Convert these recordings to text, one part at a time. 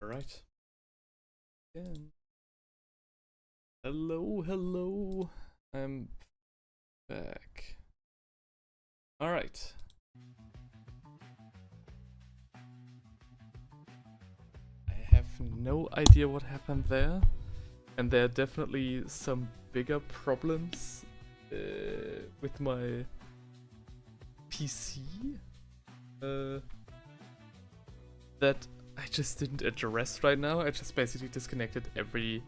Alright. Again. Hello. I'm back. Alright. I have no idea what happened there. And there are definitely some bigger problems with my PC that I just didn't address right now. I just basically disconnected every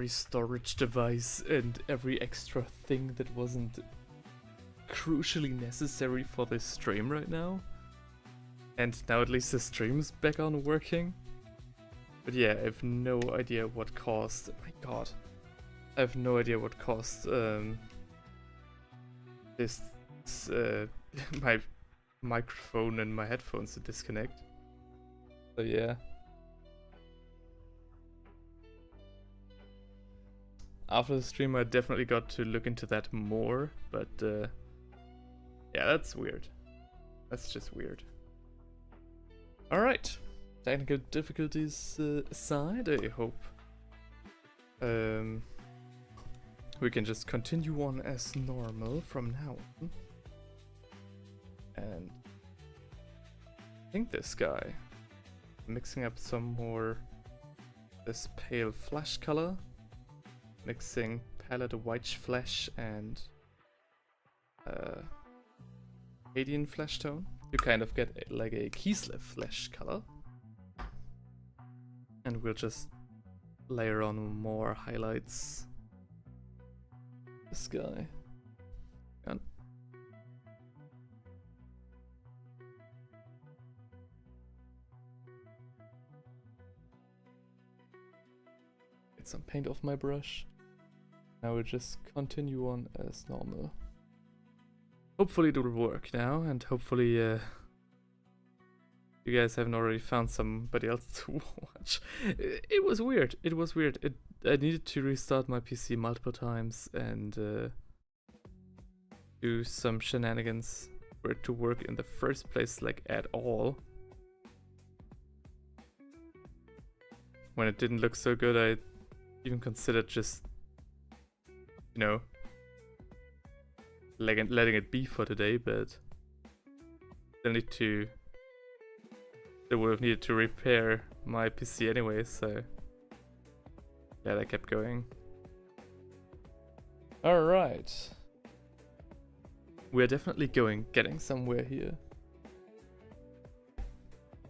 storage device and every extra thing that wasn't crucially necessary for this stream right now. And now at least the stream's back on working. But yeah, I have no idea what caused... Oh my god. I have no idea what caused this my microphone and my headphones to disconnect. So yeah. After the stream I definitely got to look into that more, but yeah, that's weird. That's just weird. Alright. Technical difficulties aside, I hope we can just continue on as normal from now on. And I think this guy, mixing up some more this pale flesh color, mixing palette white flesh and Acadian flesh tone, you kind of get like a Kislev flesh color. And we'll just layer on more highlights. This guy. And get some paint off my brush. Now we'll just continue on as normal. Hopefully it will work now, and hopefully you guys haven't already found somebody else to watch. It was weird. I needed to restart my PC multiple times and do some shenanigans for it to work in the first place, like at all. When it didn't look so good, I even considered just, you know, letting it be for today, but still need to... I would have needed to repair my PC anyway, so yeah, I kept going. Alright. We're definitely getting somewhere here.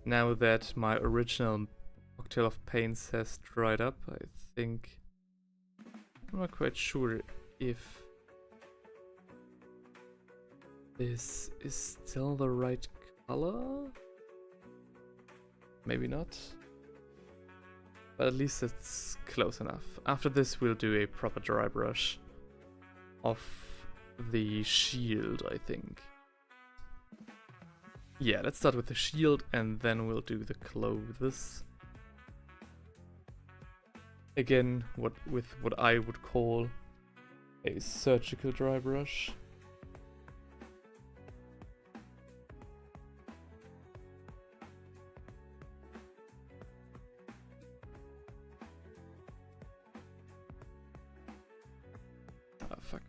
Now that my original cocktail of paints has dried up, I think... I'm not quite sure if this is still the right color? Maybe not. But at least it's close enough. After this we'll do a proper dry brush of the shield, I think. Yeah, let's start with the shield and then we'll do the clothes. Again, with what I would call a surgical dry brush. Fuck.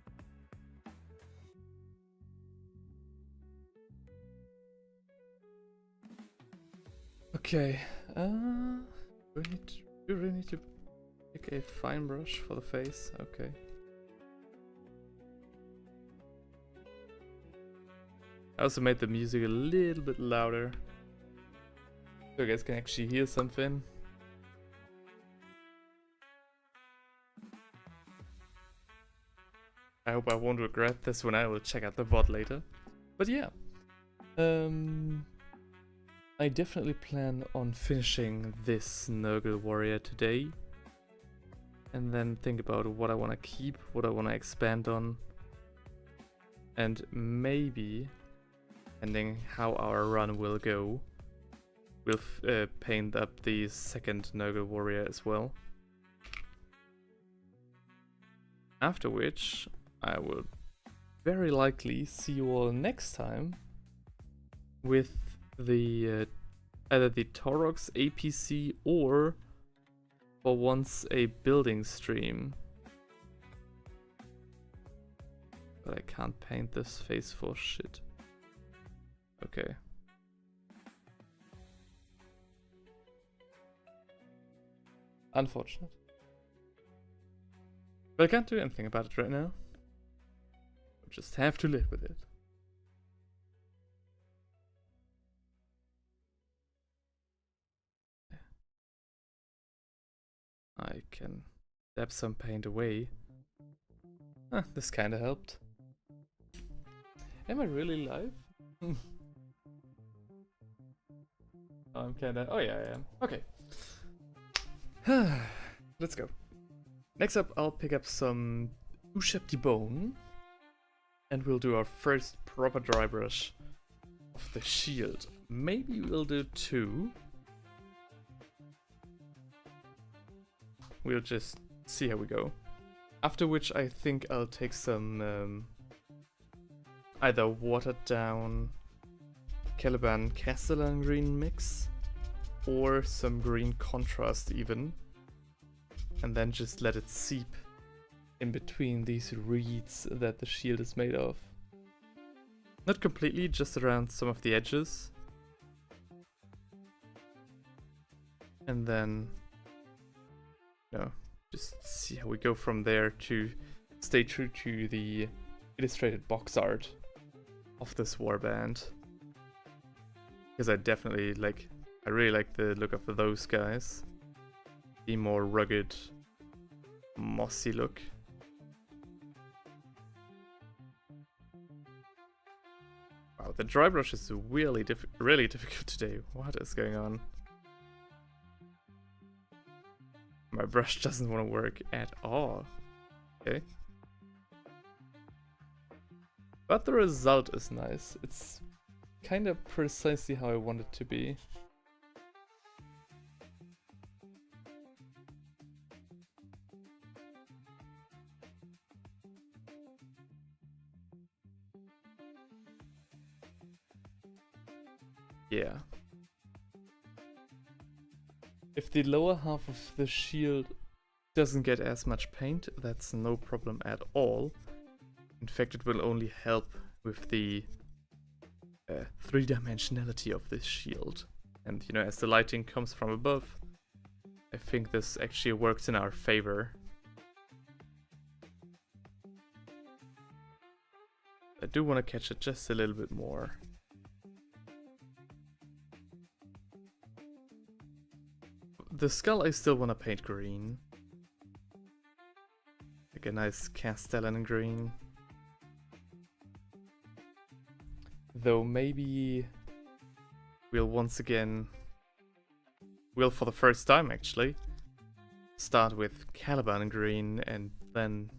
Okay, we really need to pick a fine brush for the face. Okay. I also made the music a little bit louder, so you guys can actually hear something. I hope I won't regret this when I will check out the VOD later. But yeah. I definitely plan on finishing this Nurgle warrior today. And then think about what I want to keep, what I want to expand on. And maybe, depending how our run will go, we'll paint up the second Nurgle warrior as well. After which, I will very likely see you all next time with the either the Taurox APC or for once a building stream. But I can't paint this face for shit. Okay. Unfortunate. But I can't do anything about it right now. I just have to live with it. I can dab some paint away. Ah, this kinda helped. Am I really live? I'm kinda... Oh yeah, I am. Okay. Let's go. Next up, I'll pick up some Ushep de Bone. And we'll do our first proper dry brush of the shield. Maybe we'll do 2. We'll just see how we go. After which I think I'll take some either watered down Caliban Castellan green mix or some green contrast even, and then just let it seep in between these reeds that the shield is made of. Not completely, just around some of the edges. And then, you know, just see how we go from there to stay true to the illustrated box art of this warband. Because I really like the look of those guys. The more rugged, mossy look. Wow, the dry brush is really difficult today. What is going on? My brush doesn't want to work at all. Okay. But the result is nice. It's kind of precisely how I want it to be. Yeah. If the lower half of the shield doesn't get as much paint, that's no problem at all. In fact, it will only help with the three-dimensionality of this shield. And, you know, as the lighting comes from above, I think this actually works in our favor. I do want to catch it just a little bit more. The skull I still want to paint green. Like a nice Castellan green. Though maybe we'll once again, for the first time actually, start with Caliban green and then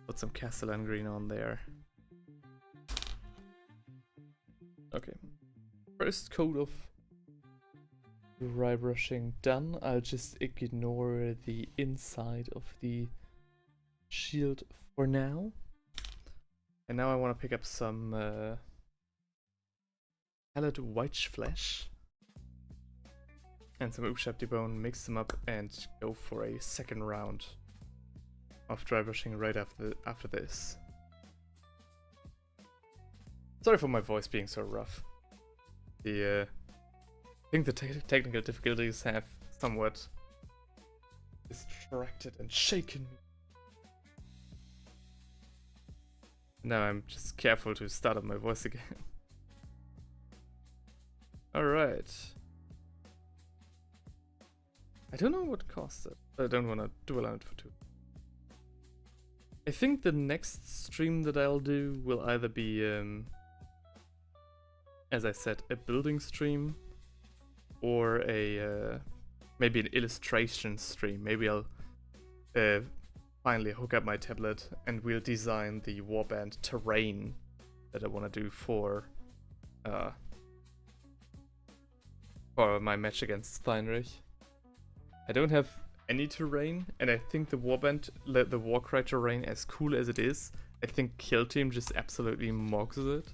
put some Castellan green on there. Okay, first coat of dry brushing done. I'll just ignore the inside of the shield for now. And now I want to pick up some Pallid White Flesh and some Ushep de Bone, mix them up and go for a second round of dry brushing right after this. Sorry for my voice being so rough. I think the technical difficulties have somewhat distracted and shaken me. Now I'm just careful to start up my voice again. Alright. I don't know what caused it. I don't want to dwell on it for too. I think the next stream that I'll do will either be, as I said, a building stream or a maybe an illustration stream. Maybe I'll finally hook up my tablet and we'll design the Warband terrain that I want to do for my match against Steinrich. I don't have any terrain, and I think the Warband, the Warcry terrain, as cool as it is, I think Kill Team just absolutely mogs it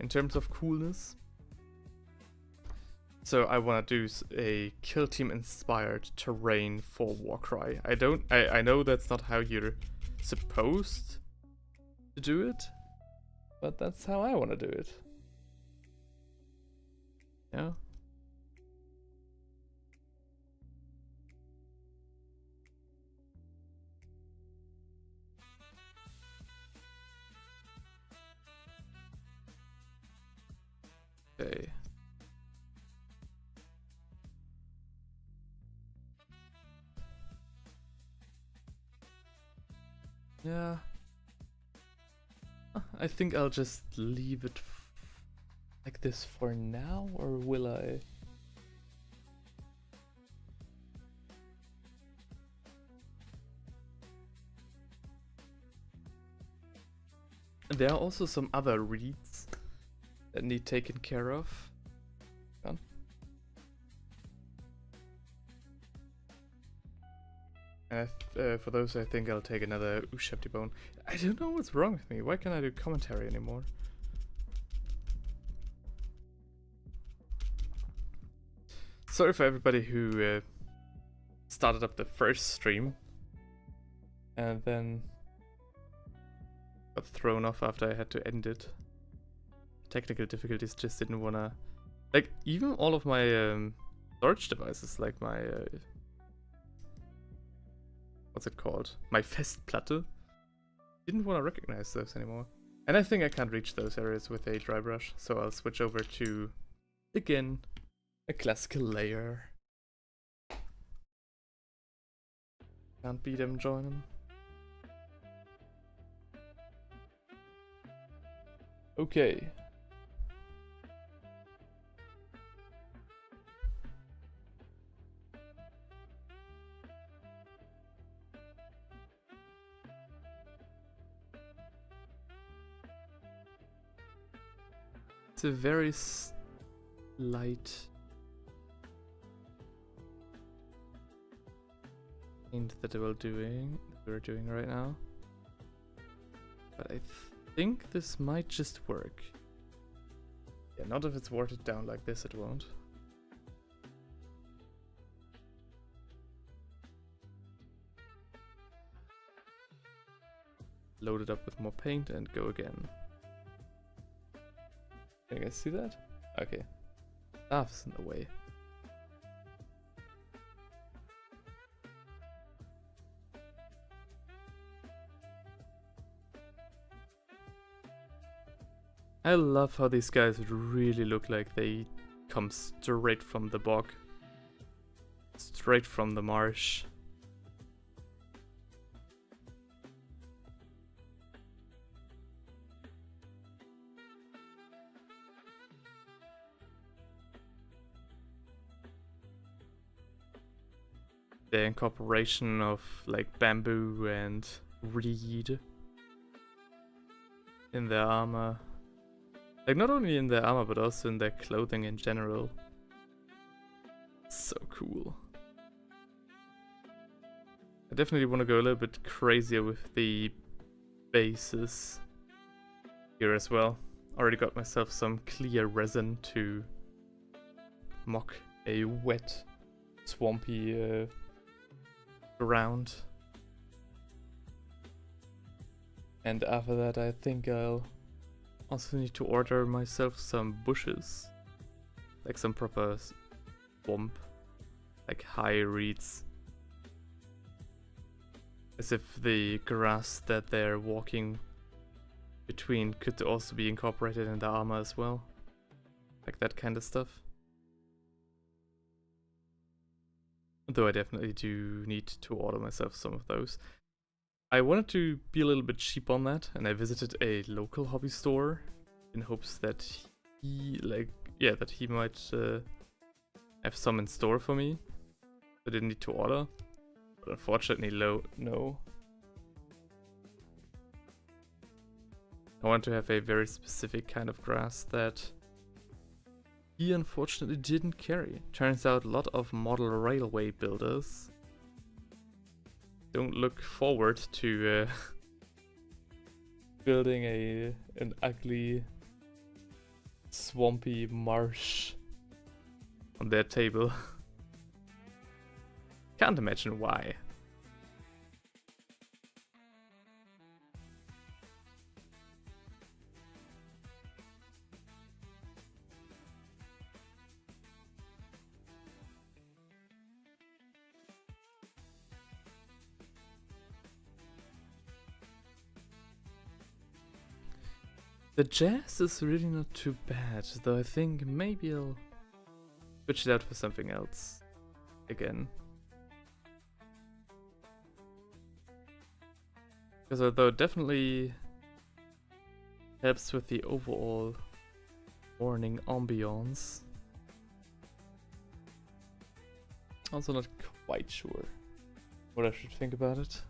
in terms of coolness. So I want to do a kill team inspired terrain for Warcry. I know that's not how you're supposed to do it, but that's how I want to do it. Yeah. Okay. Yeah. I think I'll just leave it like this for now, or will I? There are also some other reads that need taken care of. Done. For those, I think I'll take another Ushepti bone. I don't know what's wrong with me. Why can't I do commentary anymore? Sorry for everybody who started up the first stream and then got thrown off after I had to end it. Technical difficulties, just didn't wanna... Like, even all of my storage devices, like my... what's it called? My Festplatte. Didn't want to recognize those anymore. And I think I can't reach those areas with a dry brush, so I'll switch over to, again, a classical layer. Can't beat them, join them. Okay. It's a very light paint that we're doing right now, but I think this might just work. Yeah, not if it's watered down like this, it won't. Load it up with more paint and go again. Can you guys see that? Okay. Stuff's in the way. I love how these guys really look like they come straight from the bog. Straight from the marsh. The incorporation of like bamboo and reed in their armor. Like not only in their armor but also in their clothing in general. So cool. I definitely want to go a little bit crazier with the bases here as well. Already got myself some clear resin to mock a wet, swampy ground. And after that I think I'll also need to order myself some bushes. Like some proper swamp. Like high reeds. As if the grass that they're walking between could also be incorporated in the armor as well. Like that kind of stuff. Though I definitely do need to order myself some of those. I wanted to be a little bit cheap on that, and I visited a local hobby store in hopes that he might have some in store for me. I didn't need to order, but unfortunately no. I want to have a very specific kind of grass that he unfortunately didn't carry. Turns out a lot of model railway builders don't look forward to building an ugly, swampy marsh on their table. Can't imagine why. The jazz is really not too bad, though I think maybe I'll switch it out for something else again. Because although it definitely helps with the overall morning ambiance, also not quite sure what I should think about it.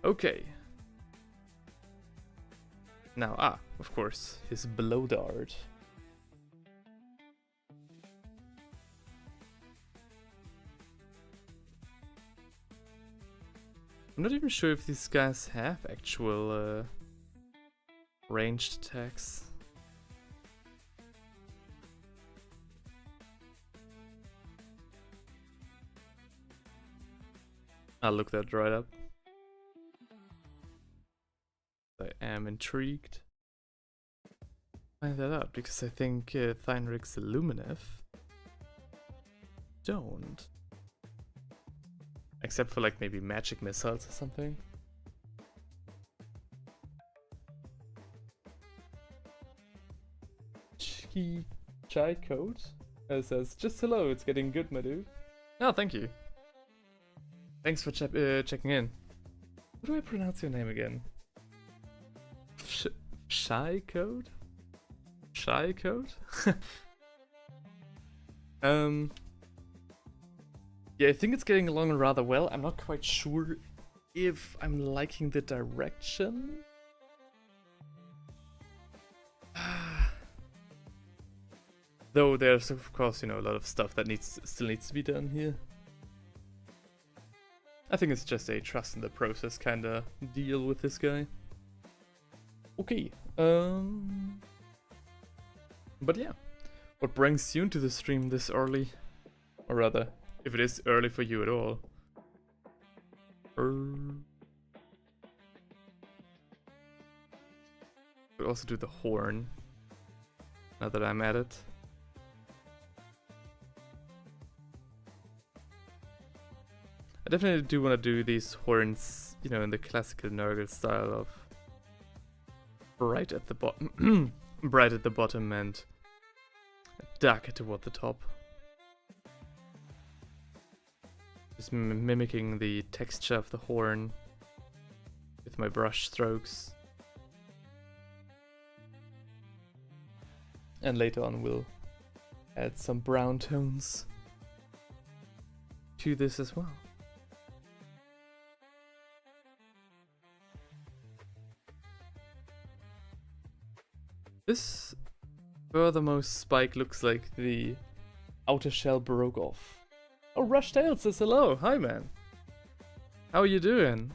Okay. Now, of course, his blow dart. I'm not even sure if these guys have actual ranged attacks. I'll look that right up. I am intrigued. Find that out because I think Thynric's Illuminative don't. Except for like maybe magic missiles or something. Cheeky Chai Code says, just hello, it's getting good, my dude. Oh, thank you. Thanks for checking in. How do I pronounce your name again? Shy Code? Shy Code? Yeah, I think it's getting along rather well. I'm not quite sure if I'm liking the direction. Though there's of course, you know, a lot of stuff that still needs to be done here. I think it's just a trust in the process kind of deal with this guy. Okay, but yeah, what brings you into the stream this early? Or rather, if it is early for you at all. Could also do the horn, now that I'm at it. I definitely do want to do these horns, you know, in the classical Nurgle style of bright at the bottom, bright at the bottom and darker toward the top. Just mimicking the texture of the horn with my brush strokes. And later on we'll add some brown tones to this as well. This furthermost spike looks like the outer shell broke off. Oh, Rushtail says hello. Hi, man. How are you doing?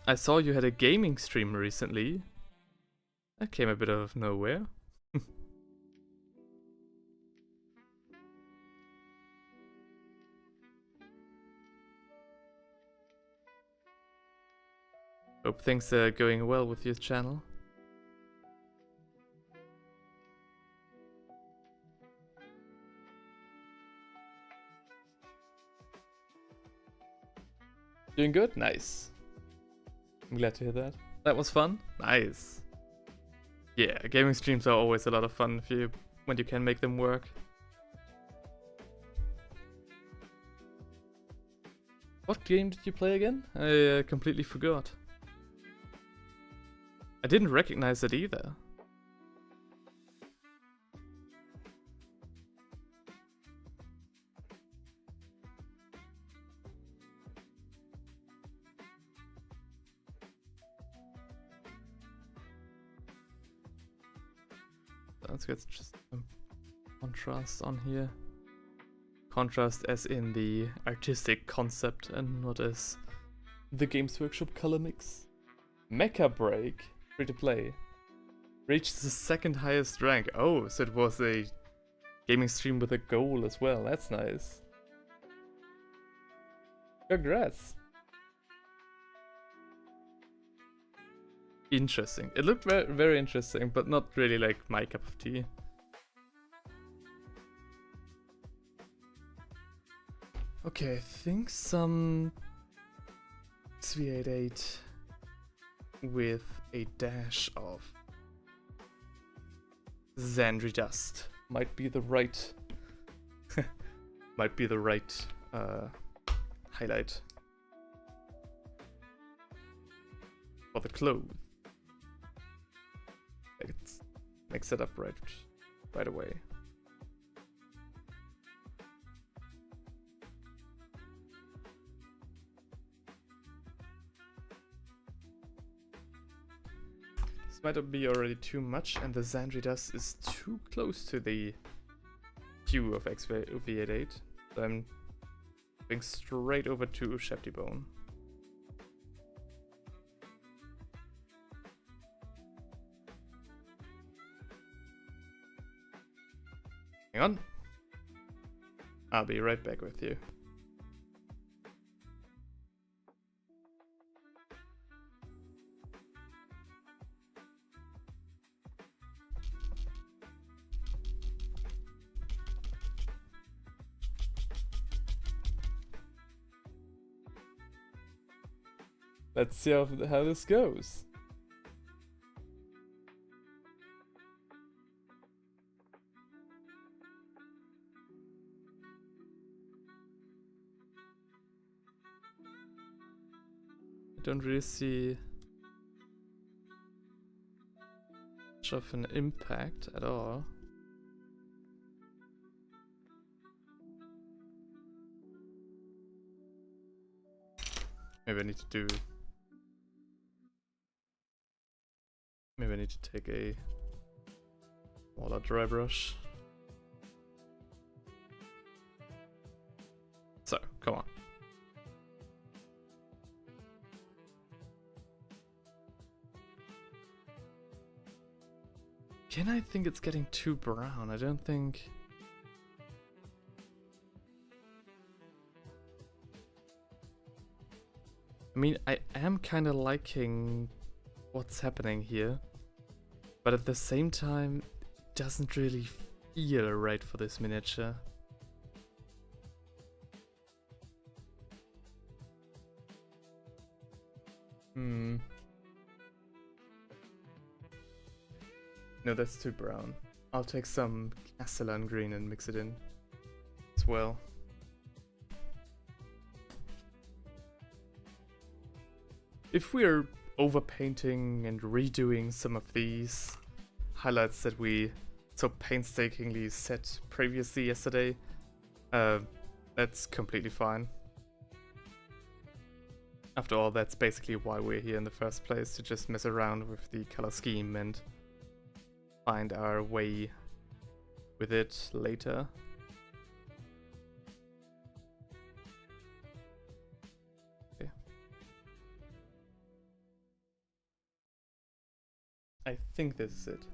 I saw you had a gaming stream recently. That came a bit out of nowhere. Hope things are going well with your channel. Doing good? Nice. I'm glad to hear that. That was fun? Nice. Yeah, gaming streams are always a lot of fun when you can make them work. What game did you play again? I completely forgot. I didn't recognize it either. Let's get just some contrast on here. Contrast as in the artistic concept and not as the Games Workshop color mix. Mecha Break, free to play. Reached the second highest rank. Oh, so it was a gaming stream with a goal as well. That's nice. Congrats. Interesting. It looked very, very interesting, but not really like my cup of tea. Okay, I think some SV88 with a dash of Xandri dust might be the right highlight for the clothes. Let's mix it up right away. This might be already too much, and the Xandri dust is too close to the hue of SV88. So I'm going straight over to Shepty Bone. Hang on. I'll be right back with you. Let's see how this goes. I don't really see much of an impact at all. Maybe I need to take a smaller dry brush. So, come on. Again, I think it's getting too brown. I don't think... I mean, I am kind of liking what's happening here, but at the same time, it doesn't really feel right for this miniature. No, that's too brown. I'll take some Castellan green and mix it in as well. If we're overpainting and redoing some of these highlights that we so painstakingly set previously yesterday, that's completely fine. After all, that's basically why we're here in the first place, to just mess around with the color scheme and find our way with it later. Okay. I think this is it.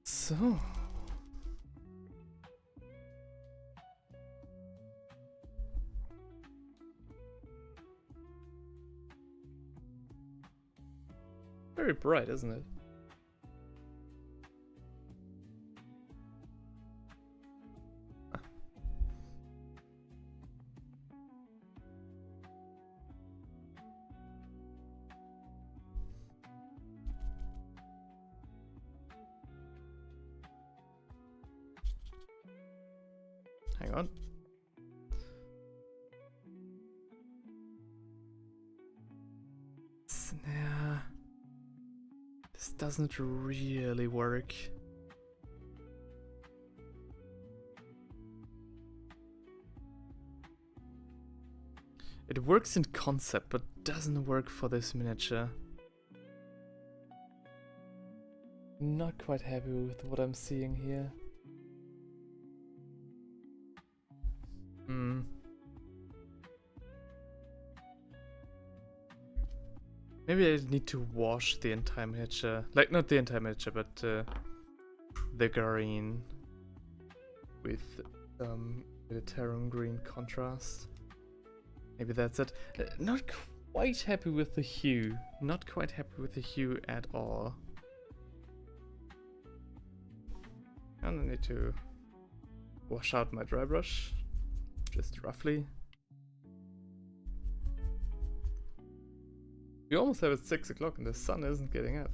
So... very bright, isn't it? Ah. Hang on. Snare. This doesn't really work. It works in concept, but doesn't work for this miniature. Not quite happy with what I'm seeing here. Hmm. Maybe I need to wash the entire miniature. Like, not the entire miniature, but the green with the Terran green contrast. Maybe that's it. Not quite happy with the hue. Not quite happy with the hue at all. And I need to wash out my dry brush, just roughly. We almost have it 6 o'clock and the sun isn't getting up.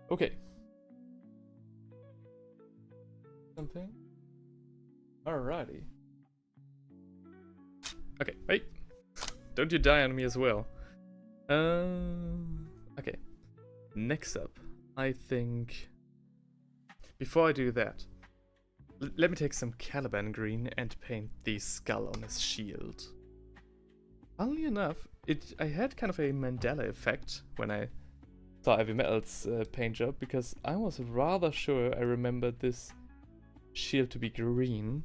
Okay. Something? Alrighty. Okay, wait. Don't you die on me as well. Okay. Next up, I think... Before I do that, let me take some Caliban green and paint the skull on his shield. Funnily enough, I had kind of a Mandela effect when I saw Heavy Metal's paint job, because I was rather sure I remembered this shield to be green,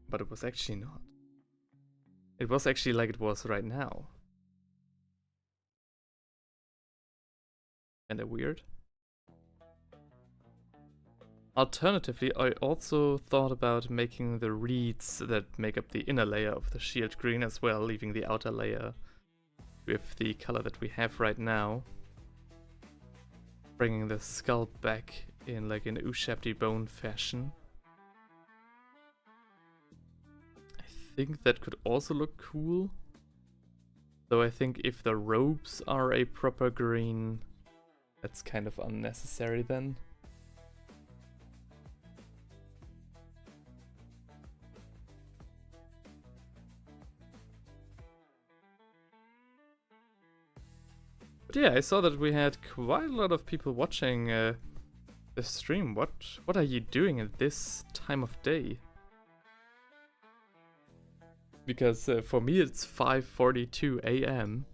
but it was actually not. It was actually like it was right now. Kinda weird. Alternatively, I also thought about making the reeds that make up the inner layer of the shield green as well, leaving the outer layer with the color that we have right now. Bringing the skull back in like an Ushabti bone fashion. I think that could also look cool. Though I think if the robes are a proper green, that's kind of unnecessary then. But yeah, I saw that we had quite a lot of people watching the stream. What are you doing at this time of day? Because for me it's 5:42 a.m.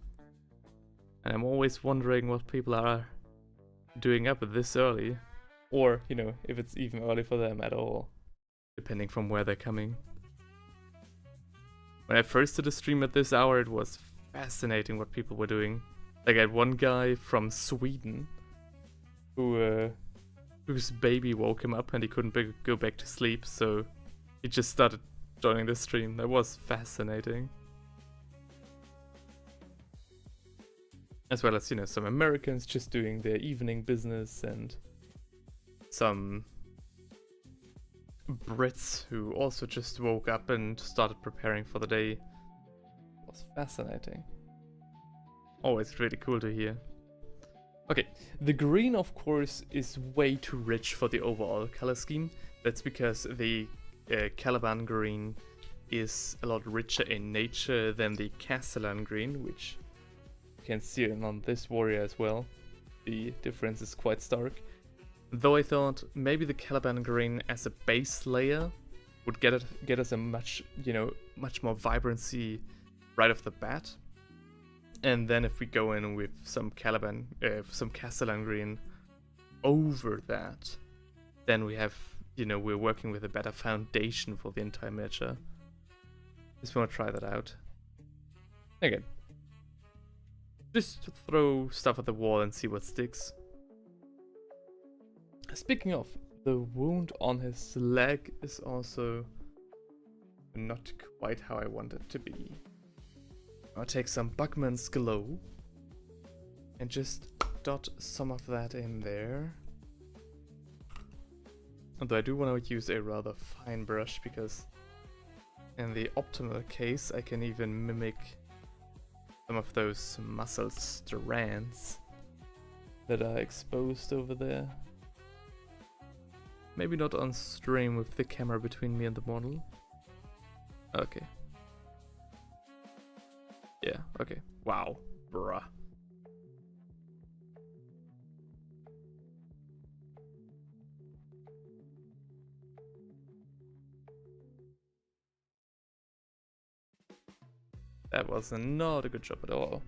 and I'm always wondering what people are doing up this early, or you know, if it's even early for them at all, depending from where they're coming. When I first did a stream at this hour, it was fascinating what people were doing. Like I had one guy from Sweden who whose baby woke him up and he couldn't go back to sleep, so he just started joining the stream. That was fascinating. As well as, you know, some Americans just doing their evening business, and some Brits who also just woke up and started preparing for the day. It was fascinating. Always really cool to hear. Okay, the green of course is way too rich for the overall color scheme. That's because the Caliban green is a lot richer in nature than the Castellan green, which you can see on this warrior as well. The difference is quite stark. Though I thought maybe the Caliban green as a base layer would get us a much more vibrancy right off the bat. And then if we go in with some Castellan green over that, then we have, you know, we're working with a better foundation for the entire miniature. Just want to try that out. Again, just throw stuff at the wall and see what sticks. Speaking of, the wound on his leg is also not quite how I want it to be. I'll take some Buckman's Glow and just dot some of that in there. Although I do want to use a rather fine brush, because in the optimal case I can even mimic some of those muscle strands that are exposed over there. Maybe not on stream with the camera between me and the model. Okay. Yeah, okay. Wow, bruh. That was not a good job at all.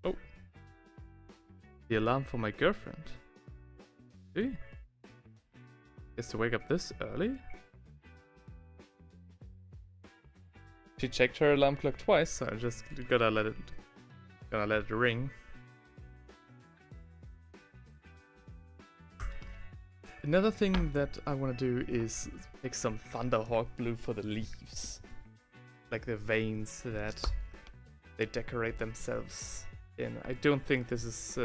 Oh. The alarm for my girlfriend. Hey. Is to wake up this early? She checked her alarm clock twice, so I just gotta let it ring. Another thing that I want to do is take some Thunderhawk blue for the leaves. Like the veins that they decorate themselves in. I don't think this is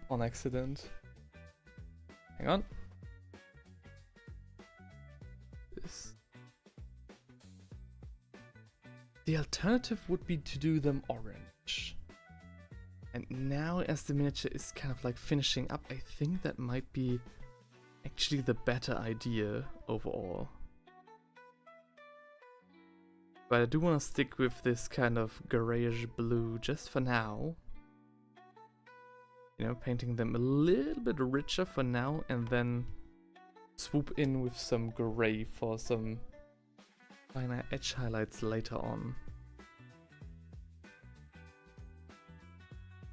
on accident. Hang on. The alternative would be to do them orange. And now as the miniature is kind of like finishing up, I think that might be actually the better idea overall. But I do want to stick with this kind of grayish blue just for now. You know, painting them a little bit richer for now and then swoop in with some gray for some finer edge highlights later on.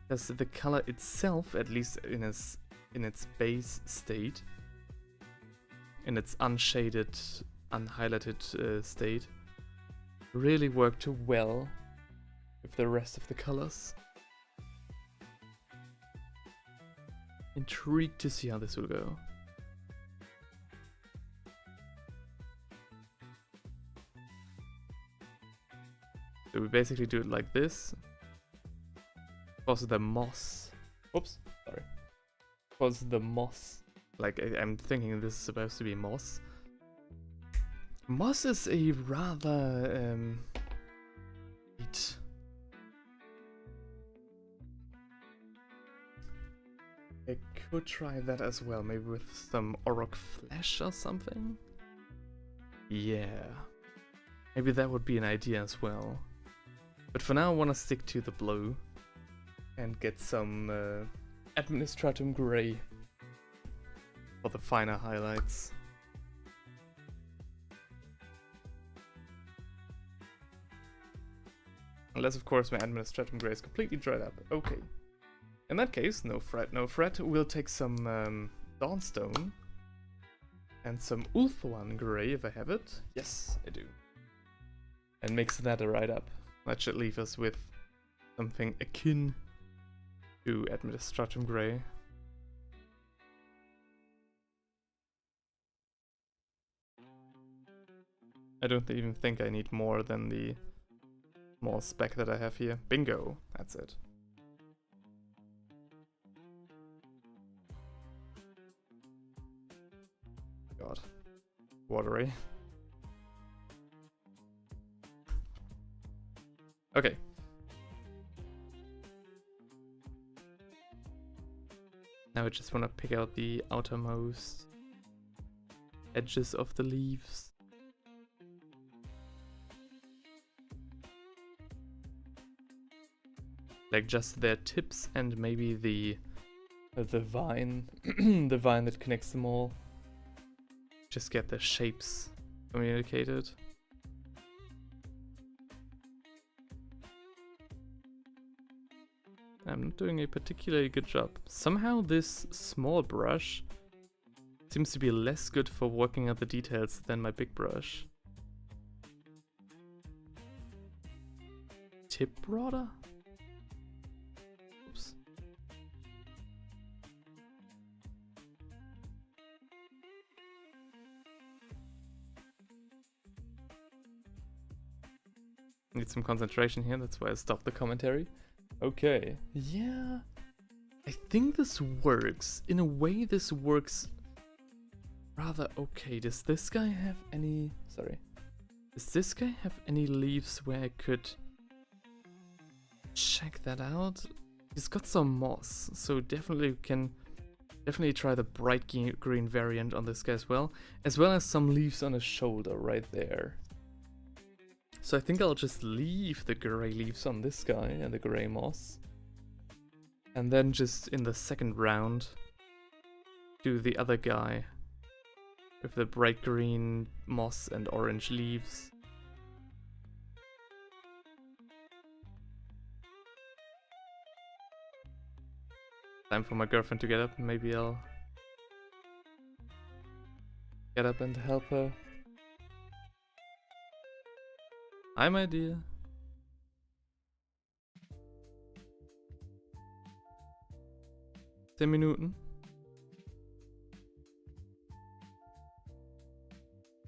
Because the color itself, at least in its base state, in its unshaded, unhighlighted state, really worked well with the rest of the colors. Intrigued to see how this will go. So we basically do it like this. Also the moss. Oops, sorry. Was the moss. Like I'm thinking this is supposed to be moss. Moss is a rather I could try that as well, maybe with some Orok flesh or something. Yeah. Maybe that would be an idea as well. But for now I want to stick to the blue and get some Administratum Grey for the finer highlights. Unless of course my Administratum Grey is completely dried up. Okay. In that case, no fret, no fret. We'll take some Dawnstone and some Ulthuan Grey if I have it. Yes, I do. And mix that right up. That should leave us with something akin to Administratum Grey. I don't even think I need more than the small speck that I have here. Bingo, that's it. God, watery. Okay. Now I just want to pick out the outermost edges of the leaves. Like just their tips and maybe the vine, the vine that connects them all. Just get the shapes communicated. I'm not doing a particularly good job. Somehow this small brush seems to be less good for working out the details than my big brush. Tip broader? Oops. Need some concentration here, that's why I stopped the commentary. Okay, yeah, I think this works. In a way, this works rather okay. Does this guy have any... Sorry. Does this guy have any leaves where I could check that out? He's got some moss, so definitely can try the bright green variant on this guy as well as some leaves on his shoulder right there. So I think I'll just leave the grey leaves on this guy and the grey moss. And then just in the second round, do the other guy with the bright green moss and orange leaves. Time for my girlfriend to get up. Maybe I'll get up and help her. Hi, my dear. 10 Minuten.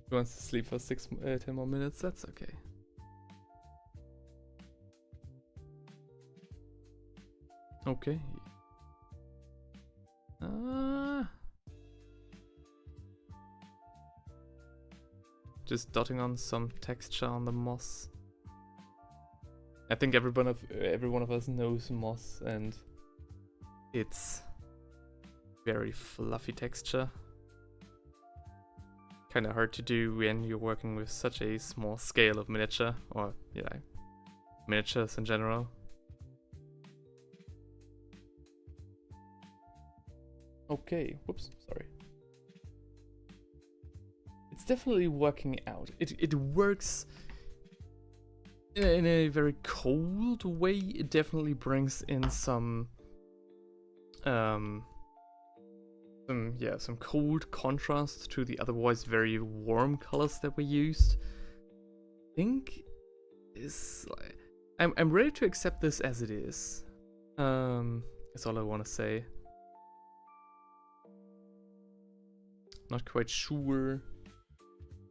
He wants to sleep for 10 more minutes. That's okay. Okay. Just dotting on some texture on the moss. I think every one of us knows moss, and it's very fluffy texture. Kind of hard to do when you're working with such a small scale of miniature, or yeah, miniatures in general. Okay, whoops, sorry. It's definitely working out. It works in a very cold way. It definitely brings in some cold contrast to the otherwise very warm colors that we used. I think is like I'm ready to accept this as it is. That's all I want to say. Not quite sure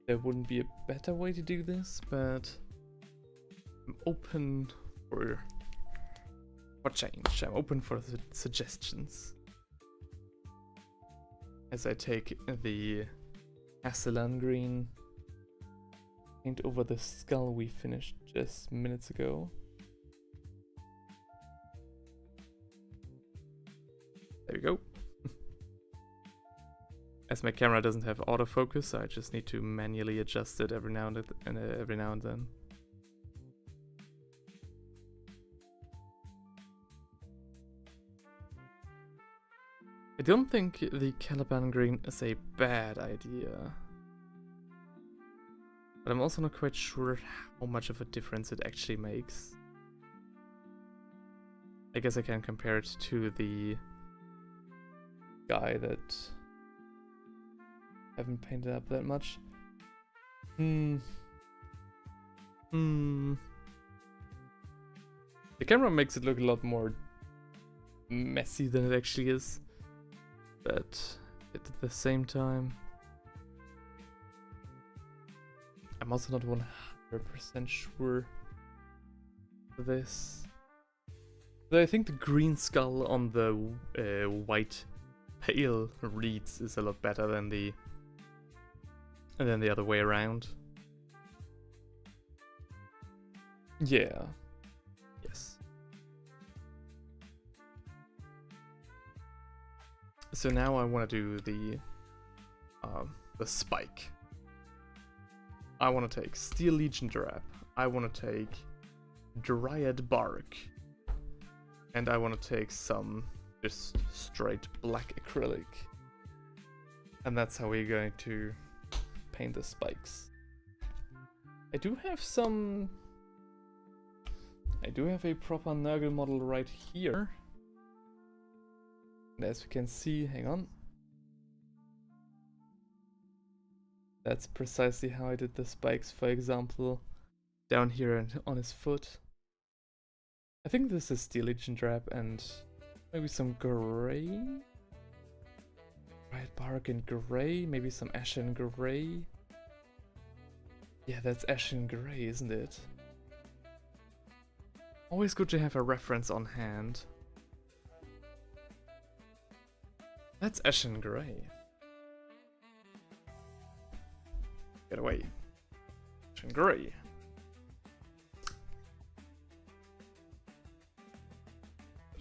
there wouldn't be a better way to do this, but I'm open for change. I'm open for suggestions. As I take the Aslan green, paint over the skull we finished just minutes ago. There we go. As my camera doesn't have autofocus, I just need to manually adjust it every now and then. I don't think the Caliban green is a bad idea, but I'm also not quite sure how much of a difference it actually makes. I guess I can compare it to the guy that I haven't painted up that much. The camera makes it look a lot more messy than it actually is. But at the same time, I'm also not 100% sure for this. Though I think the green skull on the white pale reeds is a lot better than the other way around. Yeah. Yes. So now I want to do the spike. I want to take Steel Legion Drab. I want to take Dryad Bark. And I want to take some just straight black acrylic. And that's how we're going to paint the spikes. I do have a proper Nurgle model right here. And as we can see, hang on. That's precisely how I did the spikes, for example, down here and on his foot. I think this is Steel Legion Drab and maybe some gray? Red bark and gray, maybe some ashen gray. Yeah, that's ashen gray, isn't it? Always good to have a reference on hand. That's ashen gray. Get away. Ashen gray.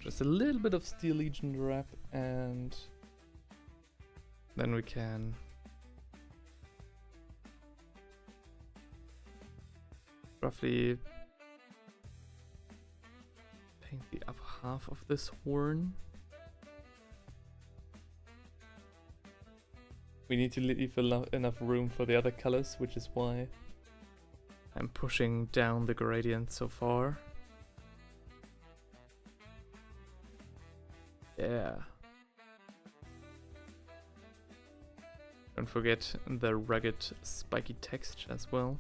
Just a little bit of Steel Legion Drab, and then we can roughly paint the upper half of this horn. We need to leave enough room for the other colors, which is why I'm pushing down the gradient so far. Yeah. Don't forget the rugged, spiky texture as well.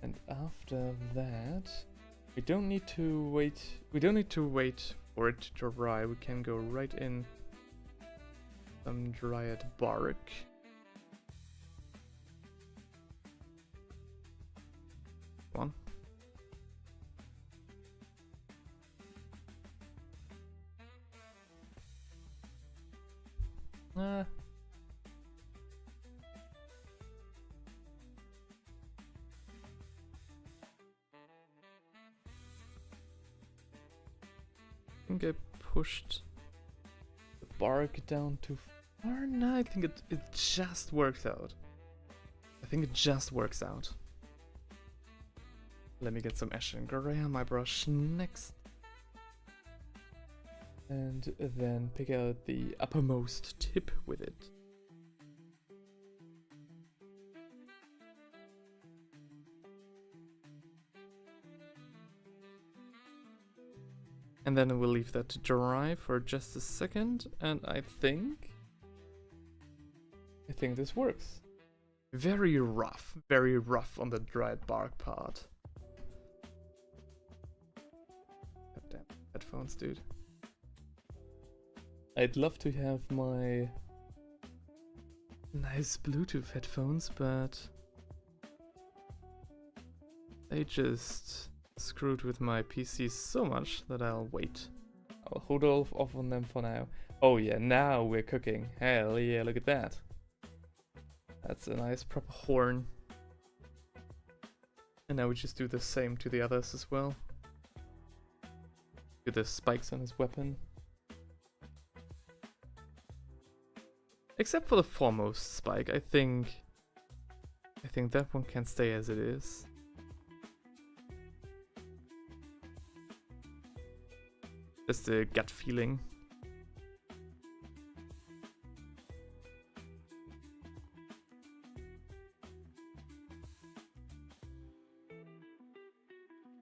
And after that, we don't need to wait. We don't need to wait for it to dry. We can go right in some dried bark. Come on. I think I pushed the bark down too far. No, I think it just works out. I think it just works out. Let me get some ash and gray on my brush next. And then pick out the uppermost tip with it. And then we'll leave that to dry for just a second, and I think this works. Very rough on the dried bark part. Goddamn headphones, dude. I'd love to have my nice Bluetooth headphones, but they just screwed with my PC so much that I'll wait. I'll hold off on them for now. Oh yeah, now we're cooking. Hell yeah, look at that. That's a nice proper horn. And now we just do the same to the others as well. Do the spikes on his weapon. Except for the foremost spike, I think that one can stay as it is. Just a gut feeling.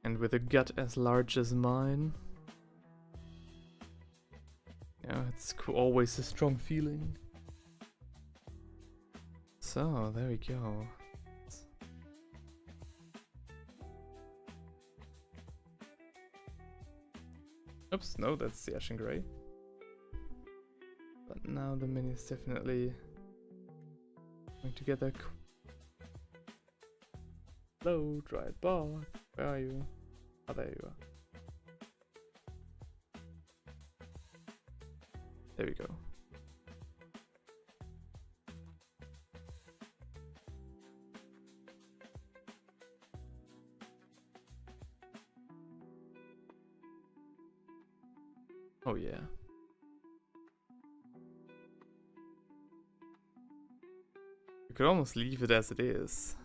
And with a gut as large as mine, yeah, it's always a strong feeling. So, there we go. Oops, no, that's the Ash and Grey. But now the mini is definitely going together. Hello, dried bark. Where are you? Oh, there you are. There we go. Oh yeah. You could almost leave it as it is.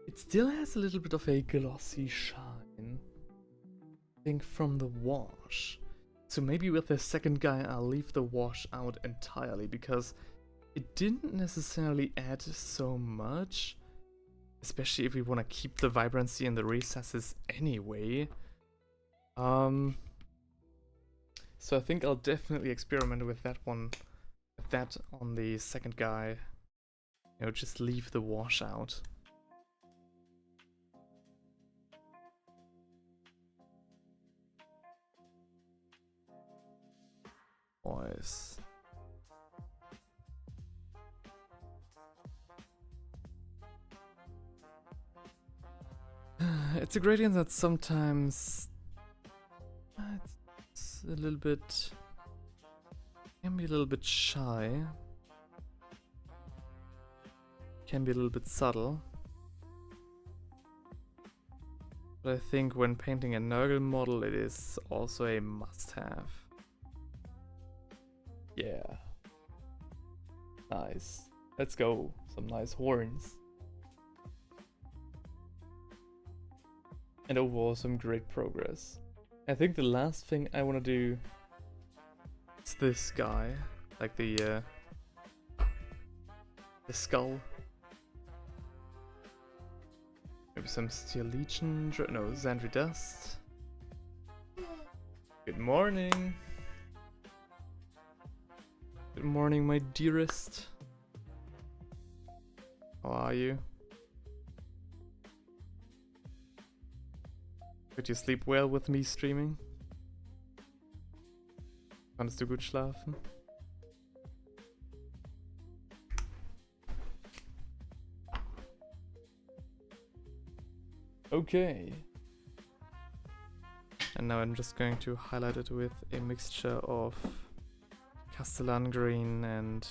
It still has a little bit of a glossy shine, I think, from the wash. So maybe with the second guy I'll leave the wash out entirely, because it didn't necessarily add so much. Especially if we want to keep the vibrancy in the recesses anyway. So I think I'll definitely experiment with that one. With that on the second guy. You know, just leave the wash out. Boys. It's a gradient that sometimes it's a little bit, can be a little bit shy, can be a little bit subtle, but I think when painting a Nurgle model it is also a must-have. Yeah, nice, let's go, some nice horns. and overall some great progress. I think the last thing I want to do is this guy, like the skull. Maybe some Steel Legion, no, Xandri Dust. Good morning. Good morning, my dearest. How are you? Did you sleep well with me streaming? Konntest du gut schlafen? Okay. And now I'm just going to highlight it with a mixture of Castellan green and...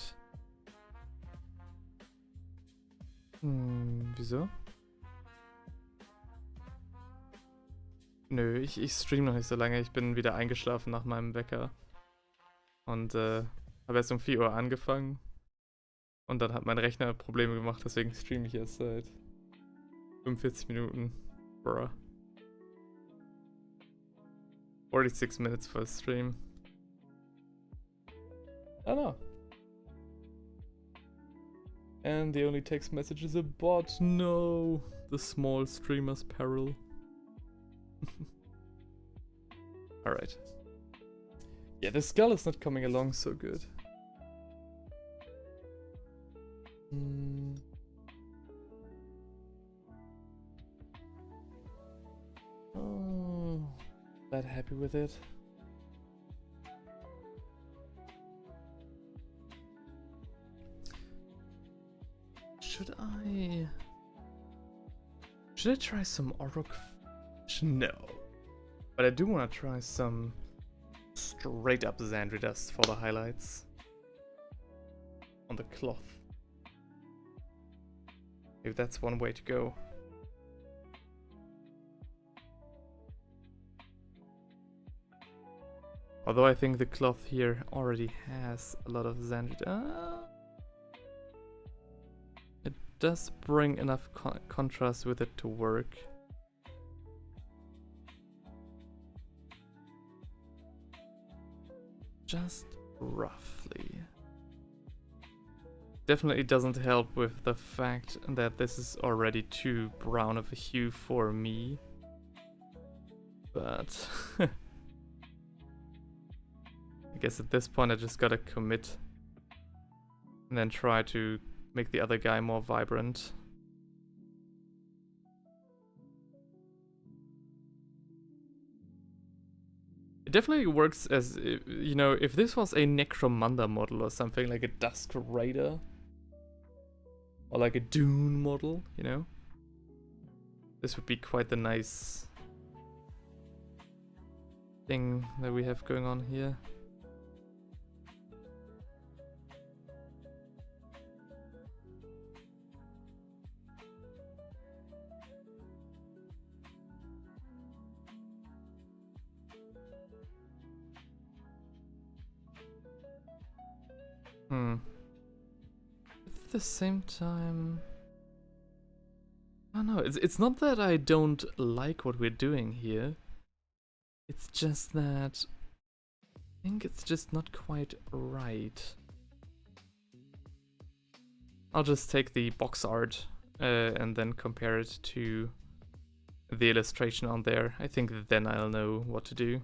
wieso? Nö, ich stream noch nicht so lange. Ich bin wieder eingeschlafen nach meinem Wecker. Und habe erst um 4 Uhr angefangen. Und dann hat mein Rechner Probleme gemacht, deswegen streame ich erst seit 45 Minuten. Bruh. 46 minutes for a stream. I know. And the only text message is a bot. No, the small streamer's peril. Alright. Yeah, the skull is not coming along so good. Oh, that happy with it. Should I try some Orok? No. But I do want to try some straight up Xandri Dust for the highlights. On the cloth. Maybe that's one way to go. Although I think the cloth here already has a lot of Xandri Dust. It does bring enough contrast with it to work. Just roughly. Definitely doesn't help with the fact that this is already too brown of a hue for me. But I guess at this point I just gotta commit and then try to make the other guy more vibrant. It definitely works as, you know, if this was a Necromunda model or something, like a Dusk Raider. Or like a Dune model, you know? This would be quite the nice thing that we have going on here. At the same time, I don't know, it's not that I don't like what we're doing here. It's just that I think it's just not quite right. I'll just take the box art and then compare it to the illustration on there. I think then I'll know what to do.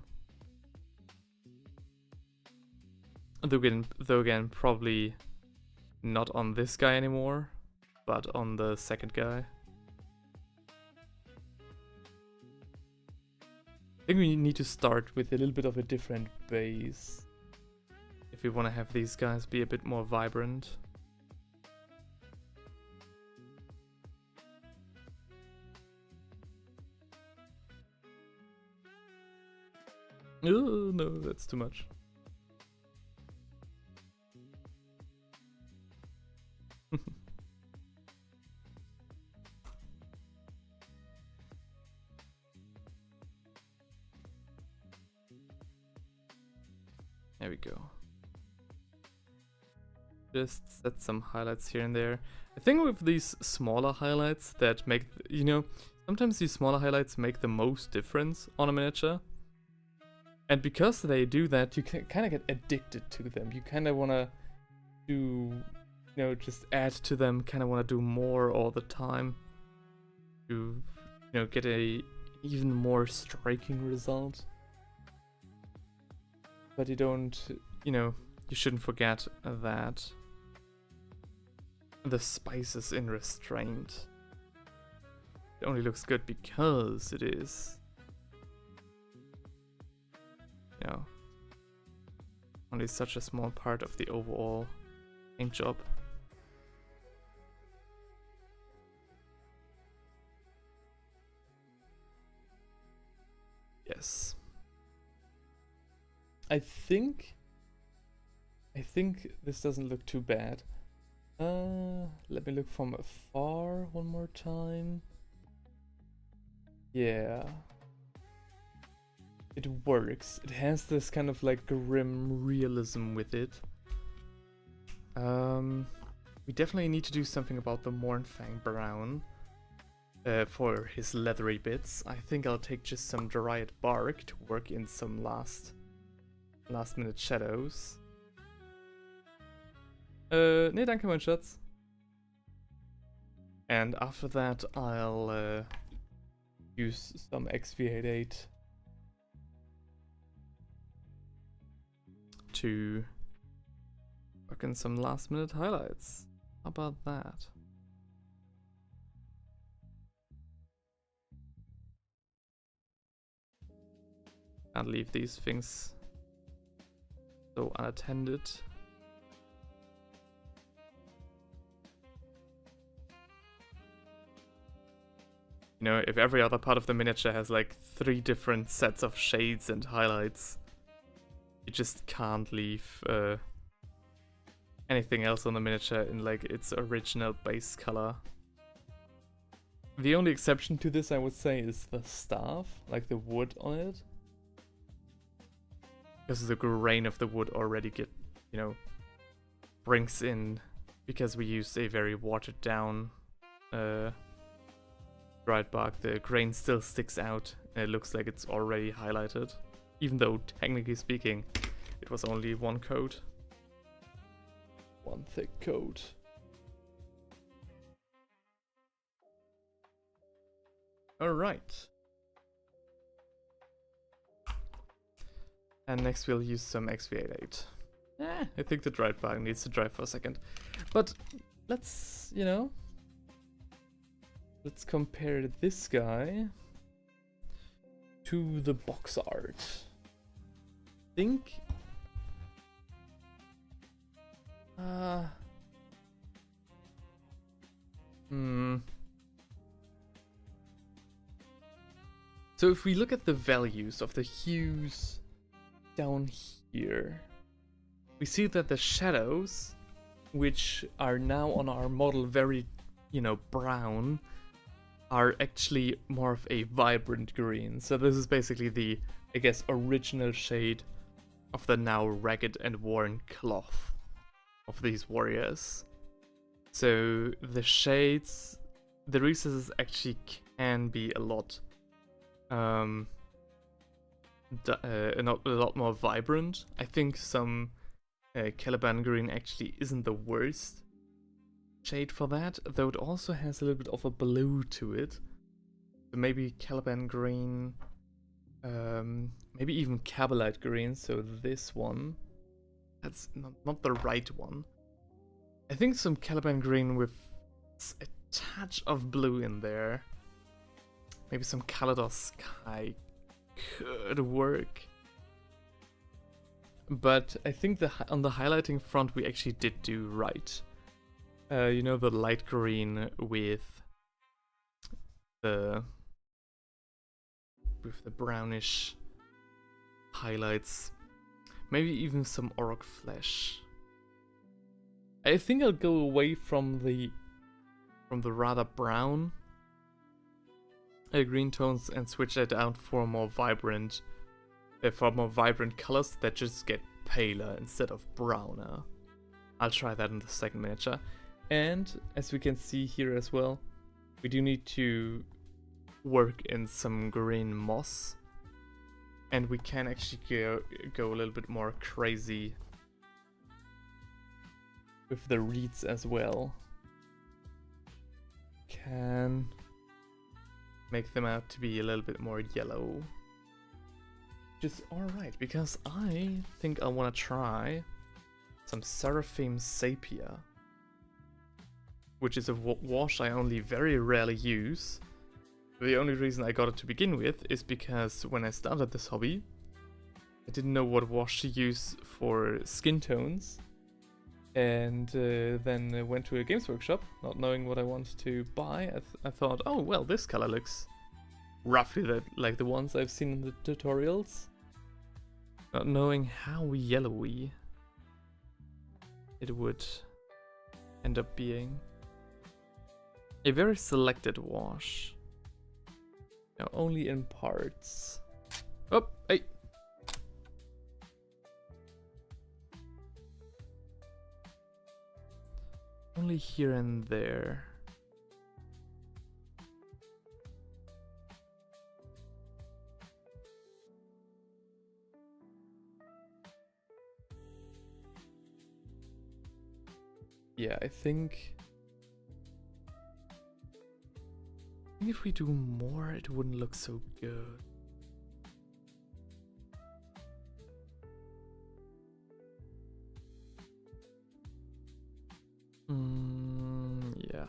Though again, probably not on this guy anymore, but on the second guy. I think we need to start with a little bit of a different base if we want to have these guys be a bit more vibrant. Oh, no, that's too much. There we go. Just set some highlights here and there. I think with these smaller highlights that make, you know, sometimes these smaller highlights make the most difference on a miniature. And because they do that, you can kind of get addicted to them. You kind of want to do, just add to them, kind of want to do more all the time to, get a even more striking result. But you don't, you shouldn't forget that the spice is in restraint. It only looks good because it is. Only such a small part of the overall paint job. Yes. I think this doesn't look too bad. Let me look from afar one more time. Yeah. It works. It has this kind of like grim realism with it. We definitely need to do something about the Mournfang brown for his leathery bits. I think I'll take just some dried bark to work in some last minute shadows. Nee, danke mein Schatz. And after that I'll use some XV88 to work in some last minute highlights. How about that? Can't leave these things so unattended. If every other part of the miniature has like 3 different sets of shades and highlights, you just can't leave anything else on the miniature in like its original base color. The only exception to this, I would say, is the staff, like the wood on it. Because the grain of the wood already brings in, because we used a very watered down dried bark, the grain still sticks out and it looks like it's already highlighted. Even though, technically speaking, it was only one coat. One thick coat. Alright. And next we'll use some XV88. I think the dried bark needs to dry for a second. But let's, let's compare this guy to the boxart. Think So if we look at the values of the hues down here, we see that the shadows, which are now on our model very, brown, are actually more of a vibrant green. So this is basically the, I guess, original shade of the now ragged and worn cloth of these warriors. So the shades, the recesses actually can be a lot a lot more vibrant. I think some Caliban green actually isn't the worst shade for that, though it also has a little bit of a blue to it. So maybe Caliban green, maybe even Cabalite green, so this one. That's not the right one. I think some Caliban green with a touch of blue in there. Maybe some Calidor Sky could work. But I think on the highlighting front we actually did do right. The light green with the brownish highlights. Maybe even some Orc Flesh. I think I'll go away from the rather brown green tones and switch that out for more vibrant colors that just get paler instead of browner. I'll try that in the second miniature. And as we can see here as well, we do need to work in some green moss. And we can actually go a little bit more crazy with the reeds as well. Can make them out to be a little bit more yellow. Which is alright, because I think I want to try some Seraphim Sepia. Which is a wash I only very rarely use. The only reason I got it to begin with is because when I started this hobby, I didn't know what wash to use for skin tones. And then went to a Games Workshop, not knowing what I wanted to buy. I thought, oh well, this color looks roughly like the ones I've seen in the tutorials. Not knowing how yellowy it would end up being. A very selected wash. Now only in parts. Oh, hey! Only here and there. Yeah, I think if we do more, it wouldn't look so good. Yeah.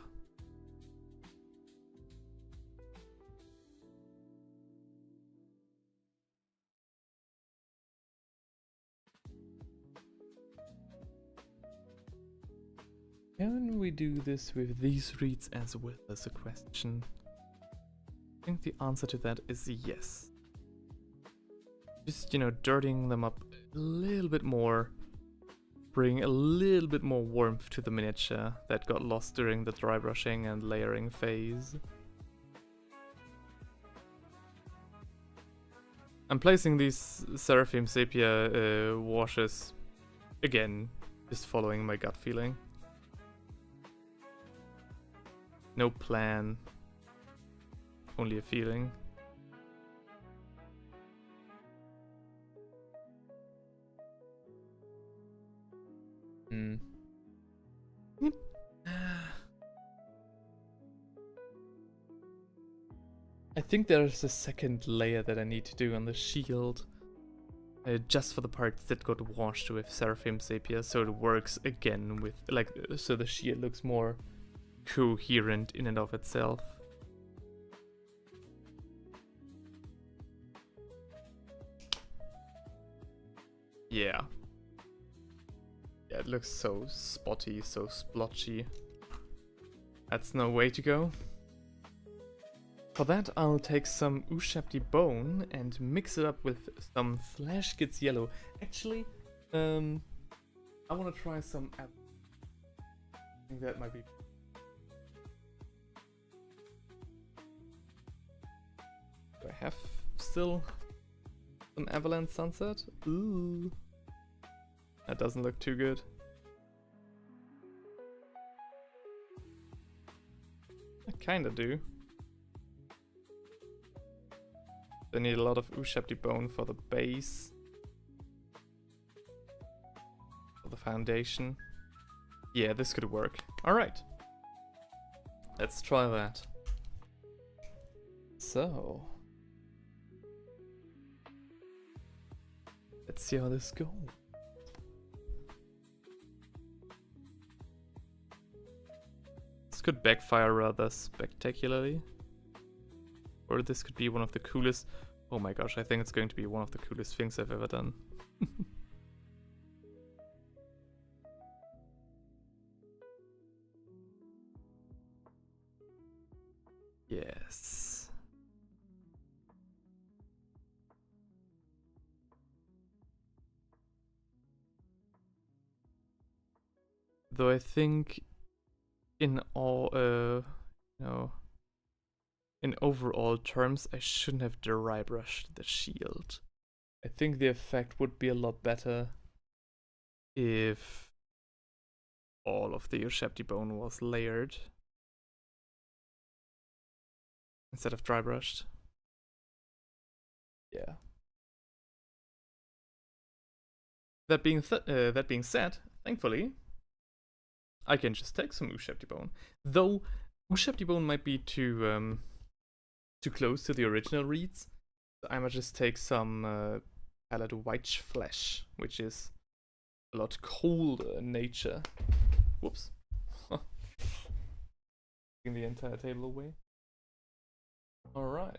Can we do this with these reeds as well as a question? I think the answer to that is yes. Just, you know, dirtying them up a little bit more. Bring a little bit more warmth to the miniature that got lost during the dry brushing and layering phase. I'm placing these Seraphim Sepia washes, again, just following my gut feeling. No plan, only a feeling. I think there's a second layer that I need to do on the shield. Just for the parts that got washed with Seraphim Sepia, so it works again with, like, so the shield looks more coherent in and of itself. Yeah. Yeah, it looks so spotty, so splotchy. That's no way to go. For that, I'll take some Ushapti bone and mix it up with some Flash Kids yellow. Actually, I want to try some I think that might be. Do I have still some Avalanche Sunset? Ooh. That doesn't look too good. I kinda do. I need a lot of Ushapti bone for the base. For the foundation. Yeah, this could work. Alright. Let's try that. So. Let's see how this goes. This could backfire rather spectacularly. Or this could be one of the coolest... Oh my gosh, I think it's going to be one of the coolest things I've ever done. Yes. Though I think in all, no. In overall terms, I shouldn't have dry brushed the shield. I think the effect would be a lot better if all of the Ushapti bone was layered. instead of dry brushed. Yeah. That being said, thankfully, I can just take some Ushepti-bone. Though Ushepti-bone might be too close to the original reeds, so I might just take some palette white flesh, which is a lot colder in nature. Whoops. Taking the entire table away. Alright.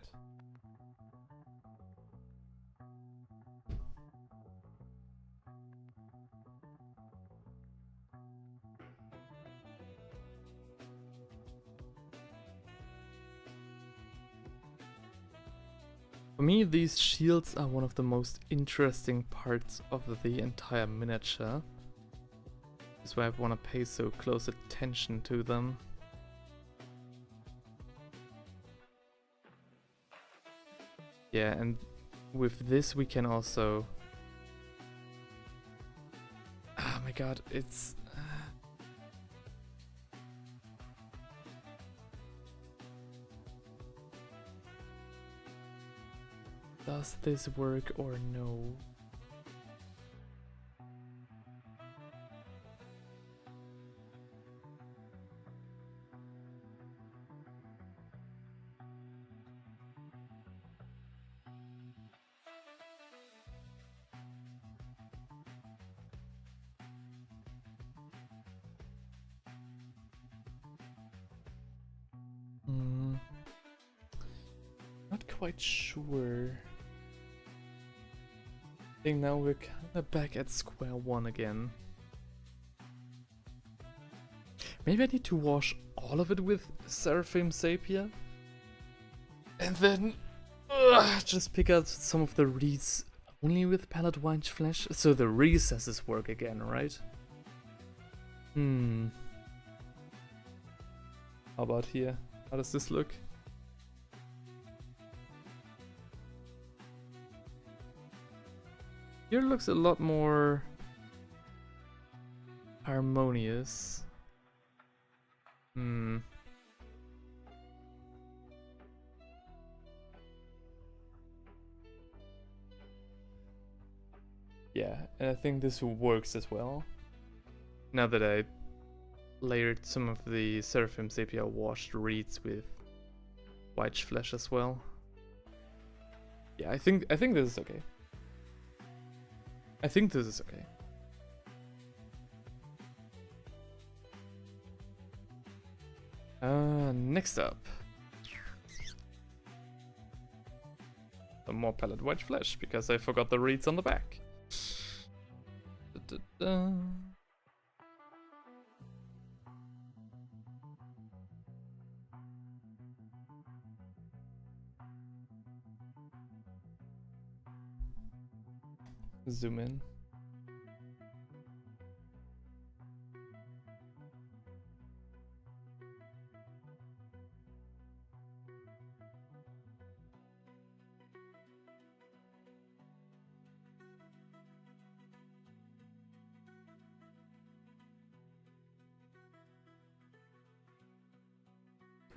For me, these shields are one of the most interesting parts of the entire miniature. That's why I want to pay so close attention to them. Yeah, and with this we can also... Oh my god, it's... Does this work or no? Not quite sure. I think now we're kinda back at square one again. Maybe I need to wash all of it with Seraphim Sapia? And then just pick out some of the reeds only with palette white flesh? So the recesses work again, right? How about here? How does this look? Here looks a lot more harmonious. Yeah, and I think this works as well. Now that I layered some of the Seraphim Sepia washed reeds with white flesh as well. Yeah, I think this is okay. I think this is okay. Next up. Some more palette white flesh, because I forgot the reeds on the back. Zoom in.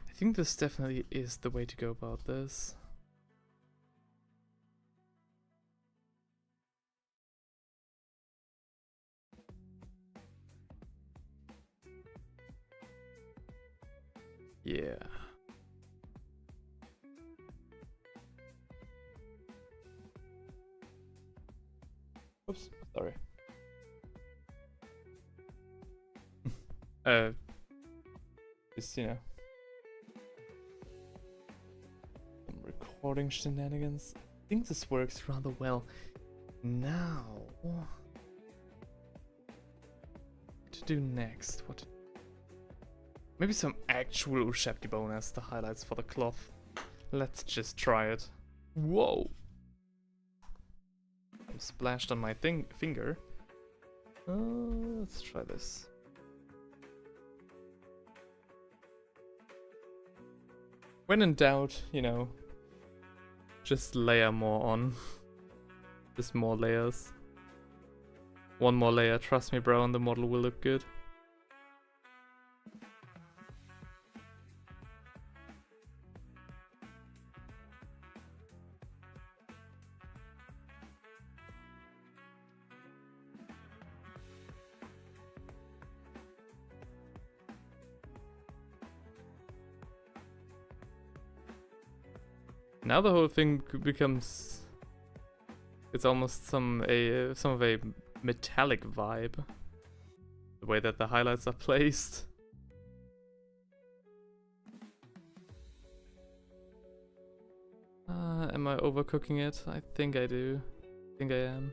I think this definitely is the way to go about this. Yeah. Oops, sorry. Just, you know, some recording shenanigans. I think this works rather well. Now, what to do next? Maybe some actual Ushepti-bone as the highlights for the cloth. Let's just try it. Whoa! I'm splashed on my finger. Let's try this. When in doubt, you know, just layer more on. Just more layers. One more layer, trust me bro, and the model will look good. Now the whole thing becomes... It's almost some of a metallic vibe. The way that the highlights are placed. Am I overcooking it? I think I do. I think I am.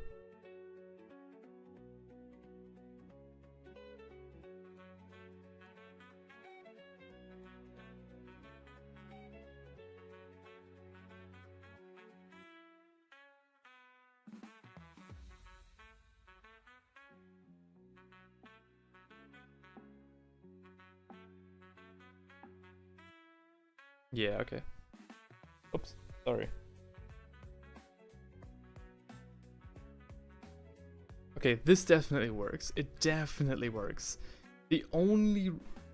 Yeah, okay. Oops, sorry. Okay, this definitely works. It definitely works. The only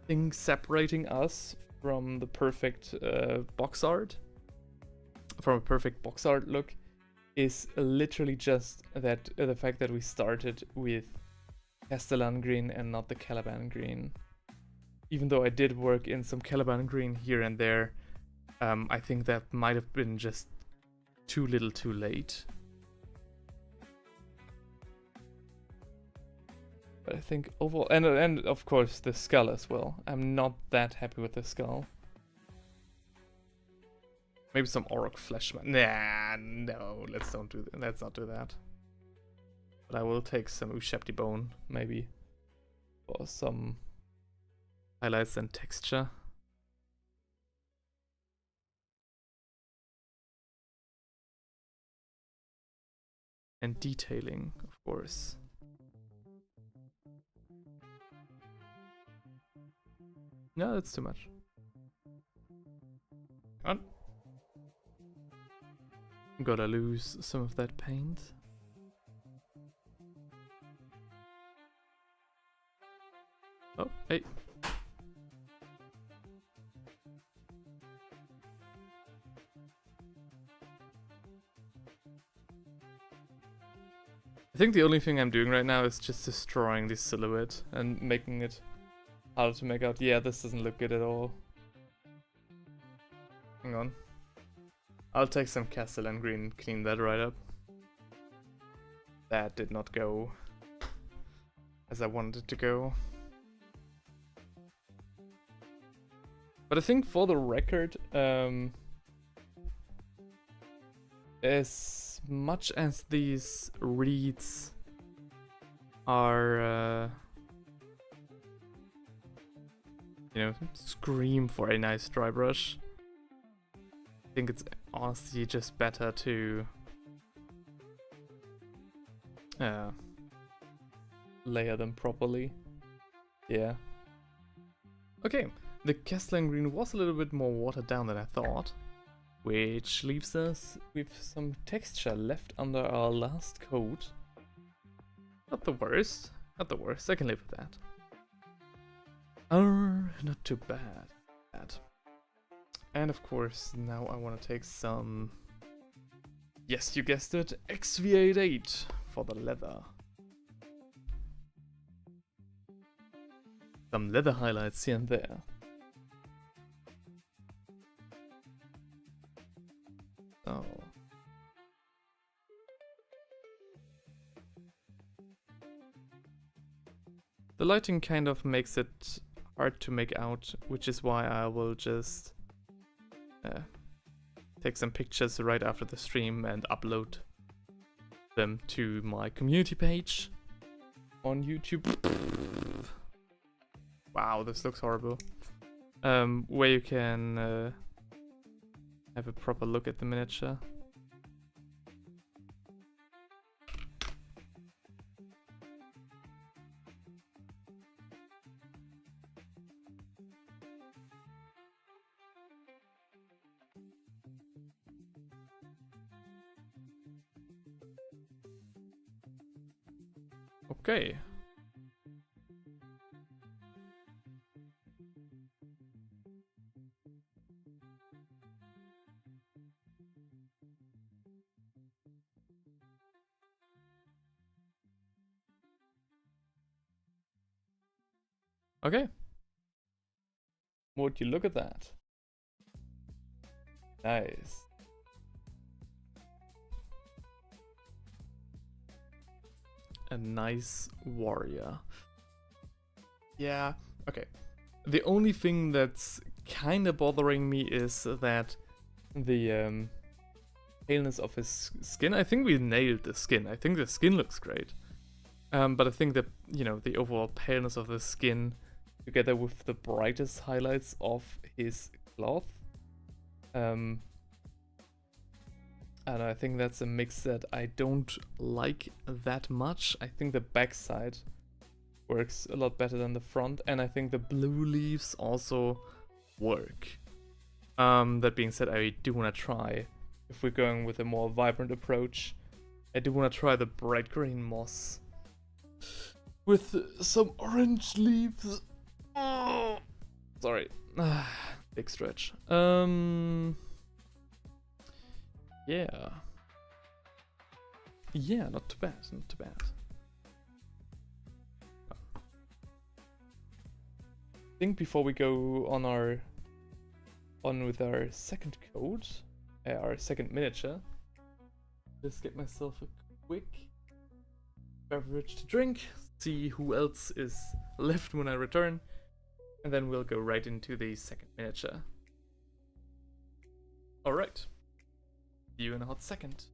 thing separating us from the perfect box art, from a perfect box art look, is literally just that the fact that we started with Castellan green and not the Caliban green. Even though I did work in some Caliban green here and there, I think that might have been just too little too late. But I think overall, and of course the skull as well. I'm not that happy with the skull. Maybe some Orc flesh. Nah, no, let's not do that. But I will take some Ushepti bone, maybe, for some highlights and texture. And detailing, of course. No, that's too much. Come on. Gotta lose some of that paint. Oh, hey. I think the only thing I'm doing right now is just destroying this silhouette and making it harder to make out. Yeah, this doesn't look good at all. Hang on. I'll take some Castellan green and clean that right up. That did not go as I wanted it to go. But I think for the record, as much as these reeds are, you know, scream for a nice dry brush, I think it's honestly just better to layer them properly. Yeah. Okay, the Castellan green was a little bit more watered down than I thought, which leaves us with some texture left under our last coat. Not the worst, not the worst, I can live with that. Not too bad. And of course, now I want to take some, yes, you guessed it, Exviate for the leather. Some leather highlights here and there. So. The lighting kind of makes it hard to make out, which is why I will just take some pictures right after the stream and upload them to my community page on YouTube. Wow, this looks horrible. Where you can have a proper look at the miniature. Okay. Okay. Would you look at that? Nice. a nice warrior. Yeah, okay. The only thing that's kind of bothering me is that the paleness of his skin. I think we nailed the skin. I think the skin looks great. But I think that, you know, the overall paleness of the skin, together with the brightest highlights of his cloth, and I think that's a mix that I don't like that much. I think the backside works a lot better than the front, and I think the blue leaves also work. That being said, I do want to try, if we're going with a more vibrant approach, I do want to try the bright green moss with some orange leaves. Oh, sorry. Big stretch. Yeah. Yeah, not too bad, not too bad. I think before we go on with our second code, our second miniature, just get myself a quick beverage to drink, see who else is left when I return, and then we'll go right into the second miniature. Alright. See you in a hot second.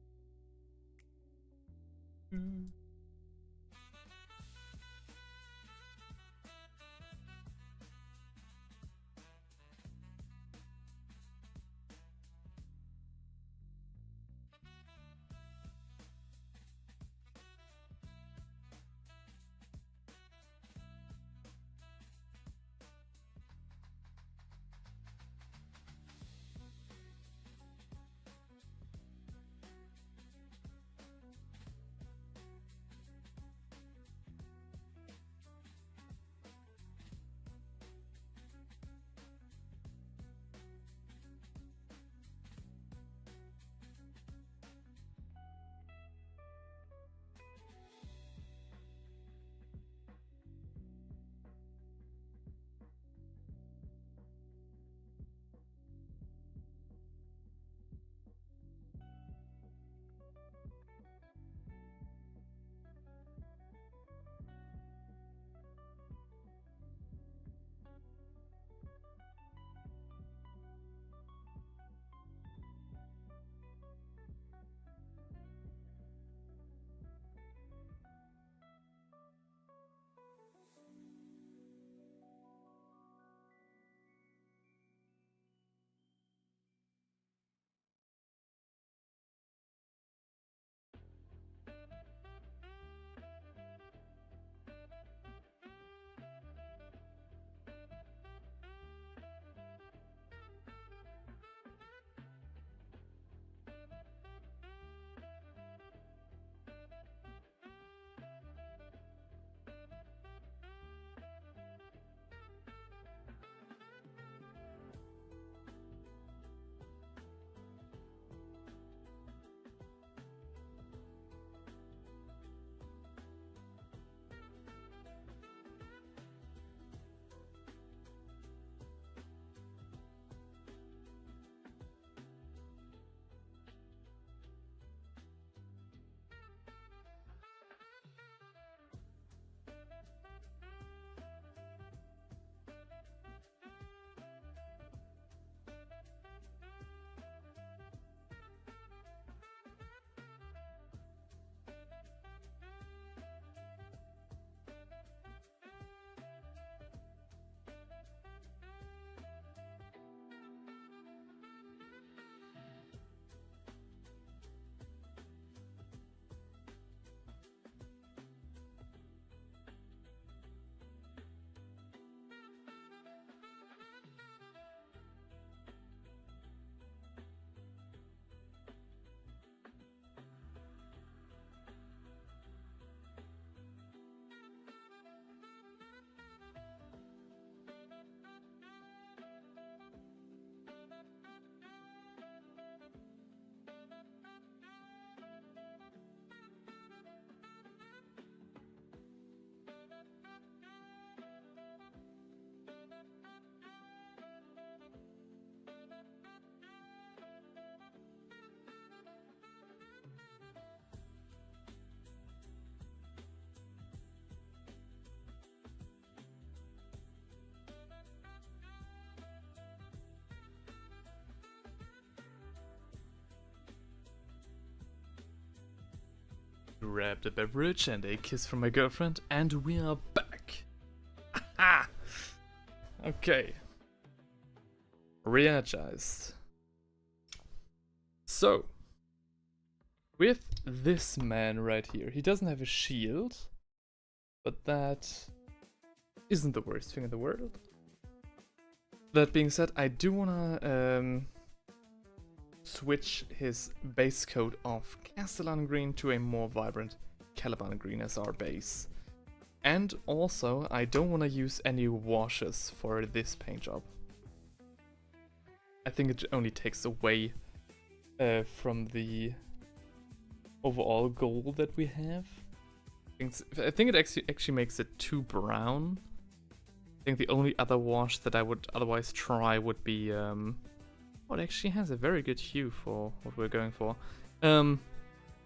Grab the beverage and a kiss from my girlfriend, and we are back. Aha! Okay. Re-energized. So, with this man right here, he doesn't have a shield, but that isn't the worst thing in the world. That being said, I do wanna switch his base coat of Castellan green to a more vibrant Caliban green as our base. And also, I don't want to use any washes for this paint job. I think it only takes away from the overall goal that we have. I think it actually makes it too brown. I think the only other wash that I would otherwise try would be well, it actually has a very good hue for what we're going for. The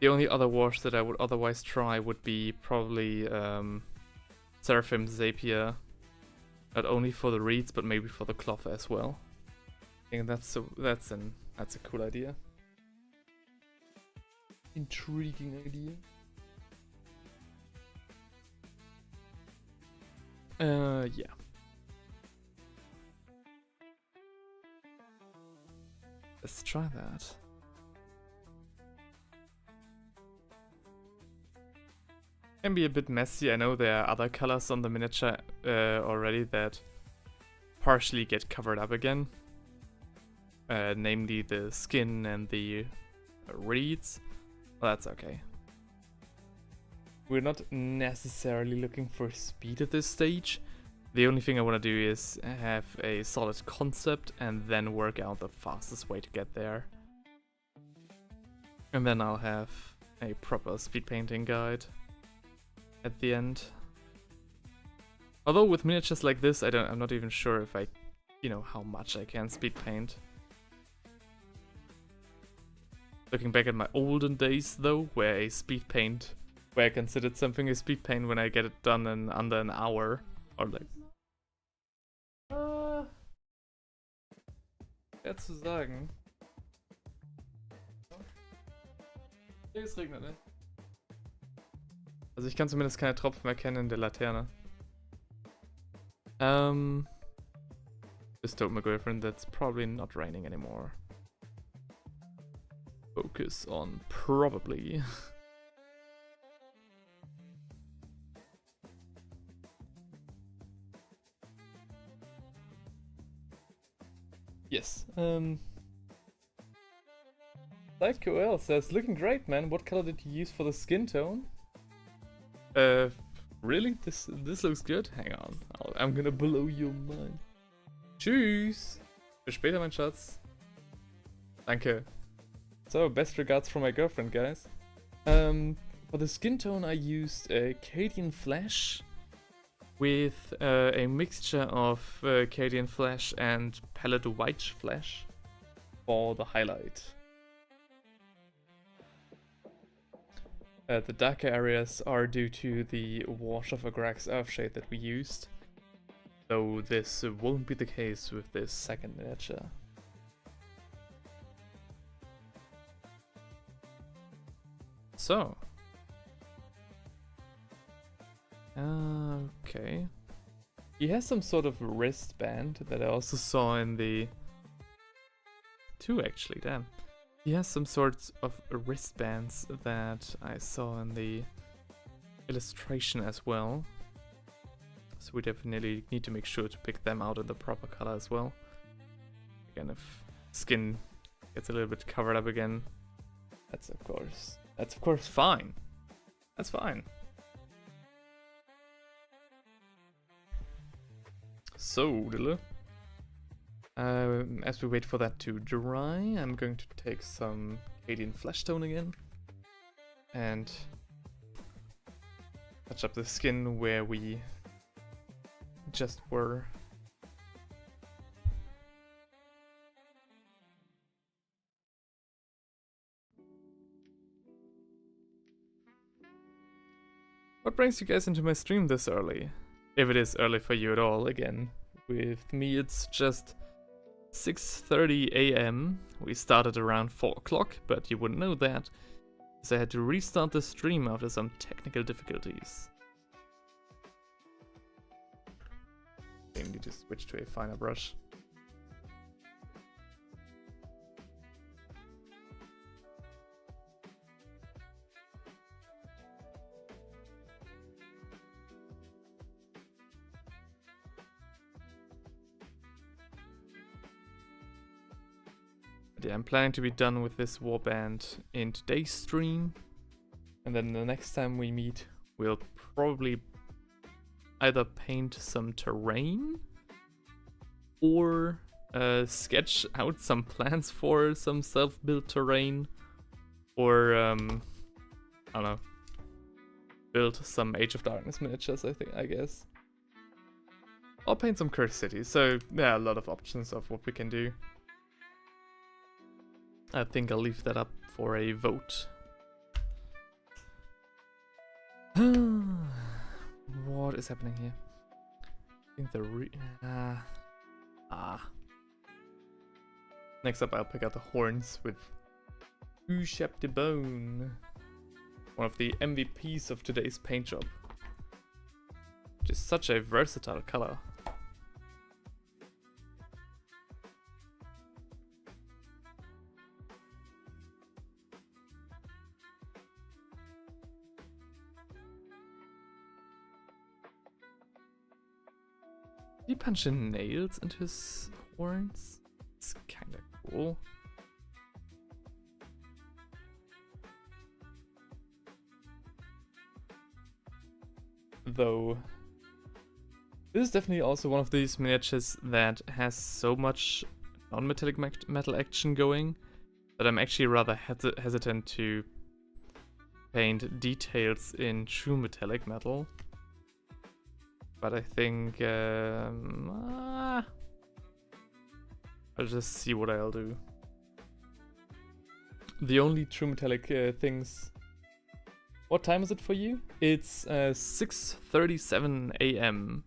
only other wash that I would otherwise try would be probably Seraphim Zapier. Not only for the reeds, but maybe for the cloth as well. I think that's a cool idea. Intriguing idea. Yeah. Let's try that. Can be a bit messy. I know there are other colors on the miniature already that partially get covered up again. Namely the skin and the reeds. Well, that's okay. We're not necessarily looking for speed at this stage. The only thing I want to do is have a solid concept and then work out the fastest way to get there. And then I'll have a proper speed painting guide at the end. Although with miniatures like this, I'm not even sure if how much I can speed paint. Looking back at my olden days though, where I considered something a speed paint when I get it done in under an hour, or like schwer zu sagen. Es regnet, ne? Also ich kann zumindest keine Tropfen erkennen in der Laterne. Just told my girlfriend that's probably not raining anymore. Focus on probably. Yes. Psycho says, looking great, man. What color did you use for the skin tone? Really? This looks good? Hang on. I'm gonna blow your mind. Tschüss! Bis später, mein Schatz. Danke. So, best regards from my girlfriend, guys. For the skin tone, I used Cadian Flesh with a mixture of Cadian Flesh and Palette White Flesh for the highlight. The darker areas are due to the wash of Agrax Earthshade that we used, though this won't be the case with this second miniature. So, okay. He has some sort of wristband that I also saw in the... Two actually, damn. He has some sorts of wristbands that I saw in the illustration as well. So we definitely need to make sure to pick them out in the proper color as well. Again, if skin gets a little bit covered up again, that's of course fine. That's fine. So, Dille, as we wait for that to dry, I'm going to take some Cadian Flesh Tone again and touch up the skin where we just were. What brings you guys into my stream this early? If it is early for you at all, again. With me it's just 6:30 AM. We started around 4 o'clock, but you wouldn't know that So I had to restart the stream after some technical difficulties. I need to switch to a finer brush. But yeah, I'm planning to be done with this Warband in today's stream. And then the next time we meet, we'll probably either paint some terrain or sketch out some plans for some self-built terrain, or I don't know, build some Age of Darkness miniatures, I guess. Or paint some cursed cities. So there are a lot of options of what we can do. I think I'll leave that up for a vote. What is happening here? I think the Next up, I'll pick out the horns with Ushep de Bone, one of the MVPs of today's paint job. Which is such a versatile color. Did he punch in nails into his horns? It's kinda cool. Though, this is definitely also one of these miniatures that has so much non-metallic metal action going that I'm actually rather hesitant to paint details in true metallic metal. But I think I'll just see what I'll do. The only true metallic things... What time is it for you? It's 6:37 AM.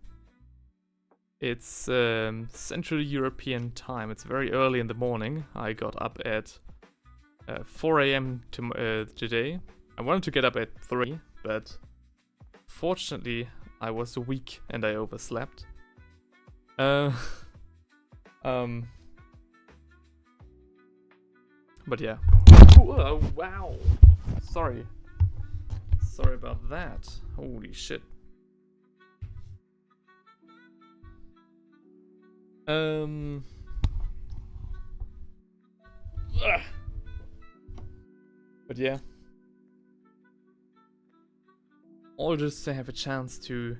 It's Central European time. It's very early in the morning. I got up at 4 AM today. I wanted to get up at 3, but fortunately I was weak and I overslept. But yeah. Whoa, wow. Sorry about that. Holy shit. But yeah. Or just to have a chance to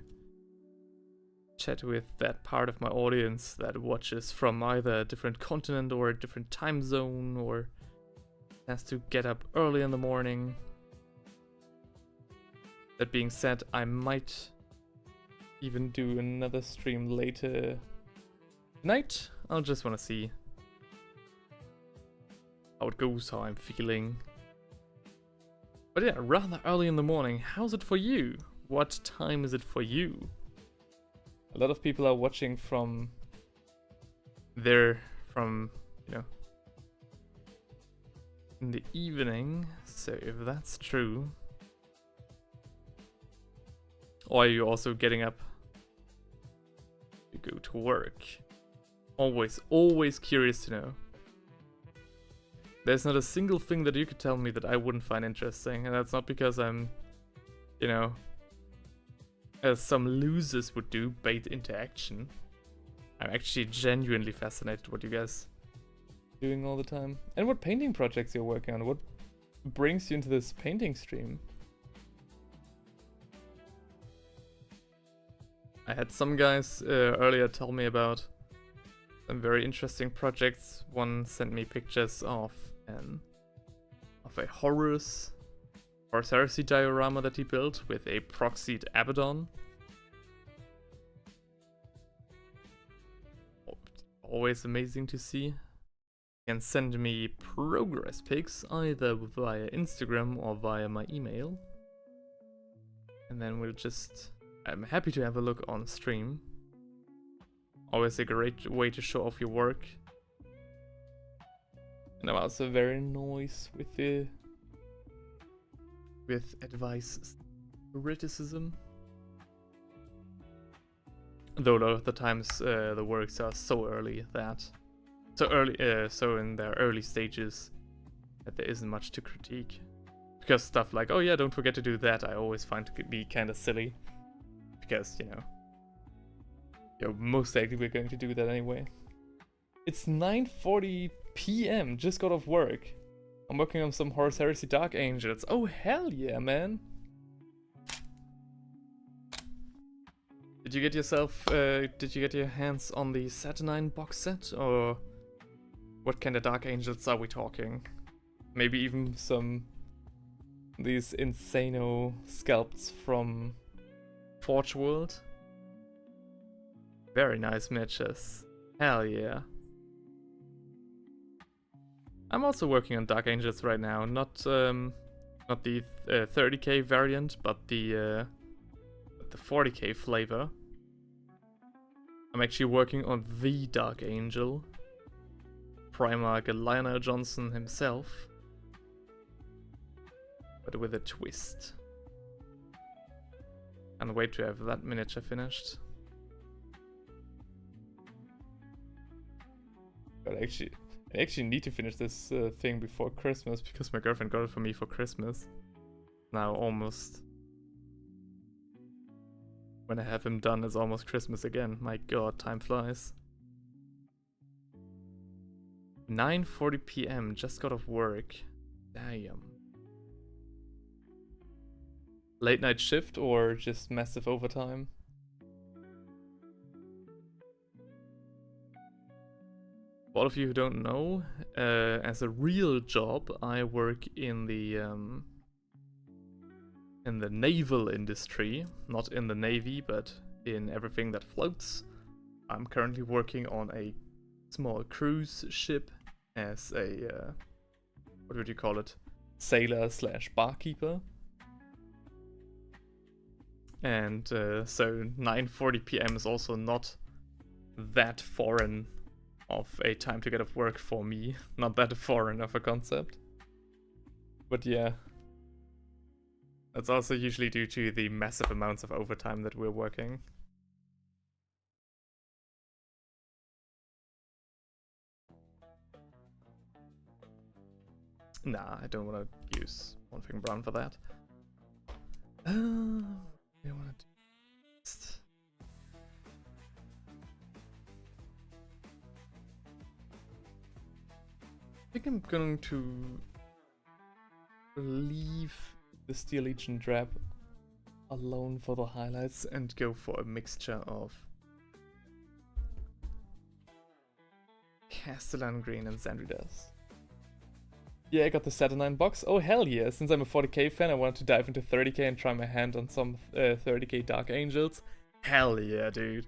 chat with that part of my audience that watches from either a different continent or a different time zone, or has to get up early in the morning. That being said, I might even do another stream later tonight. I'll just want to see how it goes, how I'm feeling. But yeah, rather early in the morning. How's it for you? What time is it for you? A lot of people are watching from you know, in the evening. So if that's true, or are you also getting up to go to work? Always curious to know. There's not a single thing that you could tell me that I wouldn't find interesting, and that's not because I'm, you know, as some losers would do, bait into action. I'm actually genuinely fascinated what you guys are doing all the time. And what painting projects you're working on. What brings you into this painting stream? I had some guys earlier tell me about some very interesting projects. One sent me pictures of a Horus heresy diorama that he built with a proxied Abaddon. Always amazing to see. You can send me progress pics either via Instagram or via my email. And then I'm happy to have a look on stream. Always a great way to show off your work. And I'm also very nice with the with advice criticism. Though a lot of the times the works are so early that so in their early stages that there isn't much to critique. Because stuff like, oh yeah, don't forget to do that, I always find to be kind of silly. Because, you know, you're most likely we're going to do that anyway. It's 9:40 p.m. Just got off work. I'm working on some Horus Heresy Dark Angels. Oh hell yeah, man! Did you get yourself? Did you get your hands on the Saturnine box set, or what kind of Dark Angels are we talking? Maybe even some these insano sculpts from Forge World. Very nice matches. Hell yeah. I'm also working on Dark Angels right now, not the 30k variant, but the 40k flavor. I'm actually working on the Dark Angel, Primarch Lionel Johnson himself, but with a twist. Can't wait to have that miniature finished. But I actually need to finish this thing before Christmas, because my girlfriend got it for me for Christmas. Now almost. When I have him done, it's almost Christmas again. My god, time flies. 9:40 p.m. Just got off work. Damn. Late night shift or just massive overtime? For all of you who don't know, as a real job, I work in the naval industry, not in the navy, but in everything that floats. I'm currently working on a small cruise ship as a what would you call it? Sailor / barkeeper. And so 9:40 p.m. is also not that foreign of a time to get off work for me. Not that foreign of a concept. But yeah. That's also usually due to the massive amounts of overtime that we're working. Nah, I don't want to use one thing brown for that. I want to do next. I think I'm going to leave the Steel Legion Drab alone for the highlights and go for a mixture of Castellan Green and Xandridas. Yeah, I got the Saturnine box. Oh hell yeah, since I'm a 40k fan, I wanted to dive into 30k and try my hand on some 30k Dark Angels. Hell yeah, dude.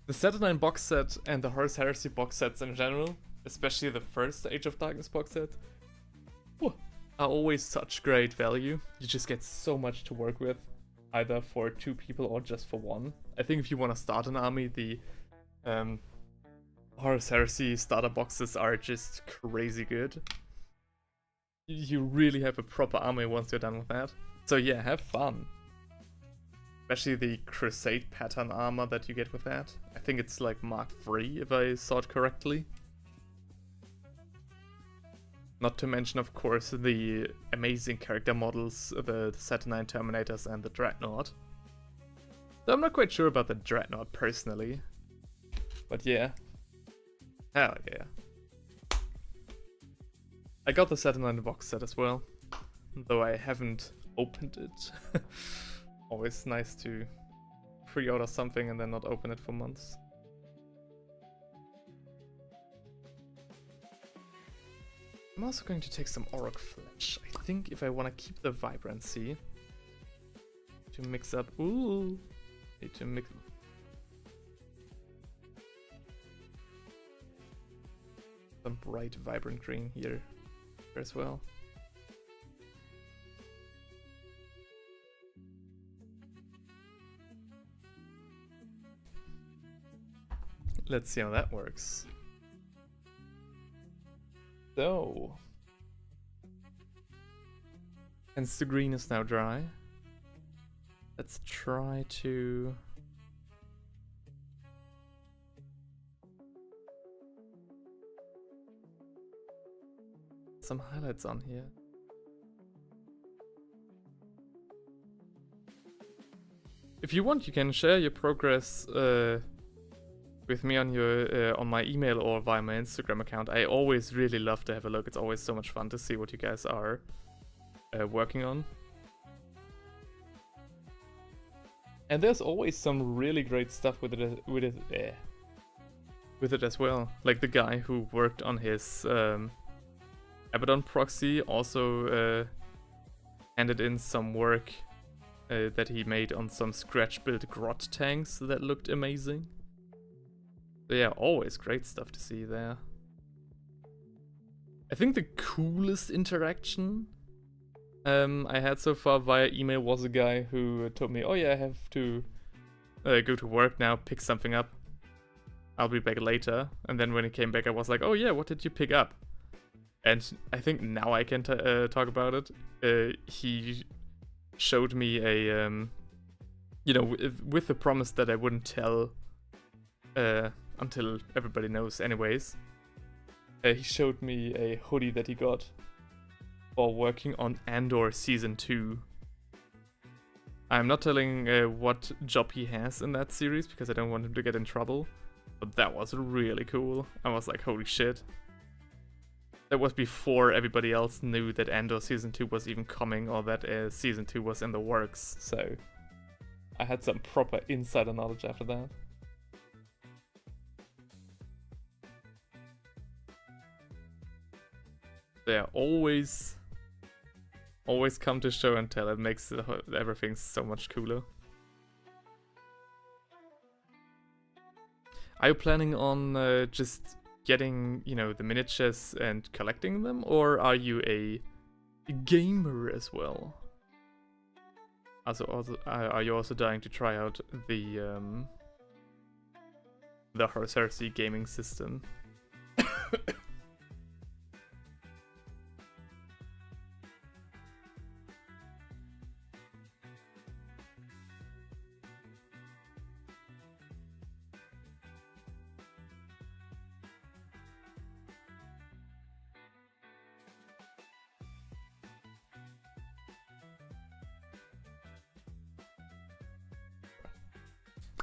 The Saturnine box set and the Horus Heresy box sets in general, especially the first Age of Darkness box set, are always such great value. You just get so much to work with, either for 2 people or just for 1. I think if you want to start an army, the Horus Heresy starter boxes are just crazy good. You really have a proper army once you're done with that. So yeah, have fun. Especially the Crusade pattern armor that you get with that. I think it's like Mark III, if I saw it correctly. Not to mention, of course, the amazing character models, the Saturnine Terminators and the Dreadnought. Though I'm not quite sure about the Dreadnought personally. But yeah. Hell yeah. I got the Saturnine box set as well, though I haven't opened it. Always nice to pre-order something and then not open it for months. I'm also going to take some Auroch Flesh. I think if I want to keep the vibrancy, to mix up. Ooh, need to mix. Some bright, vibrant green here as well. Let's see how that works. So, Hence the green is now dry. Let's try to... some highlights on here. If you want, you can share your progress with me on your on my email or via my Instagram account. I always really love to have a look. It's always so much fun to see what you guys are working on. And there's always some really great stuff with it as well. Like the guy who worked on his Abaddon proxy also handed in some work that he made on some scratch-built grot tanks that looked amazing. So yeah, always great stuff to see there. I think the coolest interaction I had so far via email was a guy who told me, oh yeah, I have to go to work now, pick something up. I'll be back later. And then when he came back, I was like, oh yeah, what did you pick up? And I think now I can talk about it. He showed me a, you know, with the promise that I wouldn't tell until everybody knows anyways. He showed me a hoodie that he got for working on Andor Season 2. I'm not telling what job he has in that series because I don't want him to get in trouble. But that was really cool. I was like, holy shit. That was before everybody else knew that Andor Season 2 was even coming or that Season 2 was in the works, so I had some proper insider knowledge after that. Yeah, always come to show and tell. It makes everything so much cooler. Are you planning on just getting, you know, the miniatures and collecting them, or are you a gamer as well? Also, are you also dying to try out the Heresy gaming system?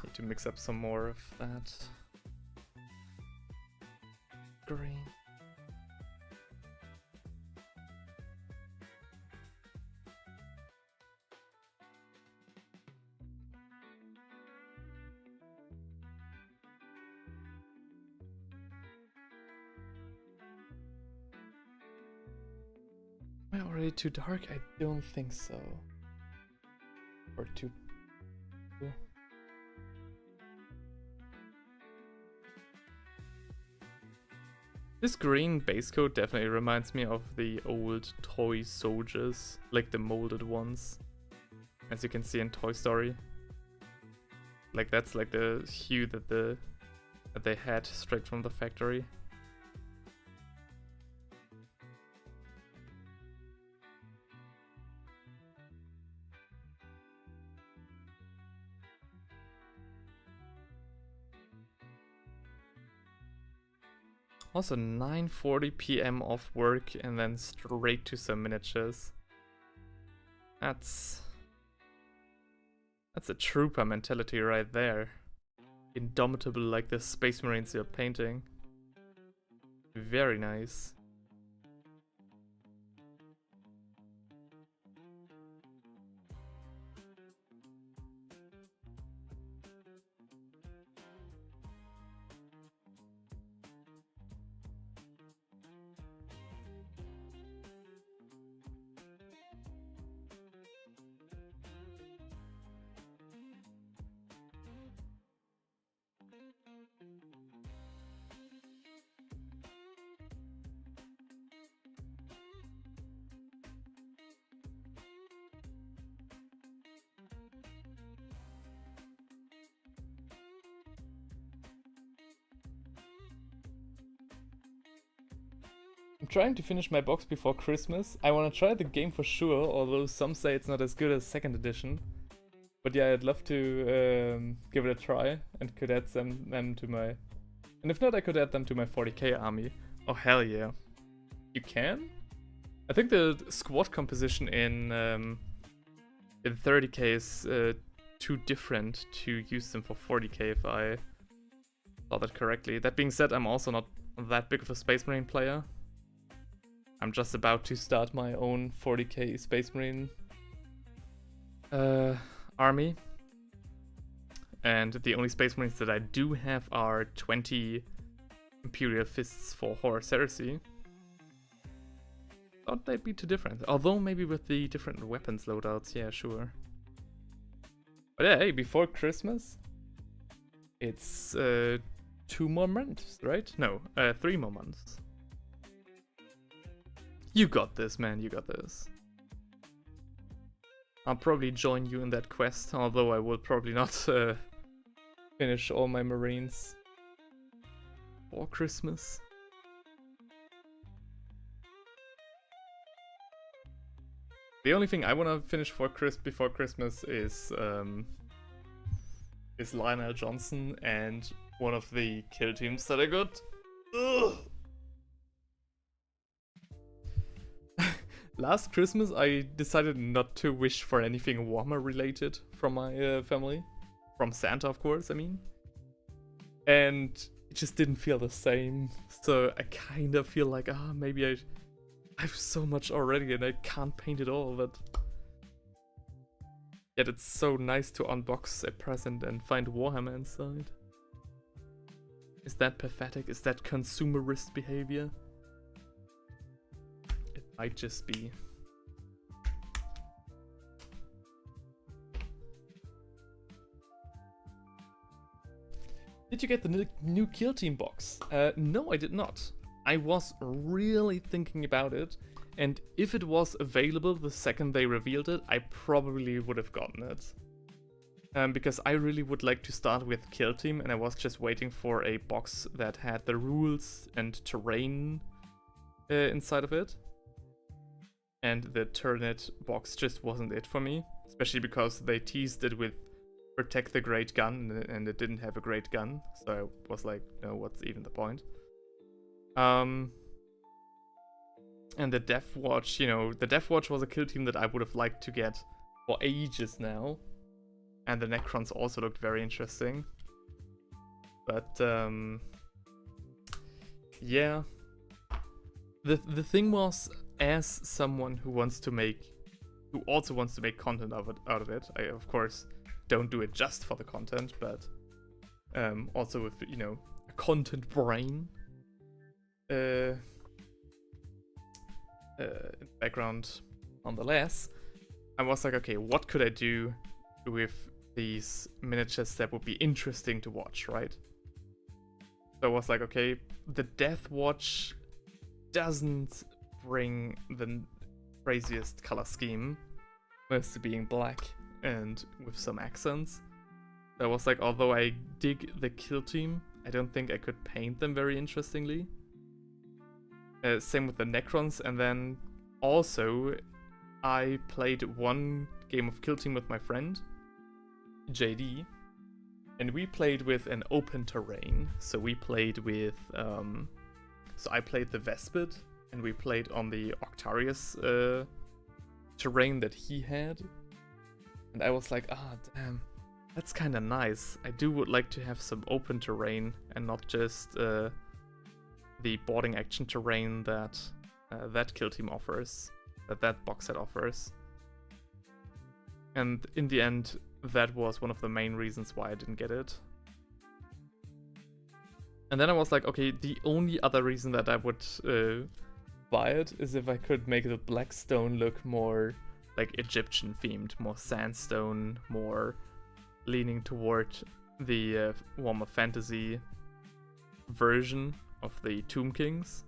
Need to mix up some more of that green. Am I already too dark? I don't think so. Or too... This green base coat definitely reminds me of the old toy soldiers, like the molded ones, as you can see in Toy Story. Like that's like the hue that they had straight from the factory. Also 9:40 PM off work and then straight to some miniatures. That's a trooper mentality right there. Indomitable like the Space Marines you're painting. Very nice. trying to finish my box before Christmas. I want to try the game for sure, although some say it's not as good as 2nd edition. But yeah, I'd love to give it a try and could add them to my... And if not, I could add them to my 40k army. Oh, hell yeah. You can? I think the squad composition in 30k is too different to use them for 40k if I saw that correctly. That being said, I'm also not that big of a Space Marine player. I'm just about to start my own 40k Space Marine army. And the only Space Marines that I do have are 20 Imperial Fists for Horus Heresy. Thought they'd be too different. Although maybe with the different weapons loadouts, yeah, sure. But yeah, hey, before Christmas, it's 2 more months, right? No, 3 more months. You got this, man, you got this. I'll probably join you in that quest, although I will probably not finish all my Marines for Christmas. The only thing I want to finish before Christmas is Lionel Johnson and one of the kill teams that I got. Ugh. Last Christmas, I decided not to wish for anything Warhammer related from my family. From Santa, of course, I mean. And it just didn't feel the same. So I kind of feel like, maybe I have so much already and I can't paint it all, but... Yet it's so nice to unbox a present and find Warhammer inside. Is that pathetic? Is that consumerist behavior? It might just be. Did you get the new Kill Team box? No, I did not. I was really thinking about it, and if it was available the second they revealed it, I probably would have gotten it. Because I really would like to start with Kill Team, and I was just waiting for a box that had the rules and terrain inside of it. And the Turnet box just wasn't it for me, especially because they teased it with Protect the Great Gun, and it didn't have a great gun, so I was like, no, what's even the point? And the Death Watch, you know, the Death Watch was a kill team that I would have liked to get for ages now. And the Necrons also looked very interesting. But, yeah. The thing was, as someone who also wants to make content out of it, I, of course, don't do it just for the content, but also with, you know, a content brain. Background nonetheless, I was like, okay, what could I do with these miniatures that would be interesting to watch, right? So I was like, okay, the Death Watch doesn't bring the craziest color scheme, mostly being black and with some accents. So I was like, although I dig the Kill Team, I don't think I could paint them very interestingly. Same with the Necrons, and then also I played one game of Kill Team with my friend, JD, and we played with an open terrain. So we played with, so I played the Vespid, and we played on the Octarius terrain that he had. And I was like, damn, that's kind of nice. I would like to have some open terrain and not just the boarding action terrain that that Kill Team offers, that box set offers. And in the end, that was one of the main reasons why I didn't get it. And then I was like, okay, the only other reason that I would buy it is if I could make the Blackstone look more like Egyptian themed, more sandstone, more leaning toward the Warhammer Fantasy version of the Tomb Kings.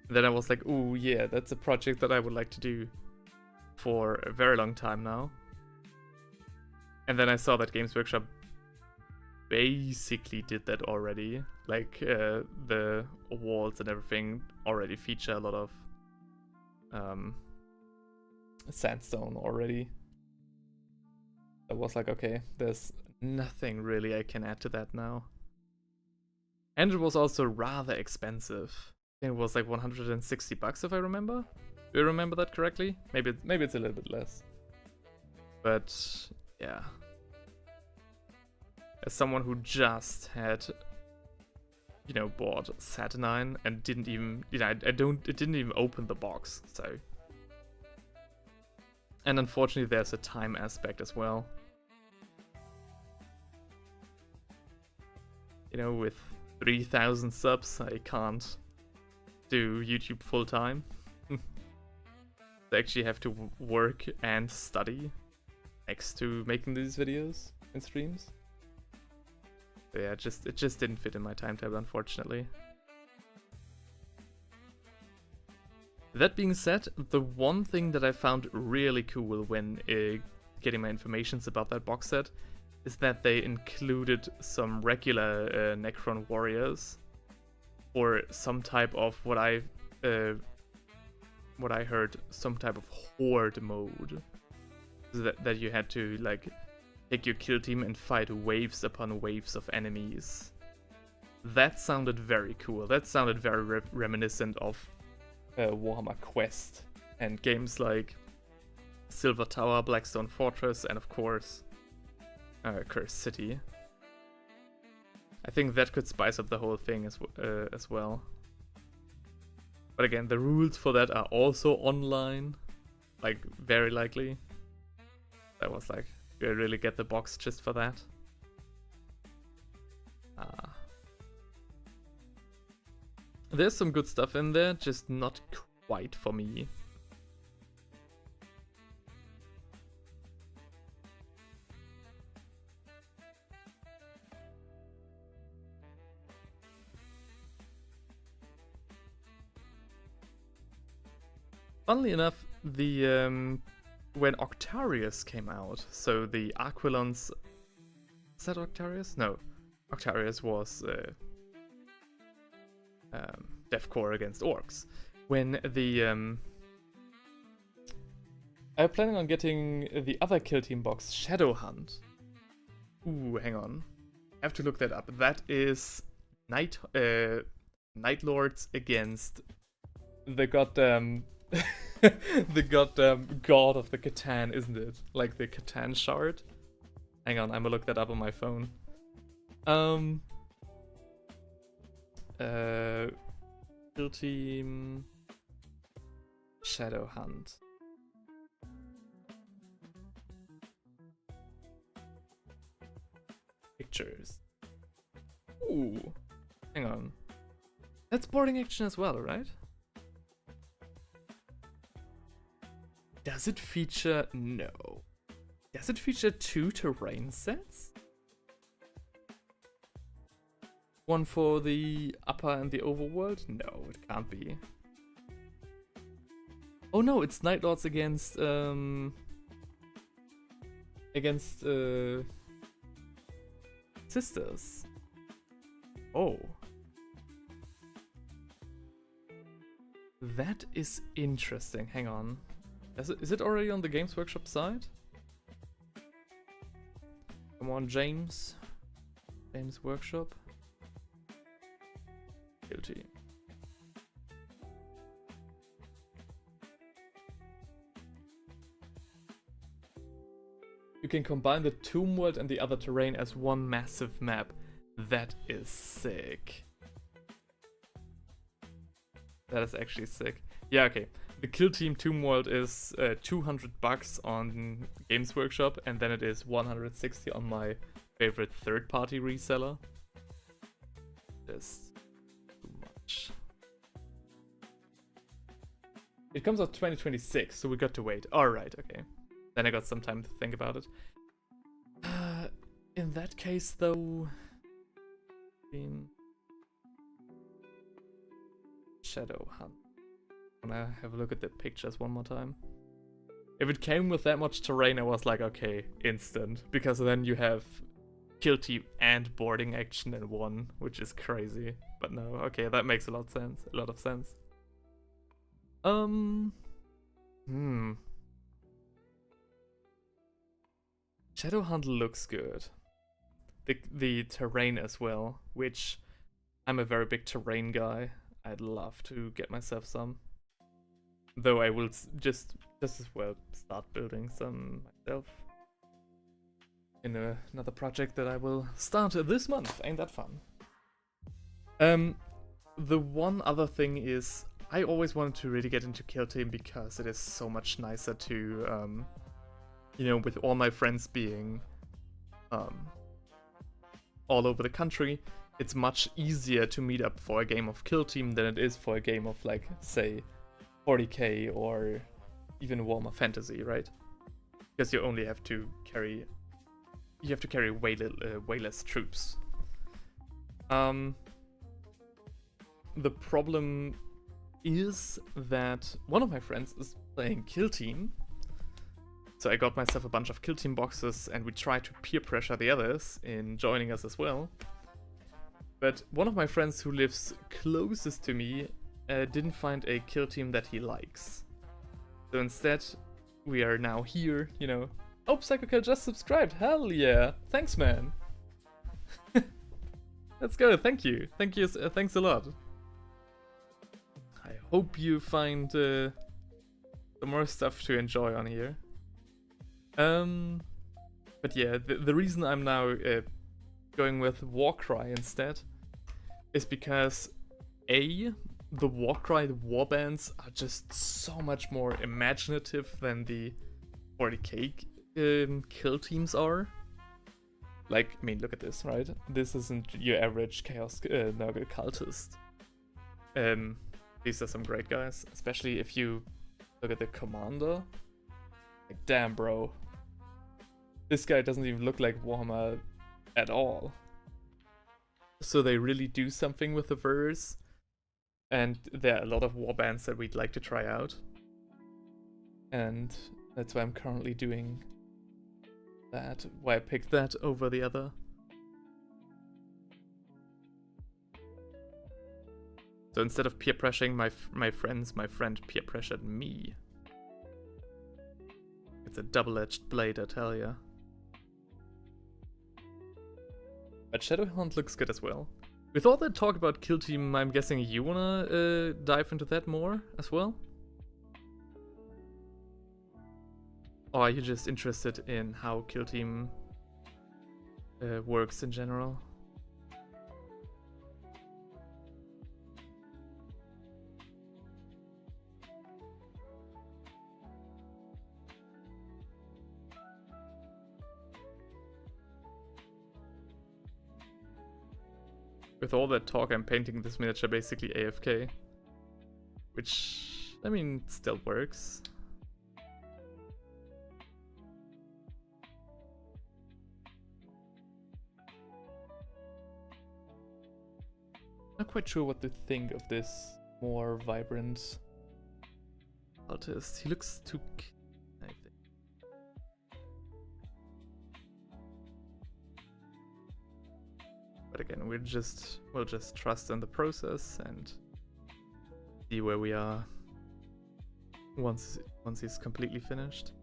And then I was like, ooh, yeah, that's a project that I would like to do for a very long time now. And then I saw that Games Workshop basically did that already. Like the walls and everything already feature a lot of sandstone already. I was like, okay, there's nothing really I can add to that now. And it was also rather expensive. I think it was like 160 bucks if I remember. Do you remember that correctly? Maybe it's a little bit less. But yeah. As someone who just had, you know, bought Saturnine and didn't even, you know, it didn't even open the box, so. And unfortunately there's a time aspect as well. You know, with 3,000 subs, I can't do YouTube full time. I actually have to work and study next to making these videos and streams. So yeah, it just didn't fit in my timetable, unfortunately. That being said, the one thing that I found really cool when getting my informations about that box set is that they included some regular Necron warriors, or some type of what I heard, some type of horde mode, so that you had to like take your kill team and fight waves upon waves of enemies. That sounded very cool. That sounded very reminiscent of Warhammer Quest and games like Silver Tower, Blackstone Fortress, and of course Cursed City. I think that could spice up the whole thing as well. But again, the rules for that are also online, like very likely. I was like, do I really get the box just for that? There's some good stuff in there, just not quite for me. Funnily enough, the when Octarius came out, so the Aquilons... Is that Octarius? No. Octarius was Deathcore against Orcs. When the... I'm planning on getting the other kill team box, Shadow Hunt. Ooh, hang on. I have to look that up. That is Night Lords against the goddamn... the goddamn god of the Catan, isn't it? Like the Catan shard? Hang on, I'm gonna look that up on my phone. Kill team... Shadow Hunt. Pictures. Ooh. Hang on. That's boarding action as well, right? Does it feature... No. Does it feature 2 terrain sets? One for the upper and the overworld? No, it can't be. Oh no, it's Night Lords against sisters. Oh. That is interesting. Hang on. Is it already on the Games Workshop side? Come on, James. Games Workshop. Guilty. You can combine the Tomb World and the other terrain as one massive map. That is sick. That is actually sick. Yeah, okay. The Kill Team Tomb World is 200 bucks on Games Workshop, and then it is 160 on my favorite third-party reseller. Just too much. It comes out 2026, so we got to wait. Alright, okay. Then I got some time to think about it. In that case, though... Shadow Hunt. I'm gonna have a look at the pictures one more time. If it came with that much terrain, I was like, okay, instant. Because then you have kill team and boarding action in one, which is crazy. But no, okay, that makes a lot of sense. Shadowhunt looks good. The terrain as well, which I'm a very big terrain guy. I'd love to get myself some. Though I will just as well start building some myself. In another project that I will start this month. Ain't that fun? The one other thing is I always wanted to really get into Kill Team because it is so much nicer to, you know, with all my friends being all over the country, it's much easier to meet up for a game of Kill Team than it is for a game of, like, say, 40k or even Warhammer Fantasy, right? Because you only have to carry... You have to carry way less troops. The problem is that one of my friends is playing Kill Team. So I got myself a bunch of Kill Team boxes and we tried to peer pressure the others in joining us as well. But one of my friends who lives closest to me didn't find a Kill Team that he likes. So instead, we are now here, you know. Oh, PsychoKill just subscribed. Hell yeah. Thanks, man. Let's go. Thank you. Thank you. Thanks a lot. I hope you find some more stuff to enjoy on here. But yeah, the reason I'm now going with Warcry instead is because A, the Warcry, the warbands are just so much more imaginative than the 40k kill teams are. Like, I mean, look at this, right? This isn't your average Chaos Nurgle cultist. These are some great guys, especially if you look at the commander. Like, damn, bro. This guy doesn't even look like Warhammer at all. So they really do something with the verse. And there are a lot of warbands that we'd like to try out. And that's why I'm currently doing that. Why I picked that over the other. So instead of peer pressuring my friends, my friend peer pressured me. It's a double-edged blade, I tell ya. But Shadowhunt looks good as well. With all that talk about Kill Team, I'm guessing you wanna dive into that more as well? Or are you just interested in how Kill Team works in general? With all that talk, I'm painting this miniature basically AFK. Which, I mean, still works. Not quite sure what to think of this more vibrant artist. He looks too... I think. But again, we'll just trust in the process and see where we are once he's completely finished.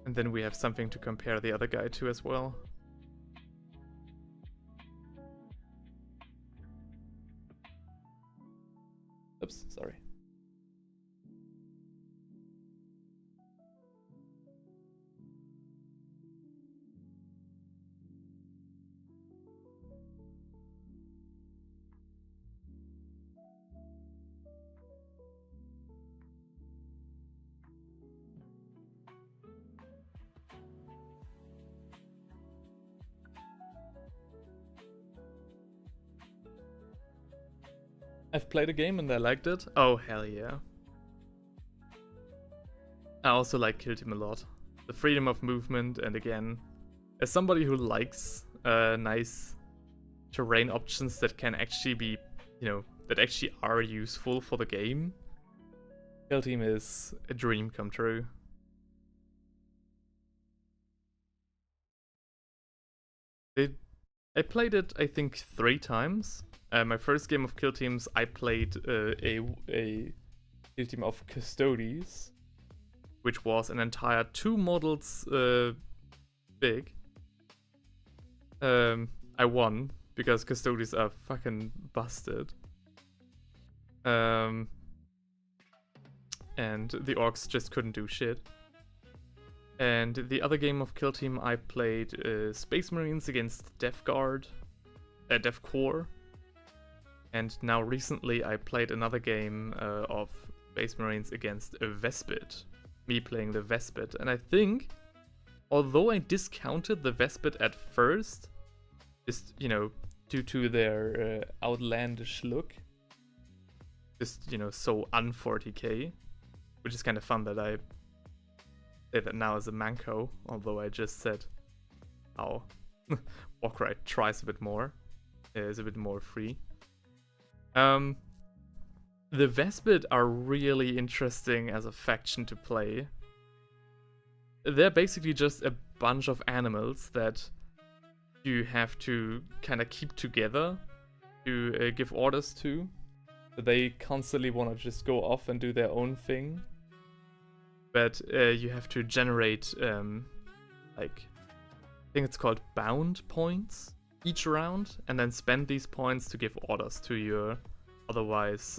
And then we have something to compare the other guy to as well. Oops, sorry. I've played a game and I liked it. Oh, hell yeah. I also like Kill Team a lot. The freedom of movement, and again, as somebody who likes nice terrain options that can actually be, you know, that actually are useful for the game, Kill Team is a dream come true. I played it, I think, 3 times. My first game of Kill Teams, I played a Kill Team of Custodes, which was an entire 2 models big. I won because Custodes are fucking busted. And the orcs just couldn't do shit. And the other game of Kill Team I played Space Marines against Death Corps. And now recently I played another game of Space Marines against a Vespid. Me playing the Vespid. And I think, although I discounted the Vespid at first, just, you know, due to their outlandish look, just, you know, so un-40k, which is kind of fun that I say that now as a manco, although I just said how Warcry tries a bit more, is a bit more free. The Vespid are really interesting as a faction to play. They're basically just a bunch of animals that you have to kind of keep together to give orders to. They constantly want to just go off and do their own thing. But you have to generate, like, I think it's called bound points each round, and then spend these points to give orders to your otherwise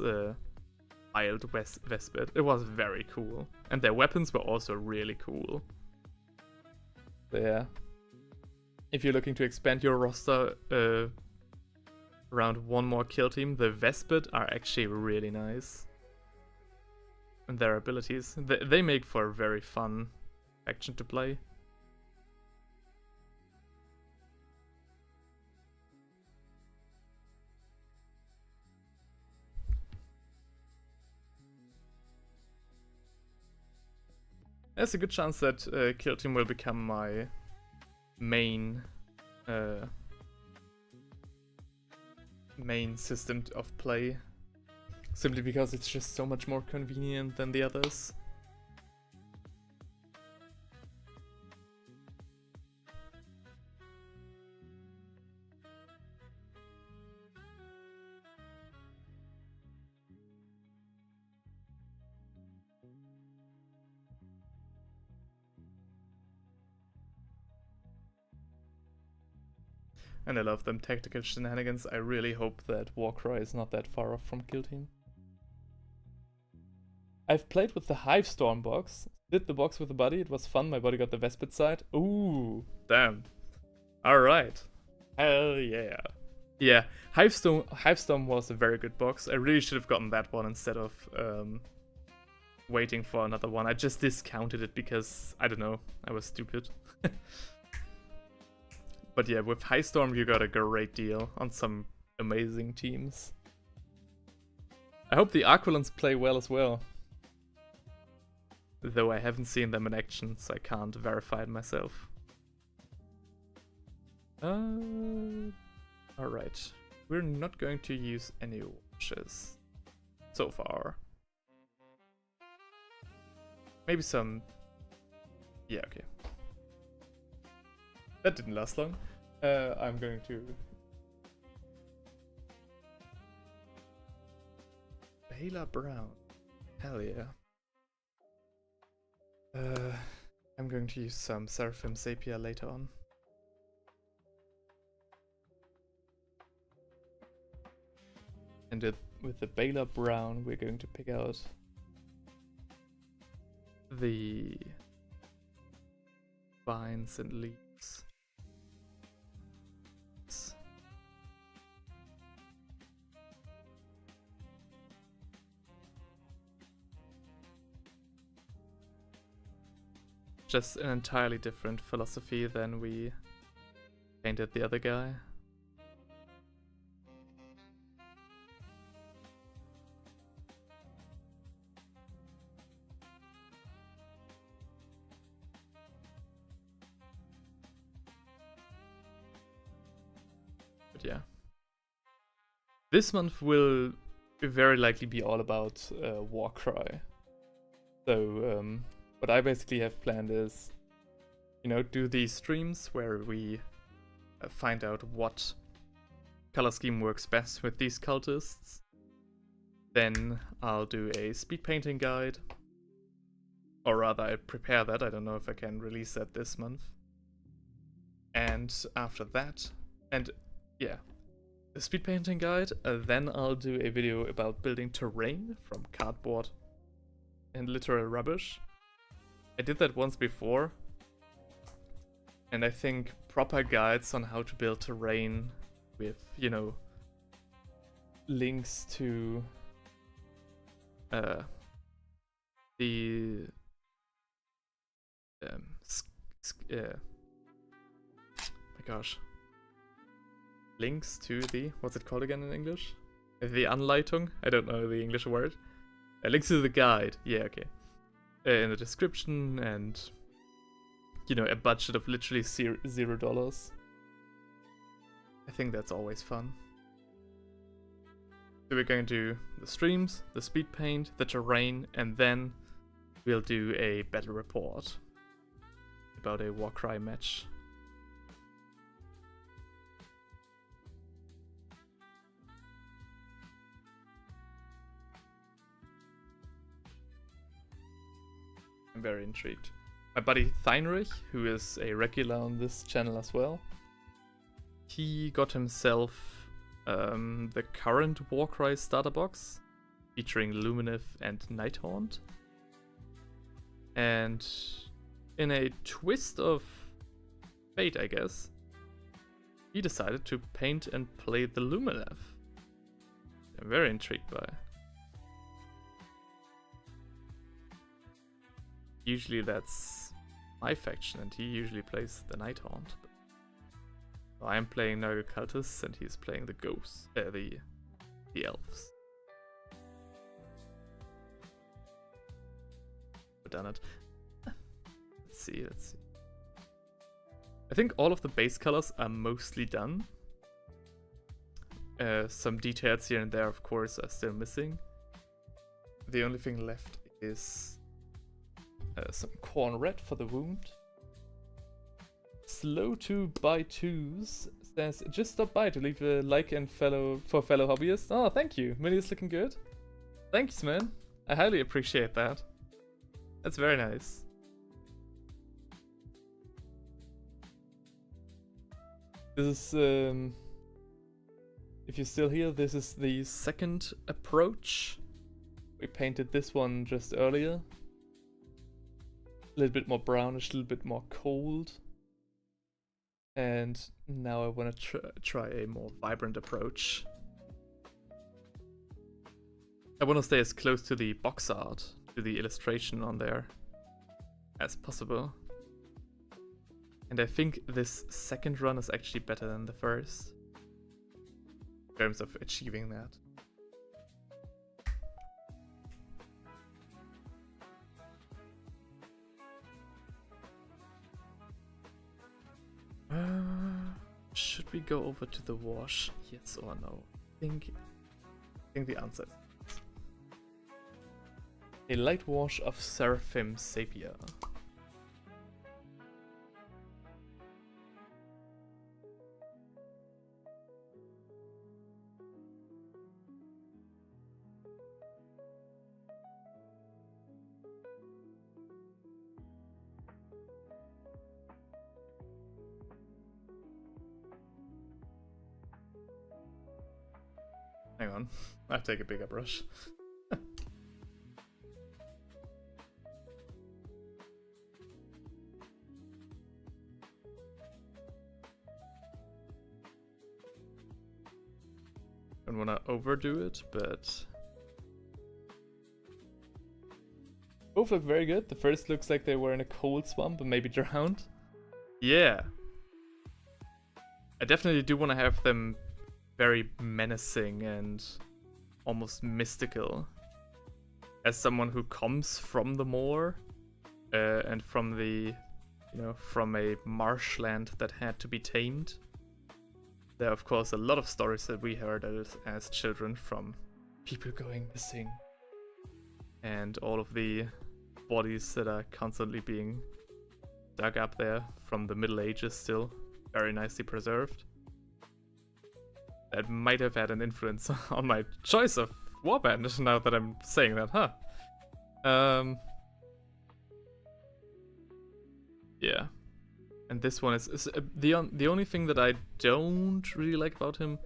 wild Vespid. It was very cool. And their weapons were also really cool. So yeah. If you're looking to expand your roster around one more kill team, the Vespid are actually really nice. And their abilities, they make for a very fun faction to play. There's a good chance that Kill Team will become my main system of play, simply because it's just so much more convenient than the others. And I love them tactical shenanigans. I really hope that Warcry is not that far off from Kill Team. I've played with the Hivestorm box. Did the box with a buddy. It was fun. My buddy got the Vespid side. Ooh, damn. Alright. Hell yeah. Yeah, Hivestorm was a very good box. I really should have gotten that one instead of waiting for another one. I just discounted it because, I don't know, I was stupid. But yeah, with Hivestorm you got a great deal on some amazing teams. I hope the Aquilons play well as well. Though I haven't seen them in action, so I can't verify it myself. Alright. We're not going to use any watches so far. Maybe some... Yeah, okay. That didn't last long. I'm going to... Bela Brown. Hell yeah. I'm going to use some Seraphim Sapia later on. And with the Bela Brown, we're going to pick out the vines and leaves. Just an entirely different philosophy than we painted the other guy. But yeah. This month will very likely be all about Warcry. So, what I basically have planned is, you know, do these streams where we find out what color scheme works best with these cultists. Then I'll do a speed painting guide. Or rather, I prepare that. I don't know if I can release that this month. And after that, and yeah, the speed painting guide, then I'll do a video about building terrain from cardboard and literal rubbish. I did that once before, and I think proper guides on how to build terrain with, you know, links to the my gosh, links to the, what's it called again in English? The Anleitung? I don't know the English word. Links to the guide. Yeah, okay. In the description, and you know, a budget of literally $0. I think that's always fun. So we're going to do the streams, the speed paint, the terrain, and then we'll do a battle report about a Warcry match. I'm very intrigued. My buddy Theinrich, who is a regular on this channel as well, he got himself the current Warcry starter box featuring Lumineth and Nighthaunt. And in a twist of fate, I guess, he decided to paint and play the Lumineth. I'm very intrigued by it. Usually that's my faction, and he usually plays the Nighthaunt. So I'm playing Nurgle Cultists, and he's playing the ghosts, the elves. We've done it. Let's see. I think all of the base colors are mostly done. Some details here and there, of course, are still missing. The only thing left is some corn red for the wound. Slow to buy twos says, just stop by to leave a like and fellow hobbyists. Oh, thank you. Millie is looking good. Thanks, man. I highly appreciate that. That's very nice. This is, if you're still here, this is the second approach. We painted this one just earlier. A little bit more brownish, a little bit more cold. And now I want to try a more vibrant approach. I want to stay as close to the box art, to the illustration on there, as possible. And I think this second run is actually better than the first, in terms of achieving that. Should we go over to the wash? Yes or no? I think the answer is yes. A light wash of Seraphim Sapia. Hang on, I'll take a bigger brush. Don't want to overdo it, but both look very good. The first looks like they were in a cold swamp and maybe drowned. Yeah. I definitely do want to have them very menacing and almost mystical. As someone who comes from the moor and from the, you know, from a marshland that had to be tamed, there are of course a lot of stories that we heard as children from people going missing and all of the bodies that are constantly being dug up there from the Middle Ages still. very nicely preserved. That might have had an influence on my choice of Warband, now that I'm saying that, huh? Yeah. And this one is the only thing that I don't really like about him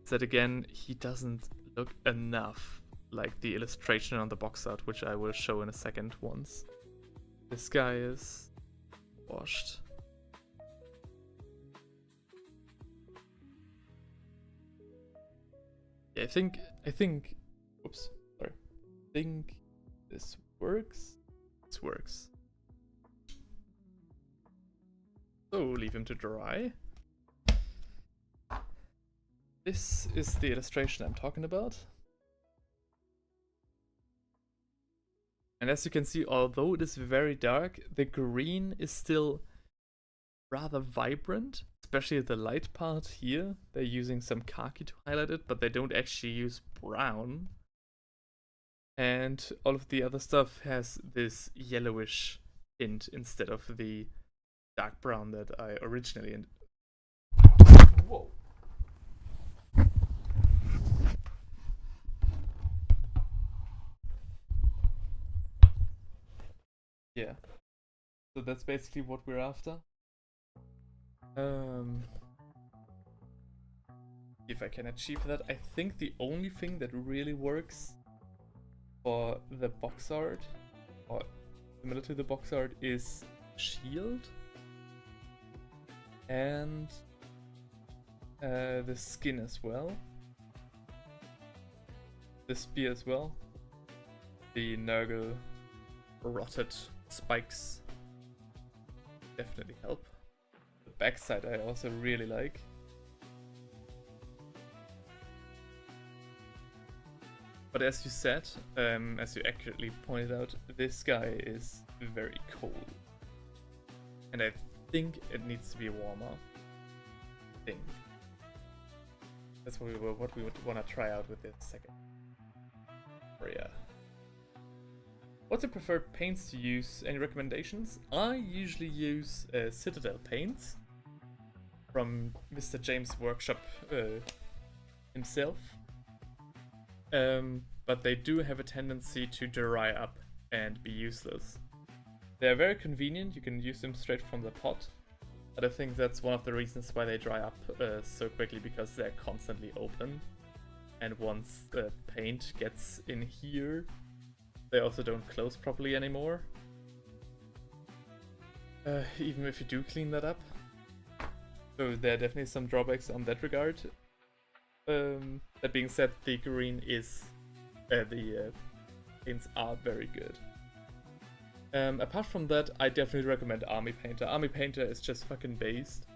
is that, again, he doesn't look enough like the illustration on the box art, which I will show in a second once this guy is washed. Yeah, I think, oops, sorry. I think this works. This works. So leave him to dry. This is the illustration I'm talking about. And as you can see, although it is very dark, the green is still rather vibrant, especially the light part here. They're using some khaki to highlight it, but they don't actually use brown. And all of the other stuff has this yellowish tint instead of the dark brown that I originally... Whoa. Yeah. So that's basically what we're after. If I can achieve that, I think the only thing that really works for the box art, or similar to the box art, is shield and the skin as well, the spear as well, the Nurgle rotted spikes definitely help. The backside I also really like. But as you said, as you accurately pointed out, this guy is very cold. And I think it needs to be warmer. I think. That's what we would want to try out with this second area. What's your preferred paints to use? Any recommendations? I usually use Citadel paints from Mr. James' workshop himself. But they do have a tendency to dry up and be useless. They're very convenient, you can use them straight from the pot, but I think that's one of the reasons why they dry up so quickly, because they're constantly open. And once the paint gets in here, they also don't close properly anymore. Even if you do clean that up. So there are definitely some drawbacks on that regard. That being said, the green is... the paints are very good. Apart from that, I definitely recommend Army Painter. Army Painter is just fucking based.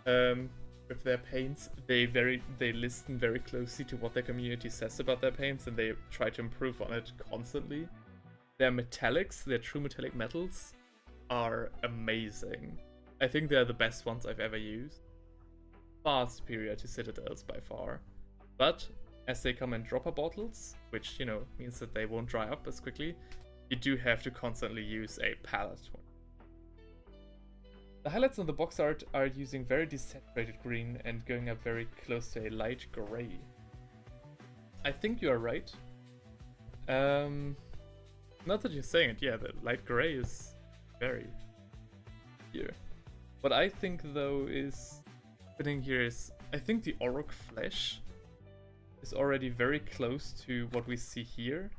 With their paints, they listen very closely to what their community says about their paints, and they try to improve on it constantly. Their metallics, their true metallic metals, are amazing. I think they're the best ones I've ever used. Far superior to Citadels by far. But as they come in dropper bottles, which, you know, means that they won't dry up as quickly, you do have to constantly use a palette. The highlights on the box art are using very desaturated green and going up very close to a light gray. I think you are right. Not that you're saying it, yeah, the light gray is very here. What I think though is happening here is, I think the Orc flesh is already very close to what we see here.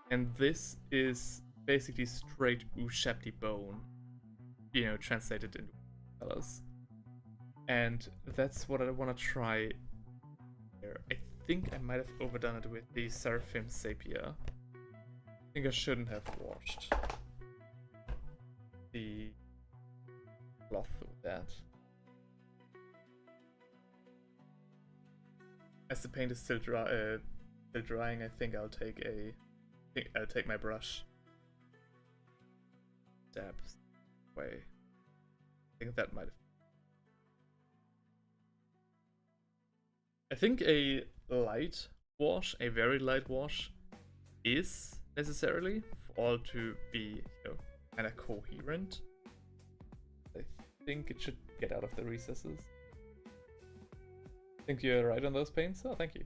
And this is basically straight Ushabti bone, you know, translated into colors. And that's what I want to try here. I think I might have overdone it with the Seraphim Sepia. I think I shouldn't have washed the cloth with that. As the paint is still drying, I think I'll take my brush. Dabs away. I think that might have. I think a light wash, a very light wash, is necessarily for all to be, you know, kind of coherent. I think it should get out of the recesses. Think you're right on those paints? Oh, thank you.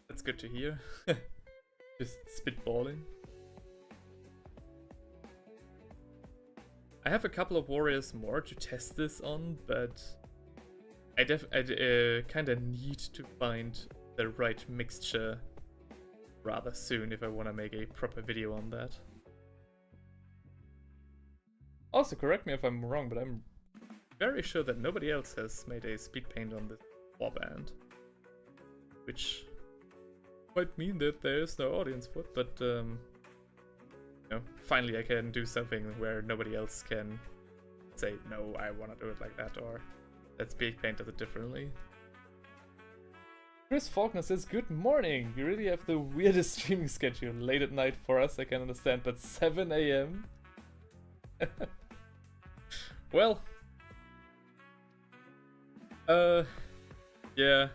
That's good to hear. Just spitballing. I have a couple of warriors more to test this on, but I kind of need to find the right mixture rather soon if I want to make a proper video on that. Also, correct me if I'm wrong, but I'm very sure that nobody else has made a speed paint on this Warband, which might mean that there's no audience for it, but you know, finally I can do something where nobody else can say, no, I want to do it like that, or let's speed paint it differently. Chris Faulkner says, good morning! You really have the weirdest streaming schedule. Late at night for us, I can understand, but 7 AM? Well, yeah.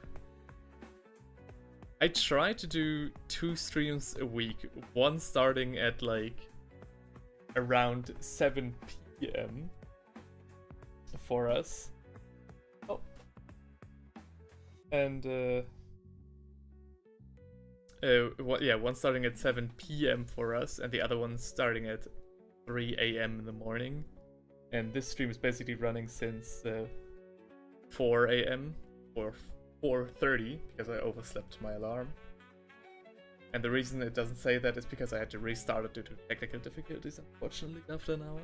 I try to do 2 streams a week, one starting at like around 7 PM for us. Oh. And one starting at 7 PM for us, and the other one starting at 3 AM in the morning. And this stream is basically running since 4 AM or 4:30 because I overslept my alarm. And the reason it doesn't say that is because I had to restart it due to technical difficulties, unfortunately, after an hour.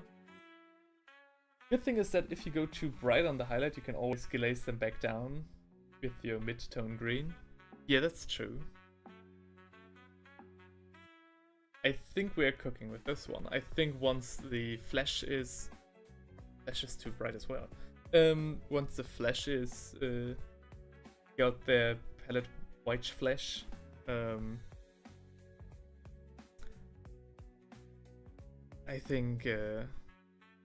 Good thing is that if you go too bright on the highlight, you can always glaze them back down with your mid-tone green. Yeah, that's true. I think we're cooking with this one. I think once the flesh is too bright as well. Once the flesh is got their palette white flesh, I think you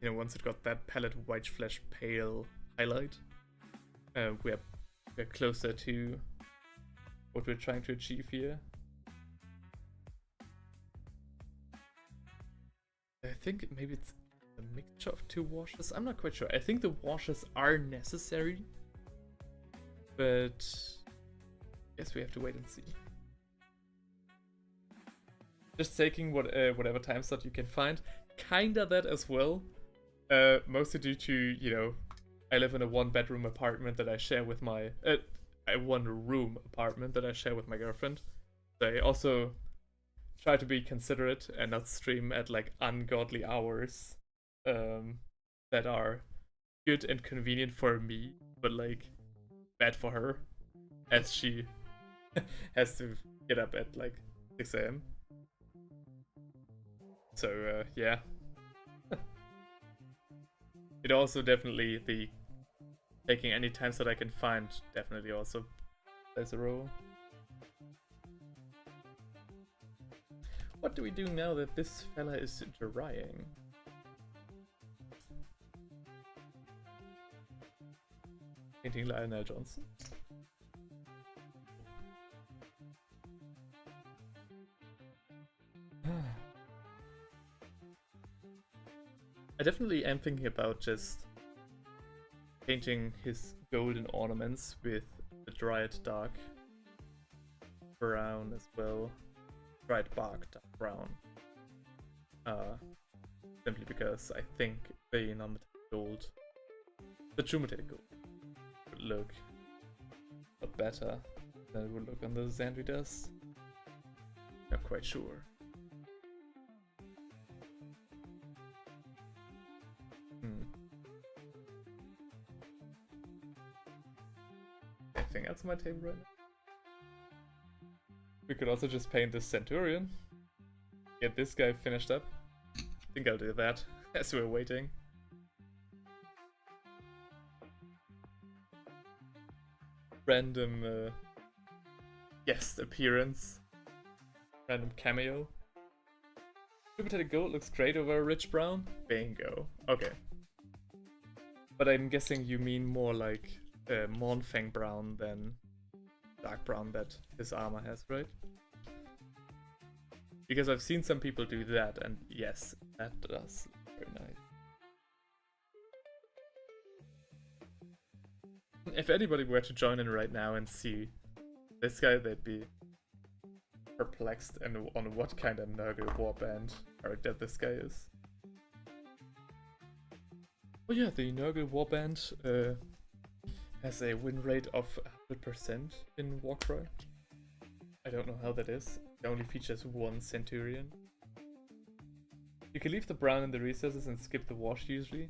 know, once it got that palette white flesh pale highlight, we're closer to what we're trying to achieve here. I think maybe it's a mixture of 2 washes. I'm not quite sure. I think the washes are necessary, but guess we have to wait and see. Just taking whatever time slot you can find. Kinda that as well. Mostly due to, you know, I live in a 1-bedroom apartment that I share with my a 1-room apartment that I share with my girlfriend. So I also try to be considerate and not stream at like ungodly hours that are good and convenient for me, but like bad for her, as she has to get up at like 6 AM. So yeah. It also definitely, the taking any times that I can find definitely also plays a role. What do we do now that this fella is drying? Painting Lionel Johnson. I definitely am thinking about just painting his golden ornaments with the dried dark brown as well. Dried bark dark brown. Simply because I think the non-metallic gold, the true metallic gold, would look a lot better than it would look on the Xandri dust. Not quite sure. Anything else on my table right now? We could also just paint this Centurion. Get this guy finished up. I think I'll do that as we're waiting. Random guest appearance. Random cameo. Metallic gold looks great over a rich brown. Bingo. Okay. But I'm guessing you mean more like Mornfang brown than dark brown that his armor has, right? Because I've seen some people do that, and yes, that does look very nice. If anybody were to join in right now and see this guy, they'd be perplexed and on what kind of Nurgle Warband character this guy is. Oh yeah, the Nurgle Warband has a win rate of 100% in Warcry. I don't know how that is. It only features one Centurion. You can leave the brown in the recesses and skip the wash usually.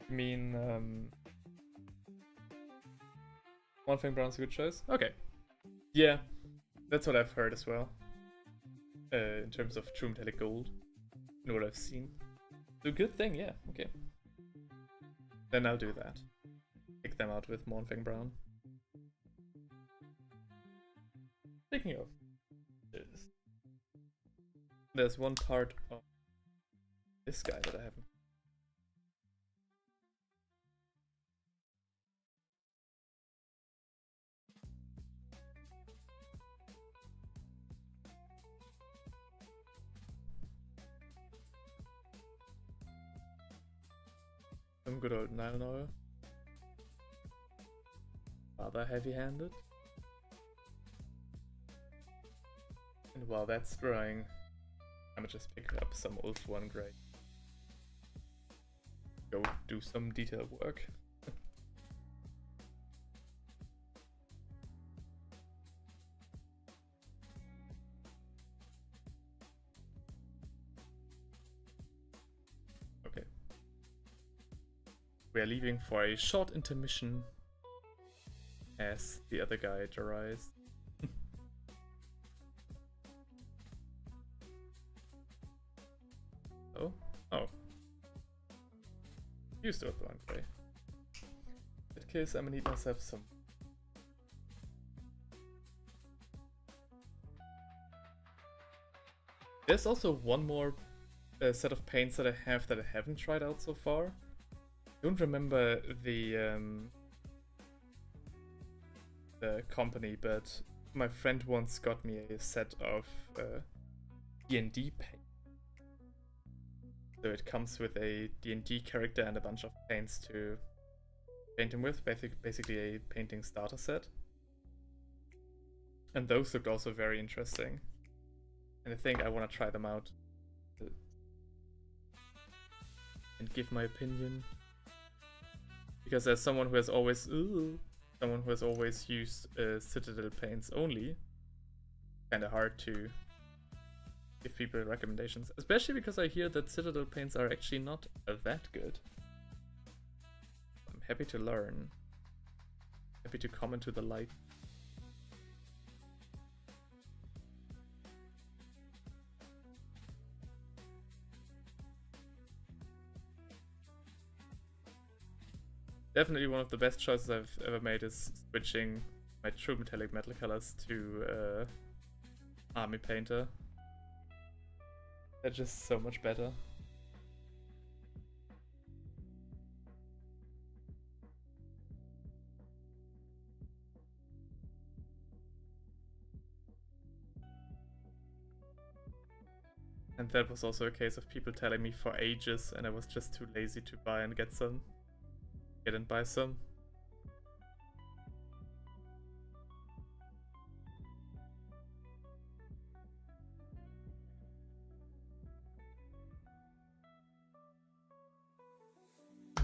I mean, one thing brown's a good choice? Okay. Yeah, that's what I've heard as well. In terms of true metallic gold. And what I've seen. So good thing, yeah, okay. Then I'll do that. Pick them out with Mornfang Brown. Speaking of this, there's one part of this guy that I haven't. Some good old Nile oil. Rather heavy-handed. And while that's drying, I'm gonna just pick up some Ulf 1 grade. Go do some detail work. Okay. We are leaving for a short intermission as the other guy dries. Oh. You still have the one play. In that case, I'm gonna need myself some. There's also one more set of paints that I haven't tried out so far. I don't remember the company, but my friend once got me a set of D&D paint. So it comes with a D&D character and a bunch of paints to paint him with, basically a painting starter set. And those looked also very interesting. And I think I want to try them out and give my opinion. Because as someone who has always used Citadel paints only, kind of hard to give people recommendations, especially because I hear that Citadel paints are actually not that good. I'm happy to learn. Happy to come into the light. Definitely one of the best choices I've ever made is switching my true metallic metal colors to Army Painter. They're just so much better. And that was also a case of people telling me for ages, and I was just too lazy to buy and get and buy some.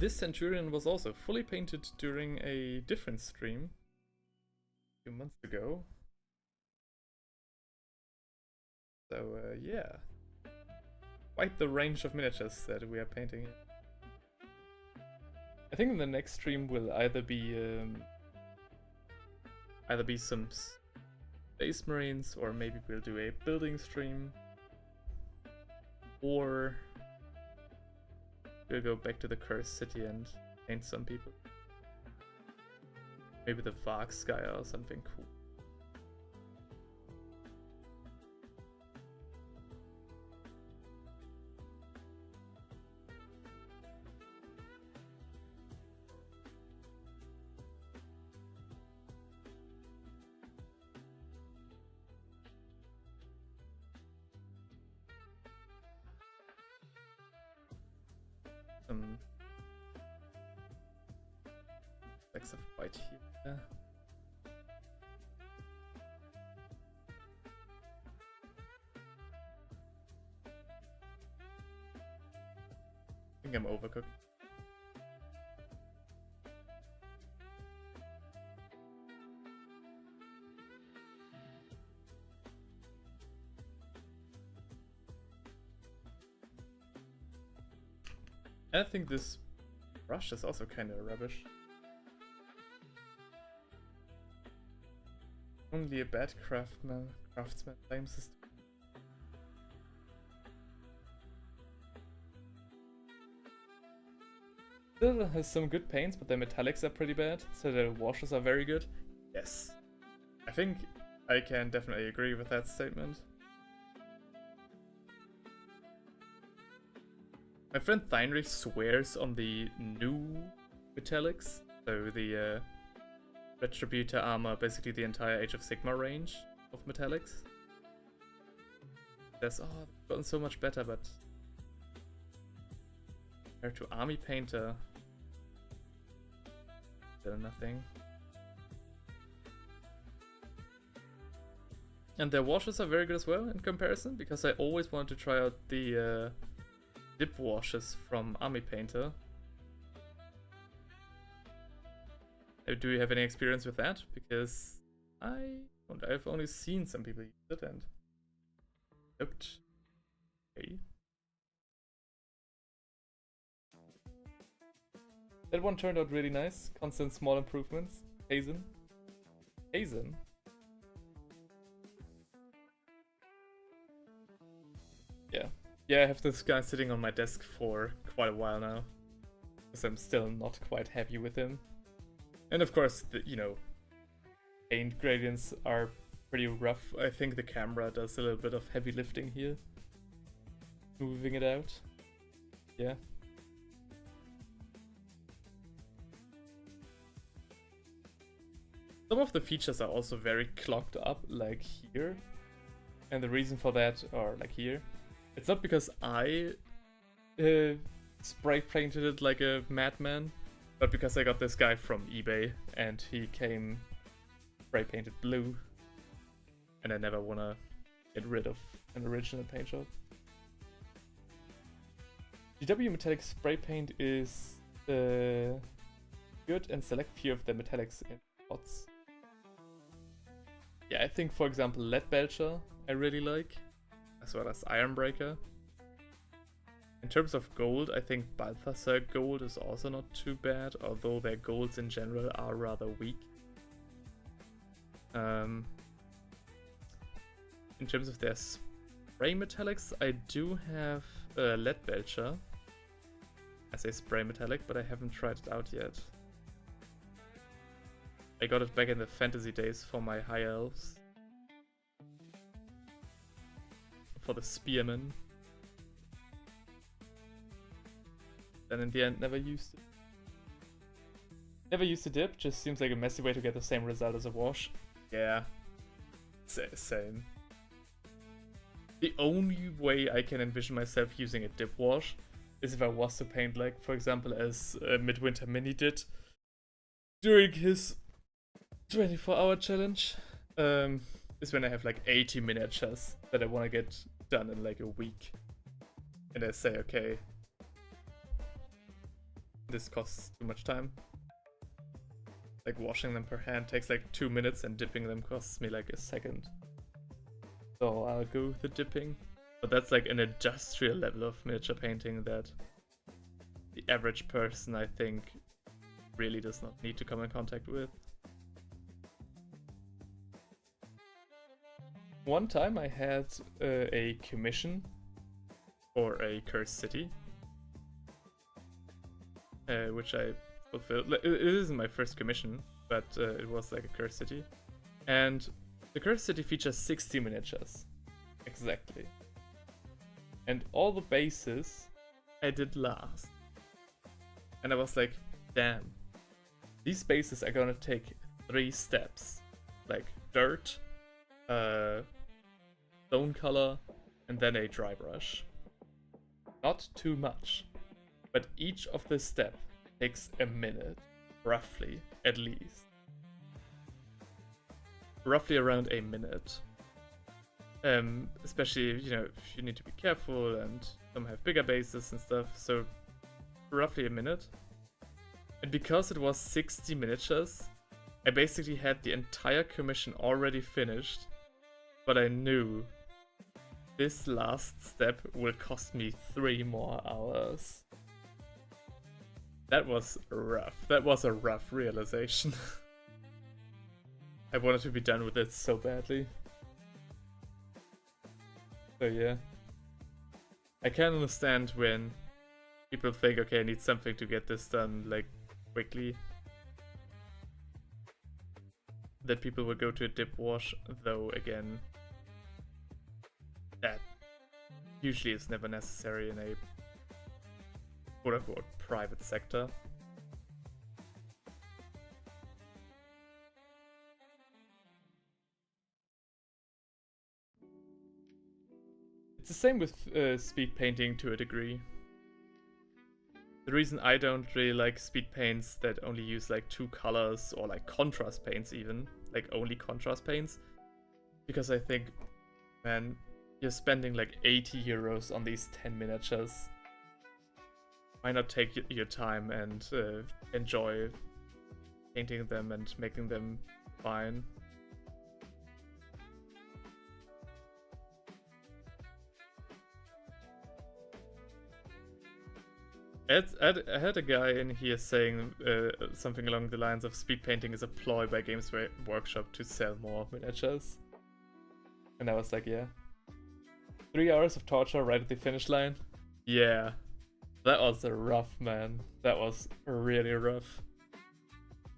This Centurion was also fully painted during a different stream a few months ago. So yeah, quite the range of miniatures that we are painting. I think in the next stream will either be some Space Marines, or maybe we'll do a building stream, or we'll go back to the Cursed City and paint some people. Maybe the Vargskaya or something cool. some flecks of white here. I think I'm overcooked. I think this brush is also kind of rubbish. Only a bad craftsman claims this. Still has some good paints, but the metallics are pretty bad, so the washes are very good. Yes. I think I can definitely agree with that statement. My friend Theinrich swears on the new metallics, so the Retributor armor, basically the entire Age of Sigmar range of metallics. Says, oh, they've gotten so much better, but compared to Army Painter, still nothing. And their washes are very good as well in comparison, because I always wanted to try out the dip washes from Army Painter. Do you have any experience with that? Because I've only seen some people use it and looked okay. That one turned out really nice. Constant small improvements. Hazen. Hazen? Yeah. Yeah, I have this guy sitting on my desk for quite a while now. Because I'm still not quite happy with him. And of course, you know, paint gradients are pretty rough. I think the camera does a little bit of heavy lifting here. Moving it out. Yeah. Some of the features are also very clogged up, like here. And the reason for that, or like here, it's not because I spray painted it like a madman, but because I got this guy from eBay and he came spray painted blue, and I never wanna get rid of an original paint job. GW metallic spray paint is good, and select few of the metallics in pots. Yeah, I think, for example, Lead Belcher I really like, as well as Ironbreaker. In terms of gold, I think Balthasar gold is also not too bad, although their golds in general are rather weak. In terms of their spray metallics, I do have Lead Belcher as a spray metallic, but I haven't tried it out yet. I got it back in the fantasy days for my high elves. For the spearmen. Then in the end, never used it. Never used a dip, just seems like a messy way to get the same result as a wash. Yeah. Same. The only way I can envision myself using a dip wash is if I was to paint, like, for example, as Midwinter Mini did during his 24-hour challenge. Is when I have like 80 miniatures that I want to get done in like a week. And I say, okay, this costs too much time. Like washing them per hand takes like 2 minutes and dipping them costs me like a second. So I'll go with the dipping. But that's like an industrial level of miniature painting that the average person, I think, really does not need to come in contact with. One time I had a commission for a cursed city, which I fulfilled. It isn't my first commission, but it was like a cursed city. And the cursed city features 60 miniatures. Exactly. And all the bases I did last. And I was like, damn. These bases are gonna take 3 steps. Like dirt, stone color, and then a dry brush. Not too much. but each of the steps takes a minute, roughly, at least. Roughly around a minute. Especially, you know, if you need to be careful and some have bigger bases and stuff, so roughly a minute. And because it was 60 miniatures, I basically had the entire commission already finished, but I knew this last step will cost me 3 more hours. That was rough. That was a rough realization. I wanted to be done with it so badly. So yeah. I can understand when people think, okay, I need something to get this done, like, quickly. That people will go to a dip wash, though, again, that usually is never necessary in a quote-unquote private sector. It's the same with speed painting to a degree. The reason I don't really like speed paints that only use like 2 colors, or like contrast paints even, like only contrast paints, because I think, man, you're spending like 80 euros on these 10 miniatures. Why not take your time and enjoy painting them and making them fine? I had a guy in here saying something along the lines of speed painting is a ploy by Games Workshop to sell more miniatures. And I was like, yeah. 3 hours of torture right at the finish line? Yeah. That was rough, man. That was really rough.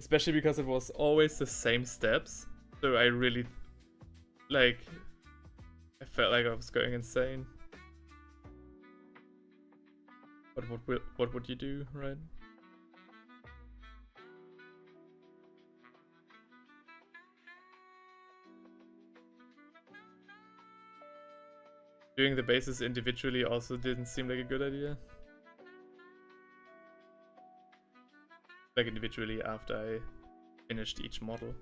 Especially because it was always the same steps. So I really, like, I felt like I was going insane. But what would you do, right? Doing the bases individually also didn't seem like a good idea. Like individually after I finished each model.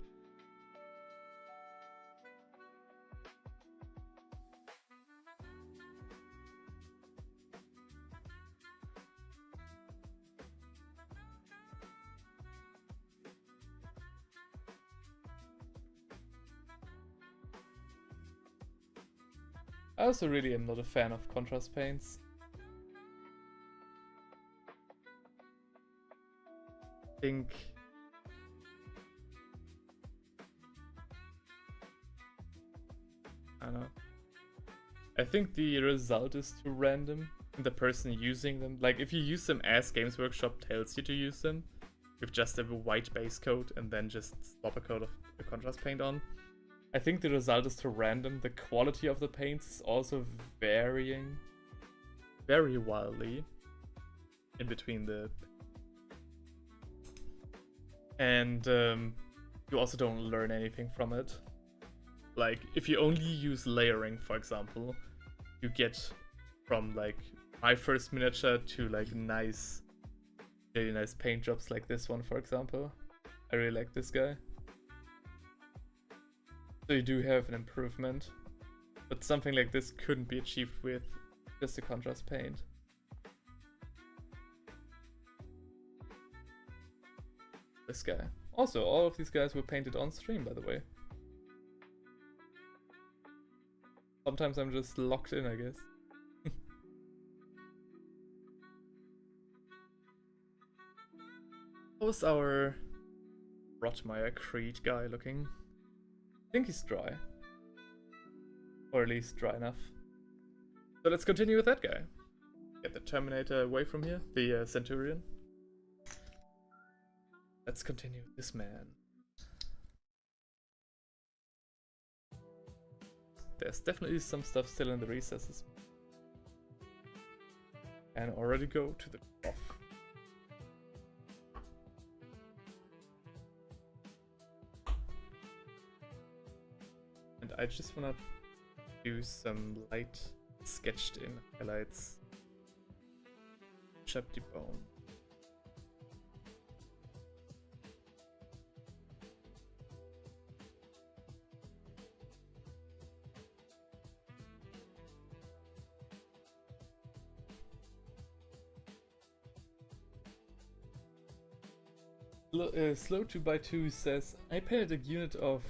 I also really am not a fan of contrast paints. I think I don't know. I think the result is too random. The person using them, like if you use them as Games Workshop tells you to use them, with just a white base coat and then just slap a coat of the contrast paint on, I think the result is too random. The quality of the paints is also varying very wildly in between the... And you also don't learn anything from it. Like, if you only use layering, for example, you get from like my first miniature to like nice, really nice paint jobs like this one, for example. I really like this guy. So you do have an improvement, but something like this couldn't be achieved with just a contrast paint. This guy. Also, all of these guys were painted on stream, by the way. Sometimes I'm just locked in, I guess. How's our Rootmire Creed guy looking? I think he's dry. Or at least dry enough. So let's continue with that guy. Get the Terminator away from here, the Centurion. Let's continue with this man. There's definitely some stuff still in the recesses. And already go to the trough. And I just wanna do some light sketched in highlights. chop the bone. Slow 2x2 says, I painted a unit of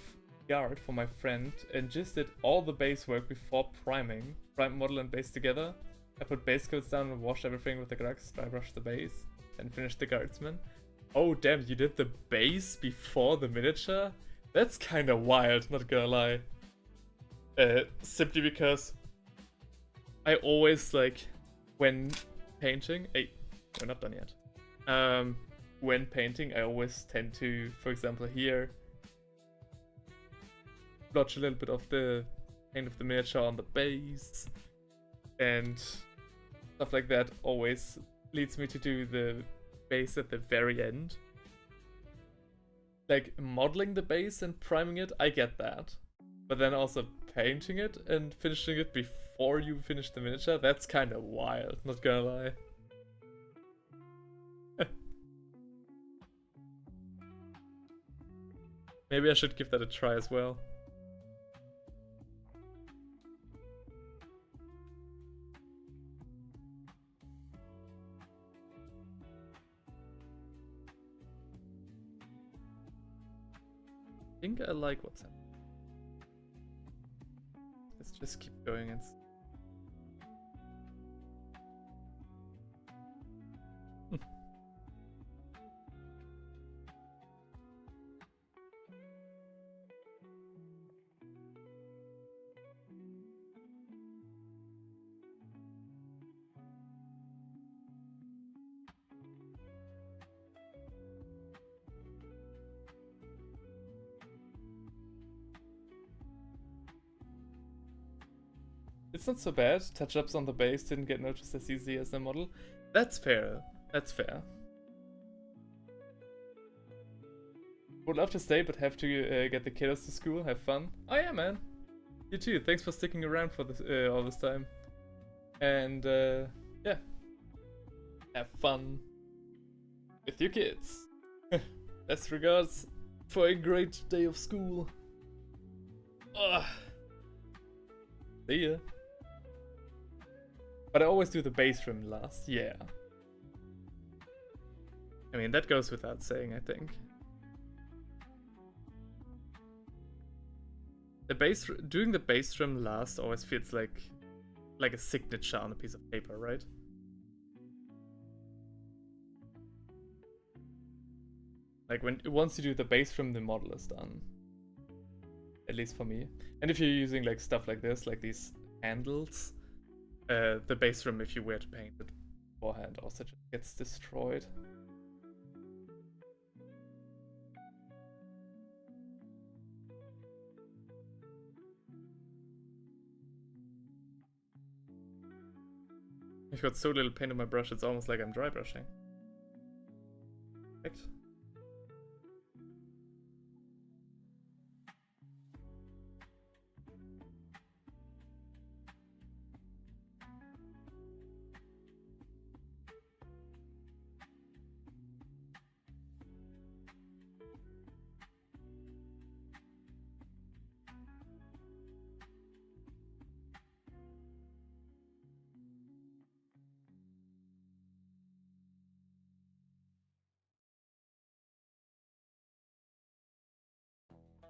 guard for my friend and just did all the base work before priming. Prime model and base together. I put base coats down and washed everything with the crux, dry brushed the base, and finished the guardsman. Oh damn, you did the base before the miniature? That's kinda wild, not gonna lie. Simply because I always, like, when painting... Hey, we're not done yet. When painting, I always tend to, for example here, blotch a little bit of the paint of the miniature on the base, and stuff like that always leads me to do the base at the very end. Like, modeling the base and priming it, I get that. But then also painting it and finishing it before you finish the miniature, that's kind of wild, not gonna lie. Maybe I should give that a try as well. I think I like what's happening. Let's just keep going and... It's not so bad. Touch-ups on the base didn't get noticed as easily as the model. That's fair. That's fair. Would love to stay, but have to get the kiddos to school. Have fun. Oh yeah, man. You too. Thanks for sticking around for this all this time. And yeah, have fun with your kids. Best regards for a great day of school. Ugh. See ya. But I always do the base trim last, yeah. I mean, that goes without saying, I think. Doing the base trim last always feels like a signature on a piece of paper, right? Like once you do the base trim, the model is done. At least for me. And if you're using like stuff like this, like these handles, the base trim, if you were to paint it beforehand, also just gets destroyed. I've got so little paint on my brush, it's almost like I'm dry brushing. Perfect.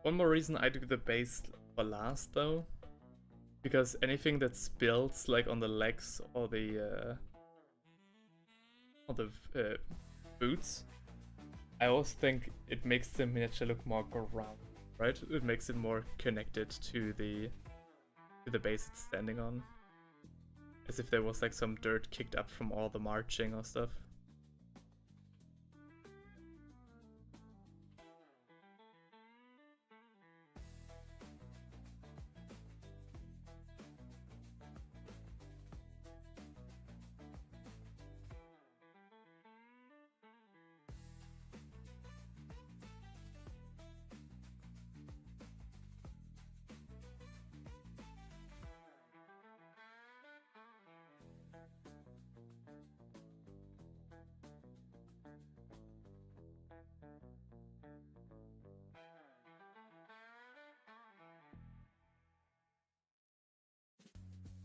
One more reason I do the base for last though, because anything that spills like on the legs or the boots, I always think it makes the miniature look more grounded, right? It makes it more connected to the base it's standing on, as if there was like some dirt kicked up from all the marching or stuff.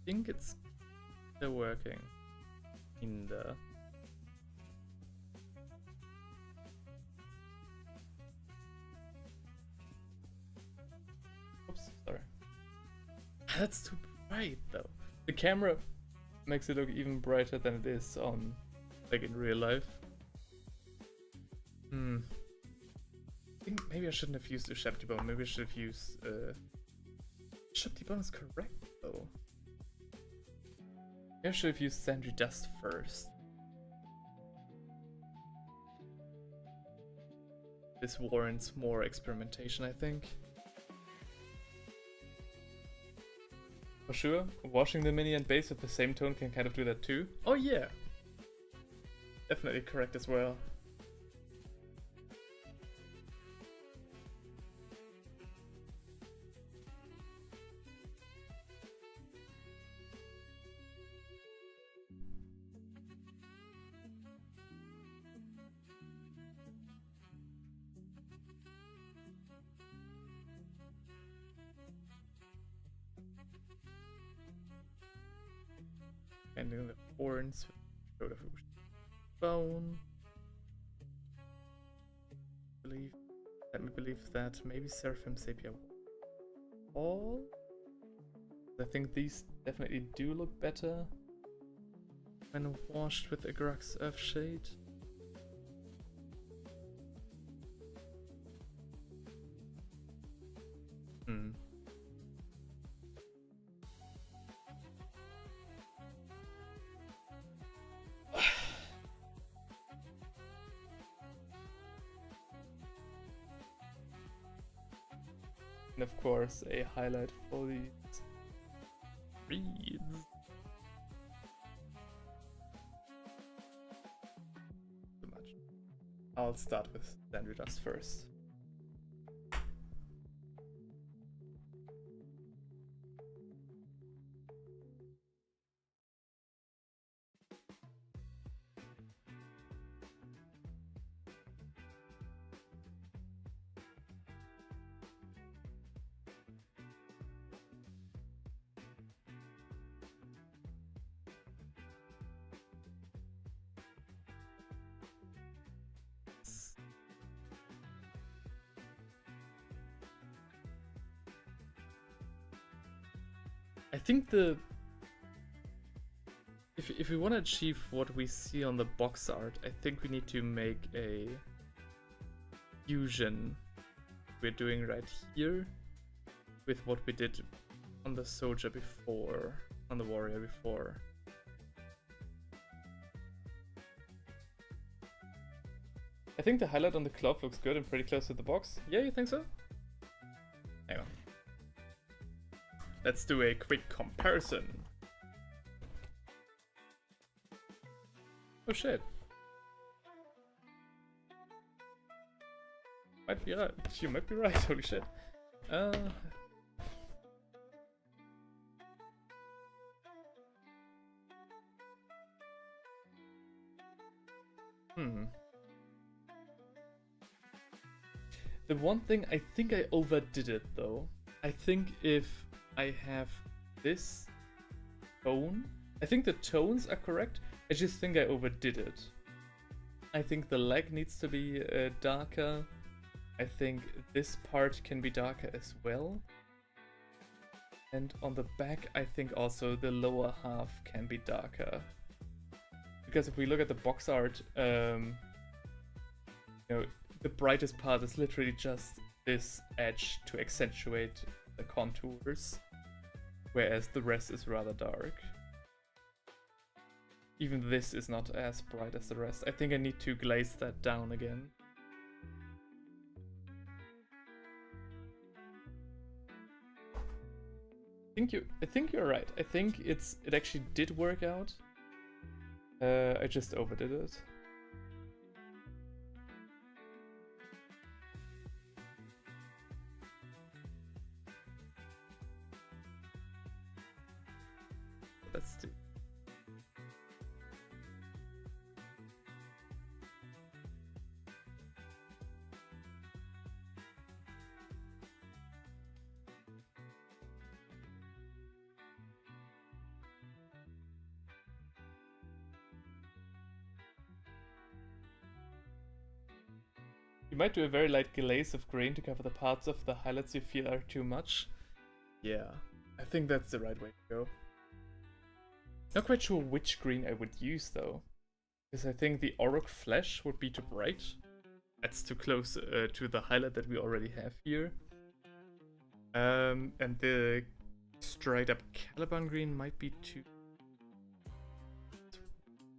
think it's still working. In the oops, sorry. That's too bright though. The camera makes it look even brighter than it is on, like, in real life. I think maybe I shouldn't have used the Sheptibone. Maybe I should have used Sheptibone is correct though. Maybe I should have used Sandry Dust first. This warrants more experimentation, I think. For sure, washing the mini and base with the same tone can kind of do that too. Oh yeah! Definitely correct as well. And then the horns with a bone. Let me believe that maybe Seraphim Sepia all. I think these definitely do look better when washed with Agrux Earthshade. And of course, a highlight for these reeds. Too much. I'll start with Sandry Dust first. I think if we want to achieve what we see on the box art, I think we need to make a fusion we're doing right here with what we did on the soldier before, on the warrior before. I think the highlight on the glove looks good and pretty close to the box. Yeah, you think so? Hang on. Let's do a quick comparison. Oh shit. Might be right. You might be right, holy shit. The one thing, I think I overdid it though. I think if I have this tone, I think the tones are correct. I just think I overdid it. I think the leg needs to be darker. I think this part can be darker as well. And on the back, I think also the lower half can be darker. Because if we look at the box art, you know, the brightest part is literally just this edge to accentuate the contours, whereas the rest is rather dark. Even this is not as bright as the rest. I think I need to glaze that down again. I think you're right. I think it actually did work out. I just overdid it. Let's do. You might do a very light glaze of green to cover the parts of the highlights you feel are too much. Yeah, I think that's the right way to go. Not quite sure which green I would use though, because I think the Orc Flesh would be too bright. That's too close to the highlight that we already have here. And the straight up Caliban green might be too...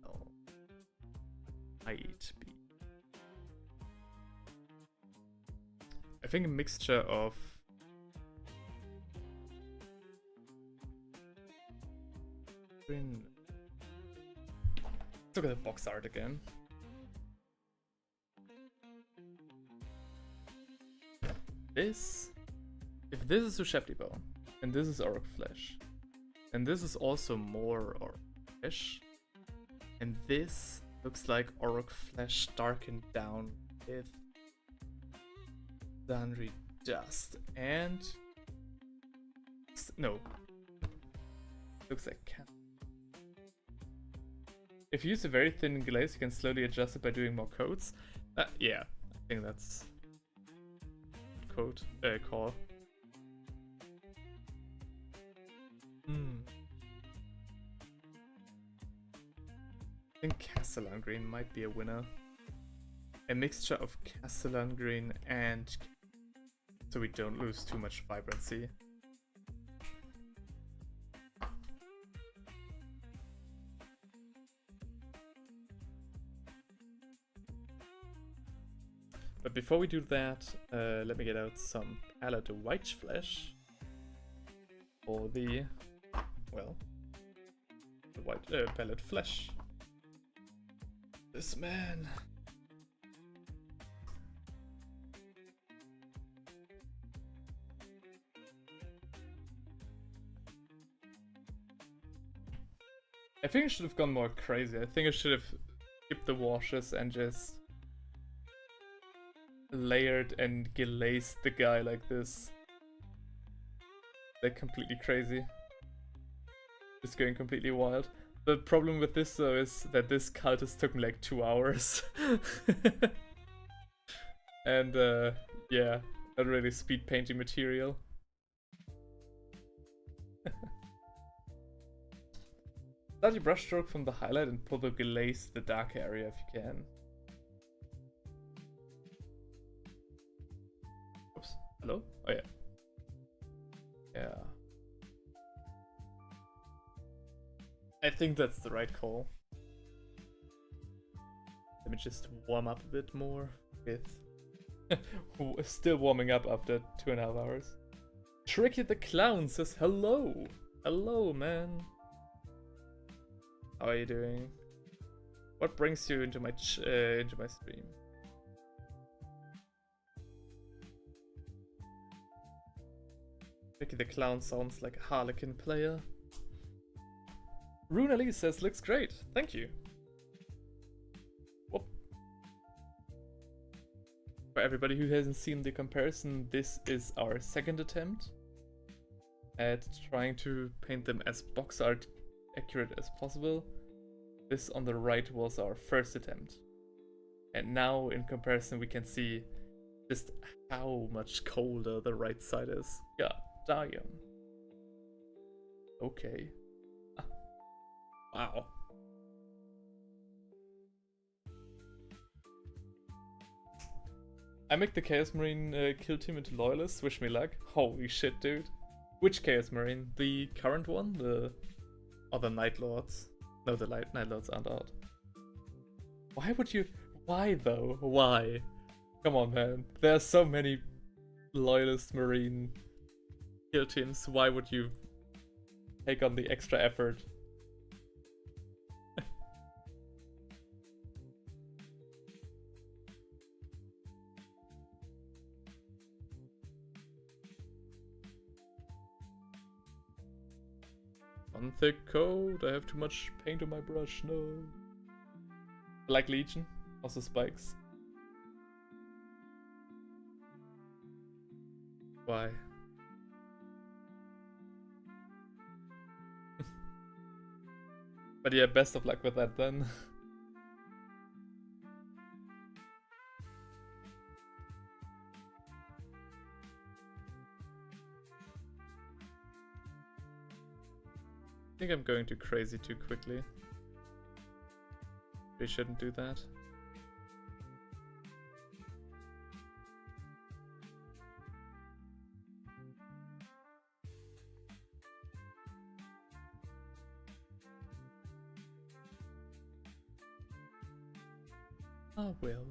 Oh. Might be. I think a mixture of... Green... Let's look at the box art again. This... If this is Ushepti Bone, and this is Orc Flesh, and this is also more Orc Flesh, and this looks like Orc Flesh darkened down with Sundry Dust, and... No. Looks like cat. If you use a very thin glaze, you can slowly adjust it by doing more coats. Yeah, I think that's... call. I think Castellan green might be a winner. A mixture of Castellan green and... so we don't lose too much vibrancy. But before we do that, let me get out some palette white flesh for the, well, the white palette flesh. This man. I think I should have gone more crazy. I think I should have skipped the washes and just layered and glazed the guy like this. They're completely crazy. Just going completely wild. The problem with this though is that this cultist took me like 2 hours. And yeah, not really speed painting material. Start your brushstroke from the highlight and pull the glaze to the dark area if you can. Oops. Hello? Oh yeah. Yeah. I think that's the right call. Let me just warm up a bit more with... Still warming up after 2.5 hours. Tricky the Clown says hello! Hello, man! How are you doing? What brings you into my stream? Tricky the Clown sounds like a Harlequin player. Rune Ali says, looks great. Thank you. Whoop. For everybody who hasn't seen the comparison, this is our second attempt at trying to paint them as box art accurate as possible. This on the right was our first attempt. And now in comparison we can see just how much colder the right side is. God damn. Okay. Wow. I make the Chaos Marine kill team into loyalists, wish me luck. Holy shit, dude. Which Chaos Marine? The current one? The other Night Lords? No, the Night Lords aren't out. Why would you... Why though? Why? Come on, man. There are so many loyalist Marine kill teams. Why would you take on the extra effort? One thick coat, I have too much paint on my brush, no. I like Legion, also spikes. Why? But yeah, best of luck with that then. think I'm going too crazy too quickly. We shouldn't do that. Oh well.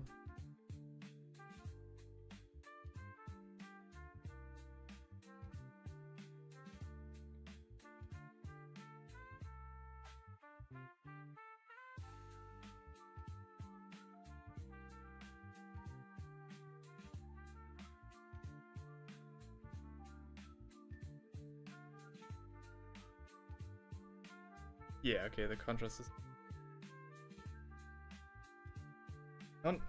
Yeah, okay, the contrast is on.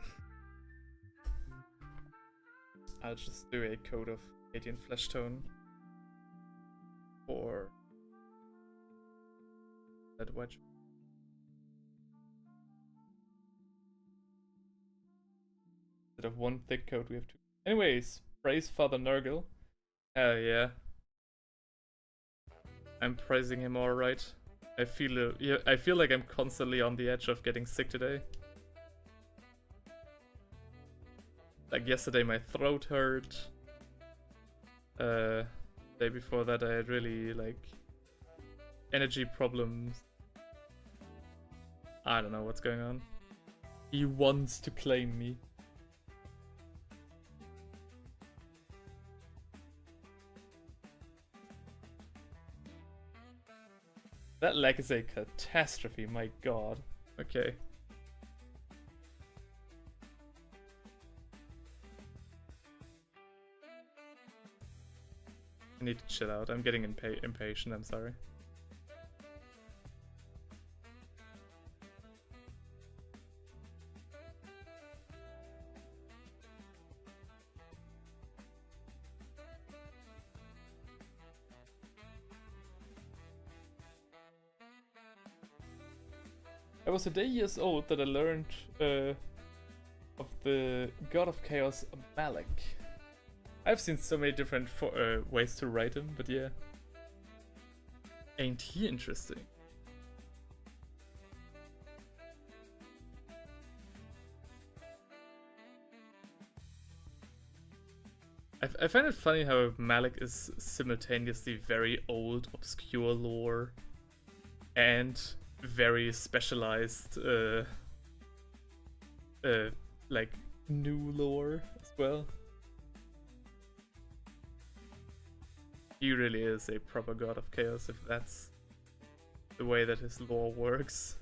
I'll just do a coat of 18 flesh tone for that wedge. Instead of one thick coat, we have two. Anyways, praise Father Nurgle. Hell yeah. I'm praising him alright. I feel like I'm constantly on the edge of getting sick today. Like yesterday my throat hurt. Day before that I had really like energy problems. I don't know what's going on. He wants to claim me. That lag is a catastrophe, my god. Okay. I need to chill out. I'm getting impatient, I'm sorry. I was a day years old that I learned of the God of Chaos, Malak. I've seen so many different ways to write him, but yeah. Ain't he interesting? I find it funny how Malak is simultaneously very old, obscure lore and very specialized, like new lore as well. He really is a proper God of Chaos if that's the way that his lore works.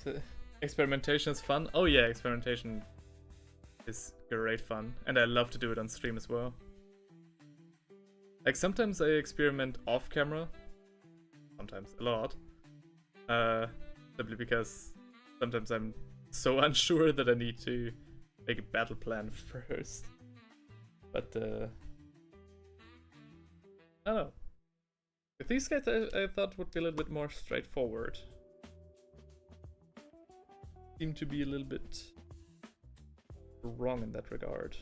So, experimentation is fun. Oh yeah, experimentation is great fun, and I love to do it on stream as well. Like sometimes I experiment off camera, sometimes a lot. Simply because sometimes I'm so unsure that I need to make a battle plan first. But I don't know. With these guys I thought would be a little bit more straightforward. Seem to be a little bit wrong in that regard.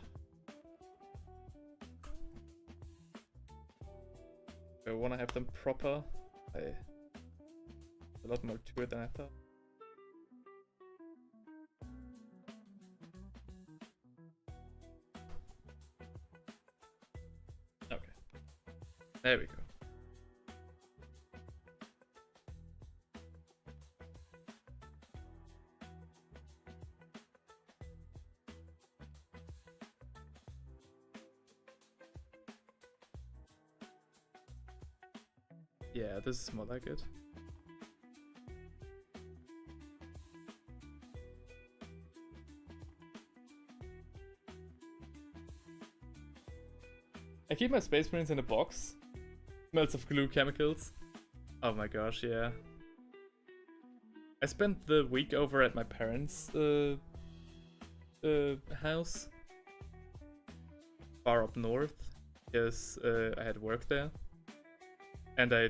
I want to have them proper. A lot more to it than I thought. Okay. There we go. Yeah, this is more like it. I keep my Space Marines in a box. Smells of glue chemicals. Oh my gosh, yeah. I spent the week over at my parents' house. Far up north. Because I had work there. And I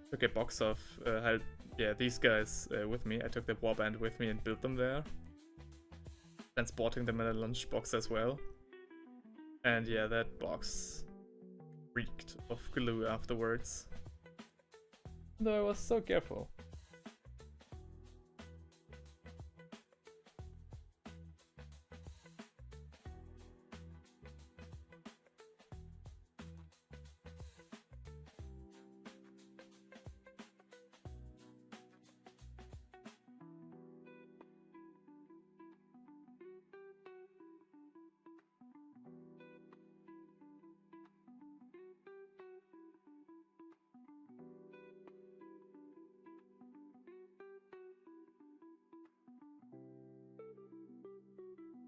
took a box of yeah, these guys with me. I took the Warband with me and built them there. Transporting them in a lunchbox as well. And yeah, that box reeked of glue afterwards. Though I was so careful.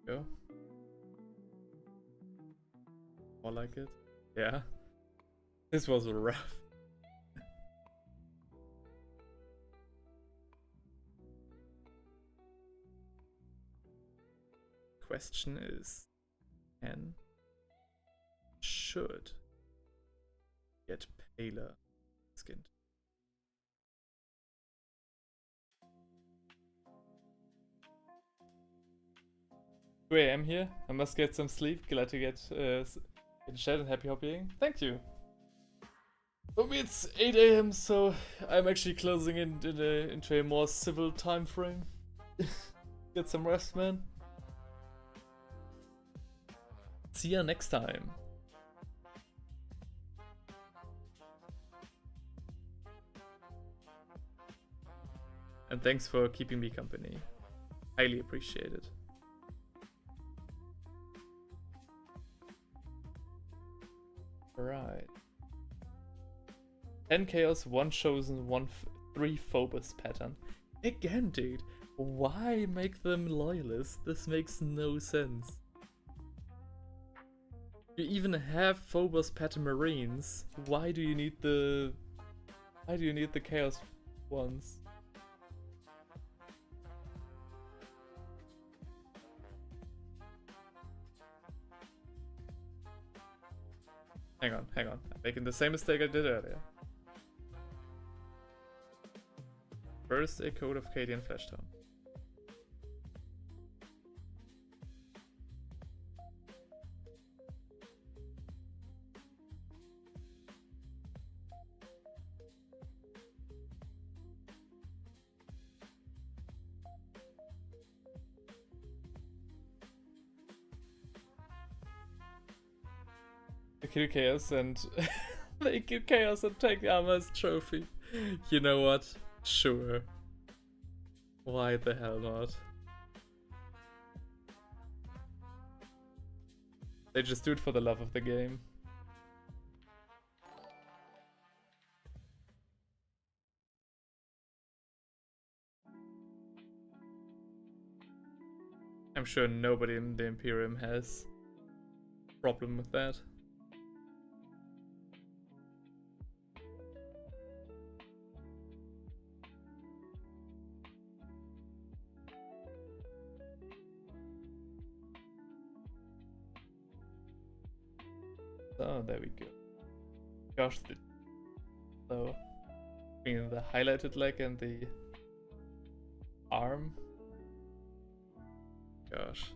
Go. More like it. Yeah. This was rough. Question is, can, should get paler skinned. 2 AM here. I must get some sleep. Glad to get in chat and happy hobbying. Thank you. For me it's 8 AM, so I'm actually closing in into a more civil time frame. Get some rest, man. See ya next time. And thanks for keeping me company. Highly appreciated. Right. 10 chaos, 1 chosen, 3 phobos pattern. Again, dude, why make them loyalists? This makes no sense. You even have phobos pattern marines. Why do you need the chaos ones? Hang on. I'm making the same mistake I did earlier. First, a Code of Cadian Fleshtown. They kill Chaos and they kill Chaos and take the armor as trophy. You know what? Sure. Why the hell not? They just do it for the love of the game. I'm sure nobody in the Imperium has a problem with that. Oh, there we go. Gosh, so between the highlighted leg and the arm. Gosh.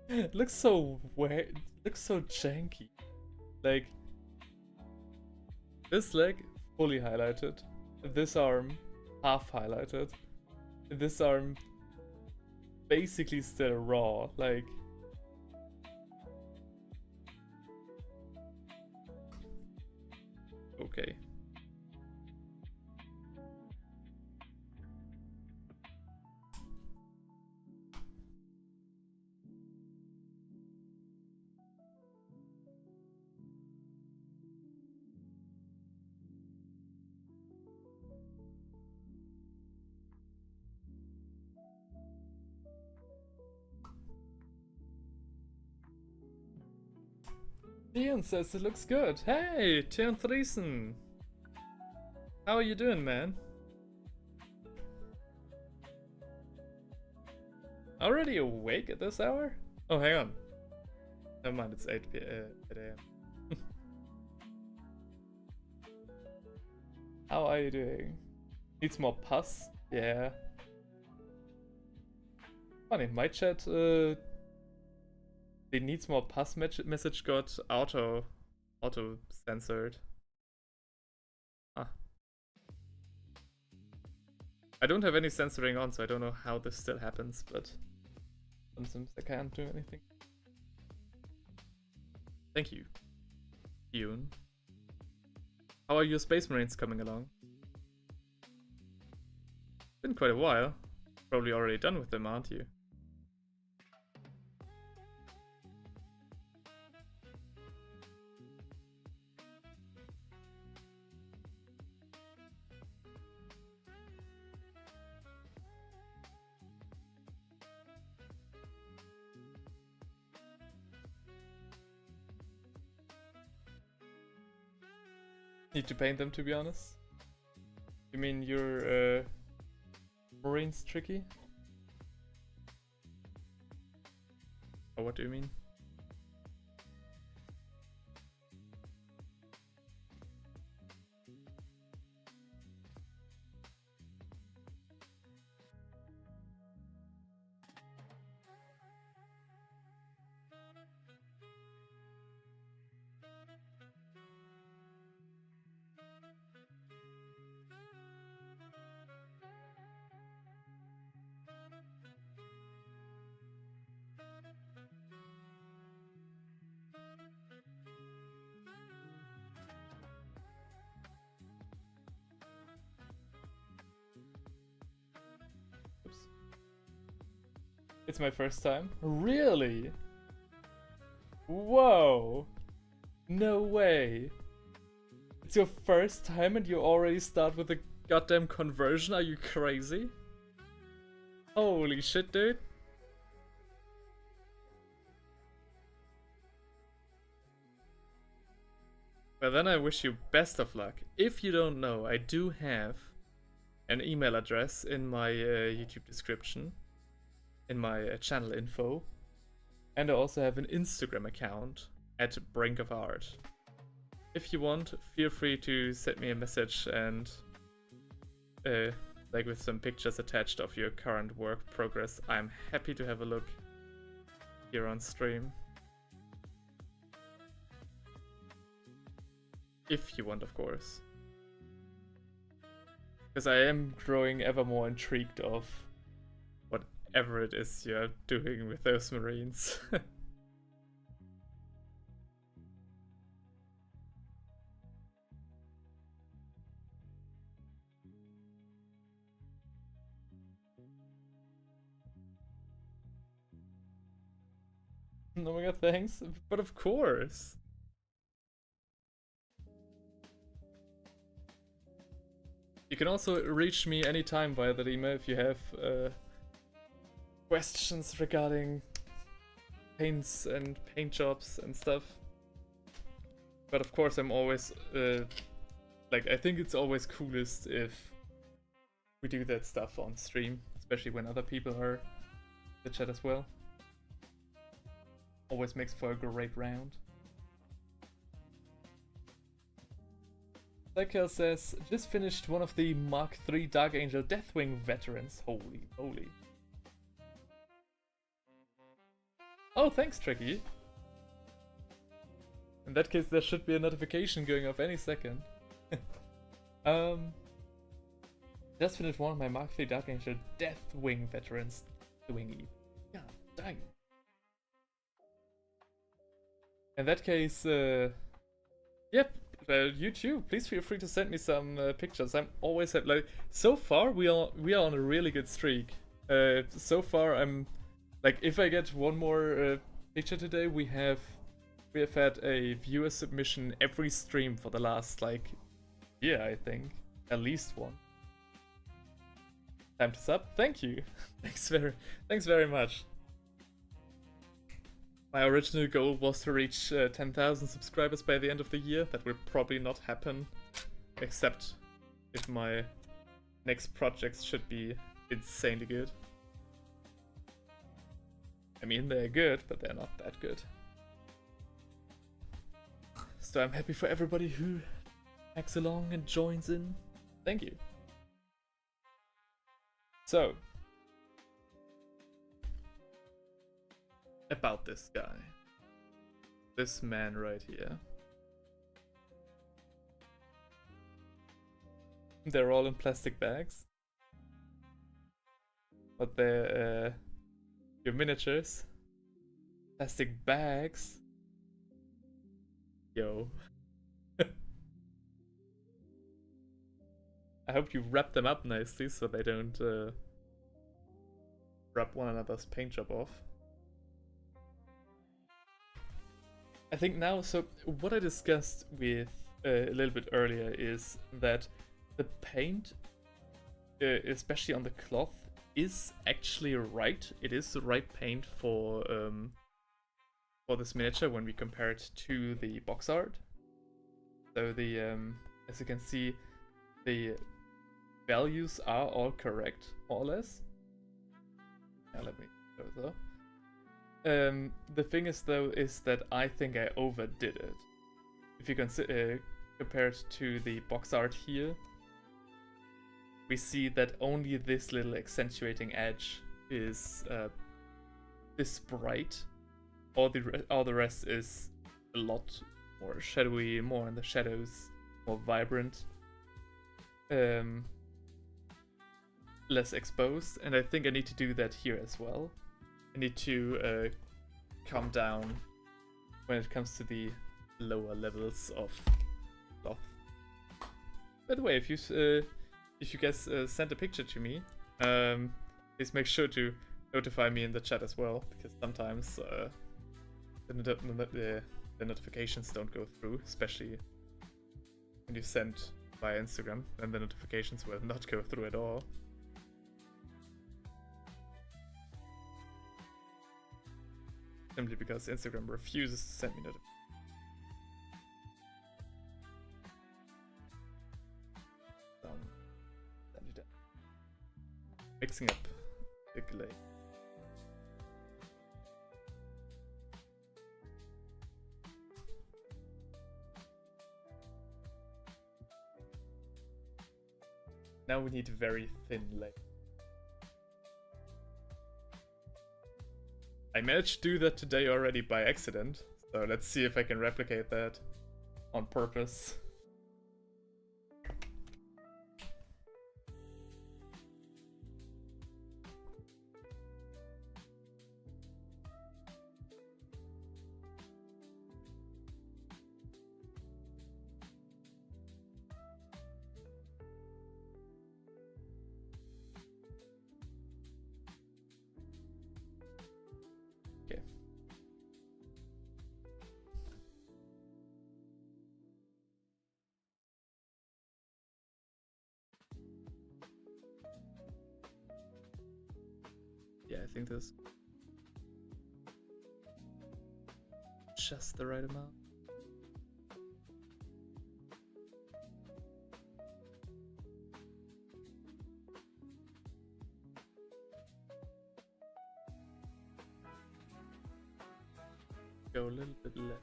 It looks so weird. It looks so janky. Like, this leg fully highlighted, this arm half highlighted, this arm basically still raw. Like, okay. Ian says it looks good. Hey, Tian Threesen. How are you doing, man? Already awake at this hour? Oh, hang on. Never mind, it's 8 a.m. How are you doing? Needs more pus? Yeah. Funny, my chat, the needs more pus message got auto censored. Ah. I don't have any censoring on, so I don't know how this still happens, but sometimes I can't do anything. Thank you, Yoon. How are your Space Marines coming along? Been quite a while. Probably already done with them, aren't you? Need to paint them, to be honest. You mean your Marines tricky? Or what do you mean? It's my first time. Really? Whoa! No way! It's your first time and you already start with a goddamn conversion? Are you crazy? Holy shit, dude. Well, then I wish you best of luck. If you don't know, I do have an email address in my YouTube description. In my channel info, and I also have an Instagram account at Brink of Art. If you want, feel free to send me a message and like with some pictures attached of your current work progress. I'm happy to have a look here on stream. If you want, of course. Because I am growing ever more intrigued of whatever it is you're doing with those Marines. Oh my god, thanks. But of course. You can also reach me anytime via that email if you have questions regarding paints and paint jobs and stuff. But of course I'm always like, I think it's always coolest if we do that stuff on stream, especially when other people are in the chat as well. Always makes for a great round. Cykel says, just finished one of the Mark III Dark Angel Deathwing veterans. Holy moly. Oh, thanks, Tricky. In that case, there should be a notification going off any second. Just finished one of my Mark III Dark Angel Deathwing veterans. Doing God dang. In that case, yep, you too. Please feel free to send me some pictures. I'm always like, so far we are on a really good streak. So far I'm like, if I get one more picture today, we have had a viewer submission every stream for the last like year, I think, at least one. Time to sub. Thank you. Thanks very much. My original goal was to reach 10,000 subscribers by the end of the year. That will probably not happen, except if my next projects should be insanely good. I mean, they're good, but they're not that good. So I'm happy for everybody who tags along and joins in. Thank you. So, about this guy. This man right here. They're all in plastic bags. But they're your miniatures. Plastic bags. Yo. I hope you wrap them up nicely so they don't rub one another's paint job off. I think now, so what I discussed with a little bit earlier is that the paint, especially on the cloth, is actually right. It is the right paint for this miniature when we compare it to the box art. So the as you can see, the values are all correct, more or less. Now let me go though. The thing is though, is that I think I overdid it. If you compare it to the box art here, we see that only this little accentuating edge is this bright. All the rest is a lot more shadowy, more in the shadows, more vibrant, less exposed. And I think I need to do that here as well. I need to calm down when it comes to the lower levels of cloth. By the way, if you guys send a picture to me, please make sure to notify me in the chat as well, because sometimes the notifications don't go through, especially when you send via Instagram, and the notifications will not go through at all. Simply because Instagram refuses to send me notifications. Mixing up the glaze. Now we need very thin layer. I managed to do that today already by accident, so let's see if I can replicate that on purpose. Yeah, I think there's just the right amount. Go a little bit less.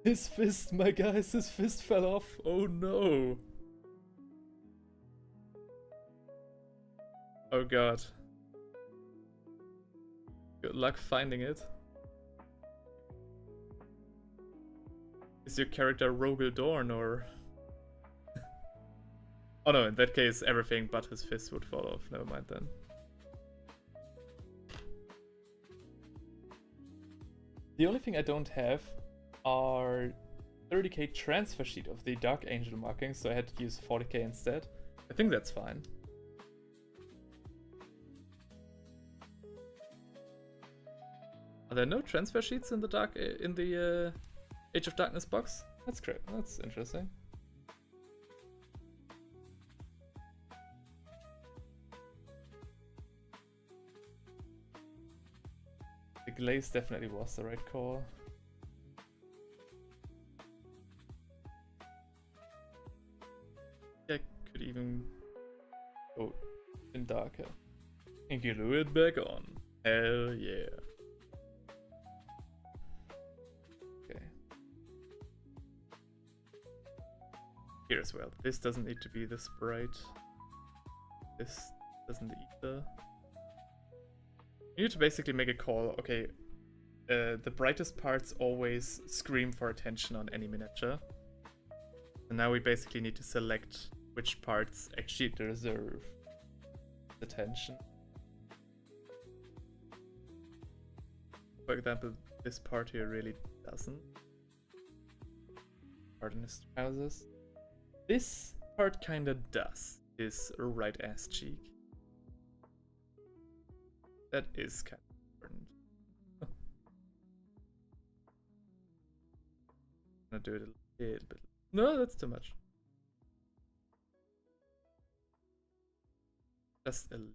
His fist, my guys, his fist fell off. Oh no. Oh god. Good luck finding it. Is your character Rogel Dorn or... Oh no, in that case everything but his fist would fall off. Never mind then. The only thing I don't have are 30k transfer sheet of the Dark Angel markings, so I had to use 40k instead. I think that's fine. Are there no transfer sheets in the Age of Darkness box? That's great. That's interesting. The glaze definitely was the right call. I could even go in darker and glue it back on. Hell yeah. Okay. Here as well. This doesn't need to be this bright. This doesn't either. You need to basically make a call. Okay, the brightest parts always scream for attention on any miniature. And now we basically need to select which parts actually deserve attention. For example, this part here really doesn't. Part in his trousers. This part kinda does. His right ass cheek. That is kind of important. I'm gonna do it a little bit. No, that's too much. Just a little.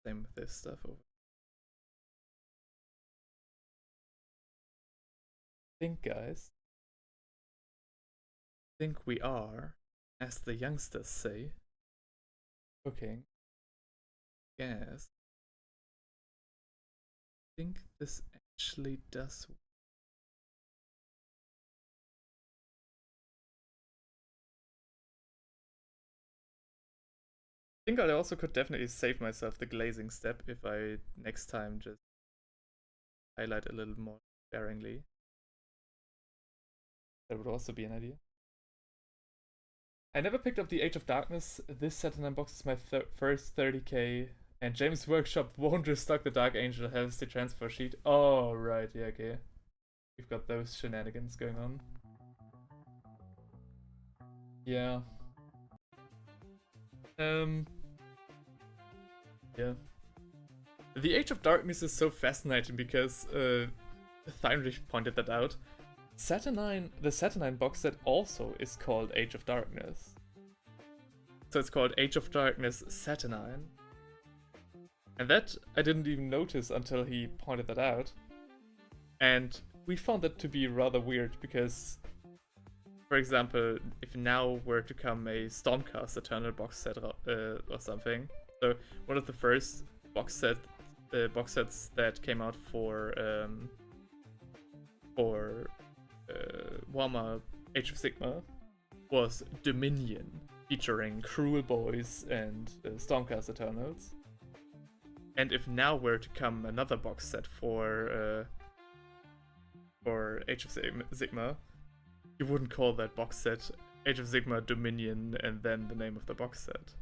Same with this stuff over. I think, guys. I think we are, as the youngsters say, cooking gas. I think this actually does work. I think I also could definitely save myself the glazing step if I next time just highlight a little more sparingly. That would also be an idea. I never picked up the Age of Darkness. This Saturn box is my first 30k, and James Workshop won't restock the Dark Angel has the transfer sheet. Oh, right, yeah, okay. We've got those shenanigans going on. Yeah. Yeah. The Age of Darkness is so fascinating because Heinrich pointed that out. The Saturnine box set also is called Age of Darkness. So it's called Age of Darkness Saturnine. And that I didn't even notice until he pointed that out. And we found that to be rather weird because, for example, if now were to come a Stormcast Eternal box set or something. So one of the first box sets that came out for Warhammer Age of Sigmar was Dominion, featuring Cruel Boys and Stormcast Eternals. And if now were to come another box set for Age of Sigmar, you wouldn't call that box set Age of Sigmar Dominion and then the name of the box set.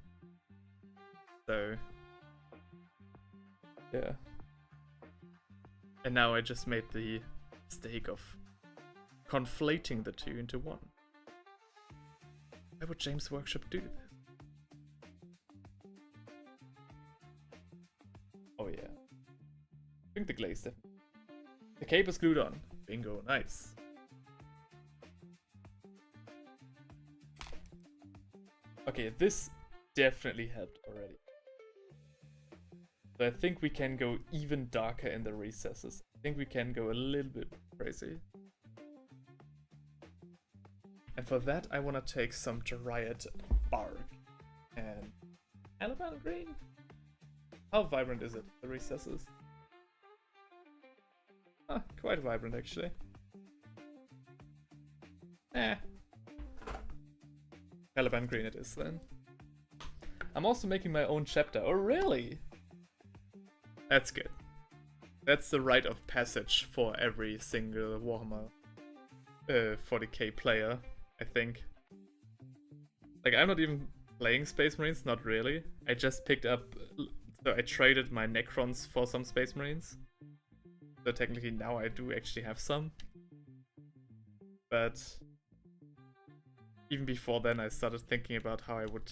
So, yeah. And now I just made the mistake of conflating the two into one. Why would James Workshop do this? Oh yeah. I think the glaze definitely. The cape is glued on. Bingo, nice. Okay, this definitely helped already. So I think we can go even darker in the recesses. I think we can go a little bit crazy. And for that, I want to take some Dryad bark and Alabama green. How vibrant is it, the recesses? Ah, quite vibrant actually. Caliban green it is then. I'm also making my own chapter. Oh really? That's good. That's the rite of passage for every single Warhammer 40k player, I think. Like, I'm not even playing Space Marines, not really. I just picked up, so I traded my Necrons for some Space Marines. So technically now I do actually have some. But even before then I started thinking about how I would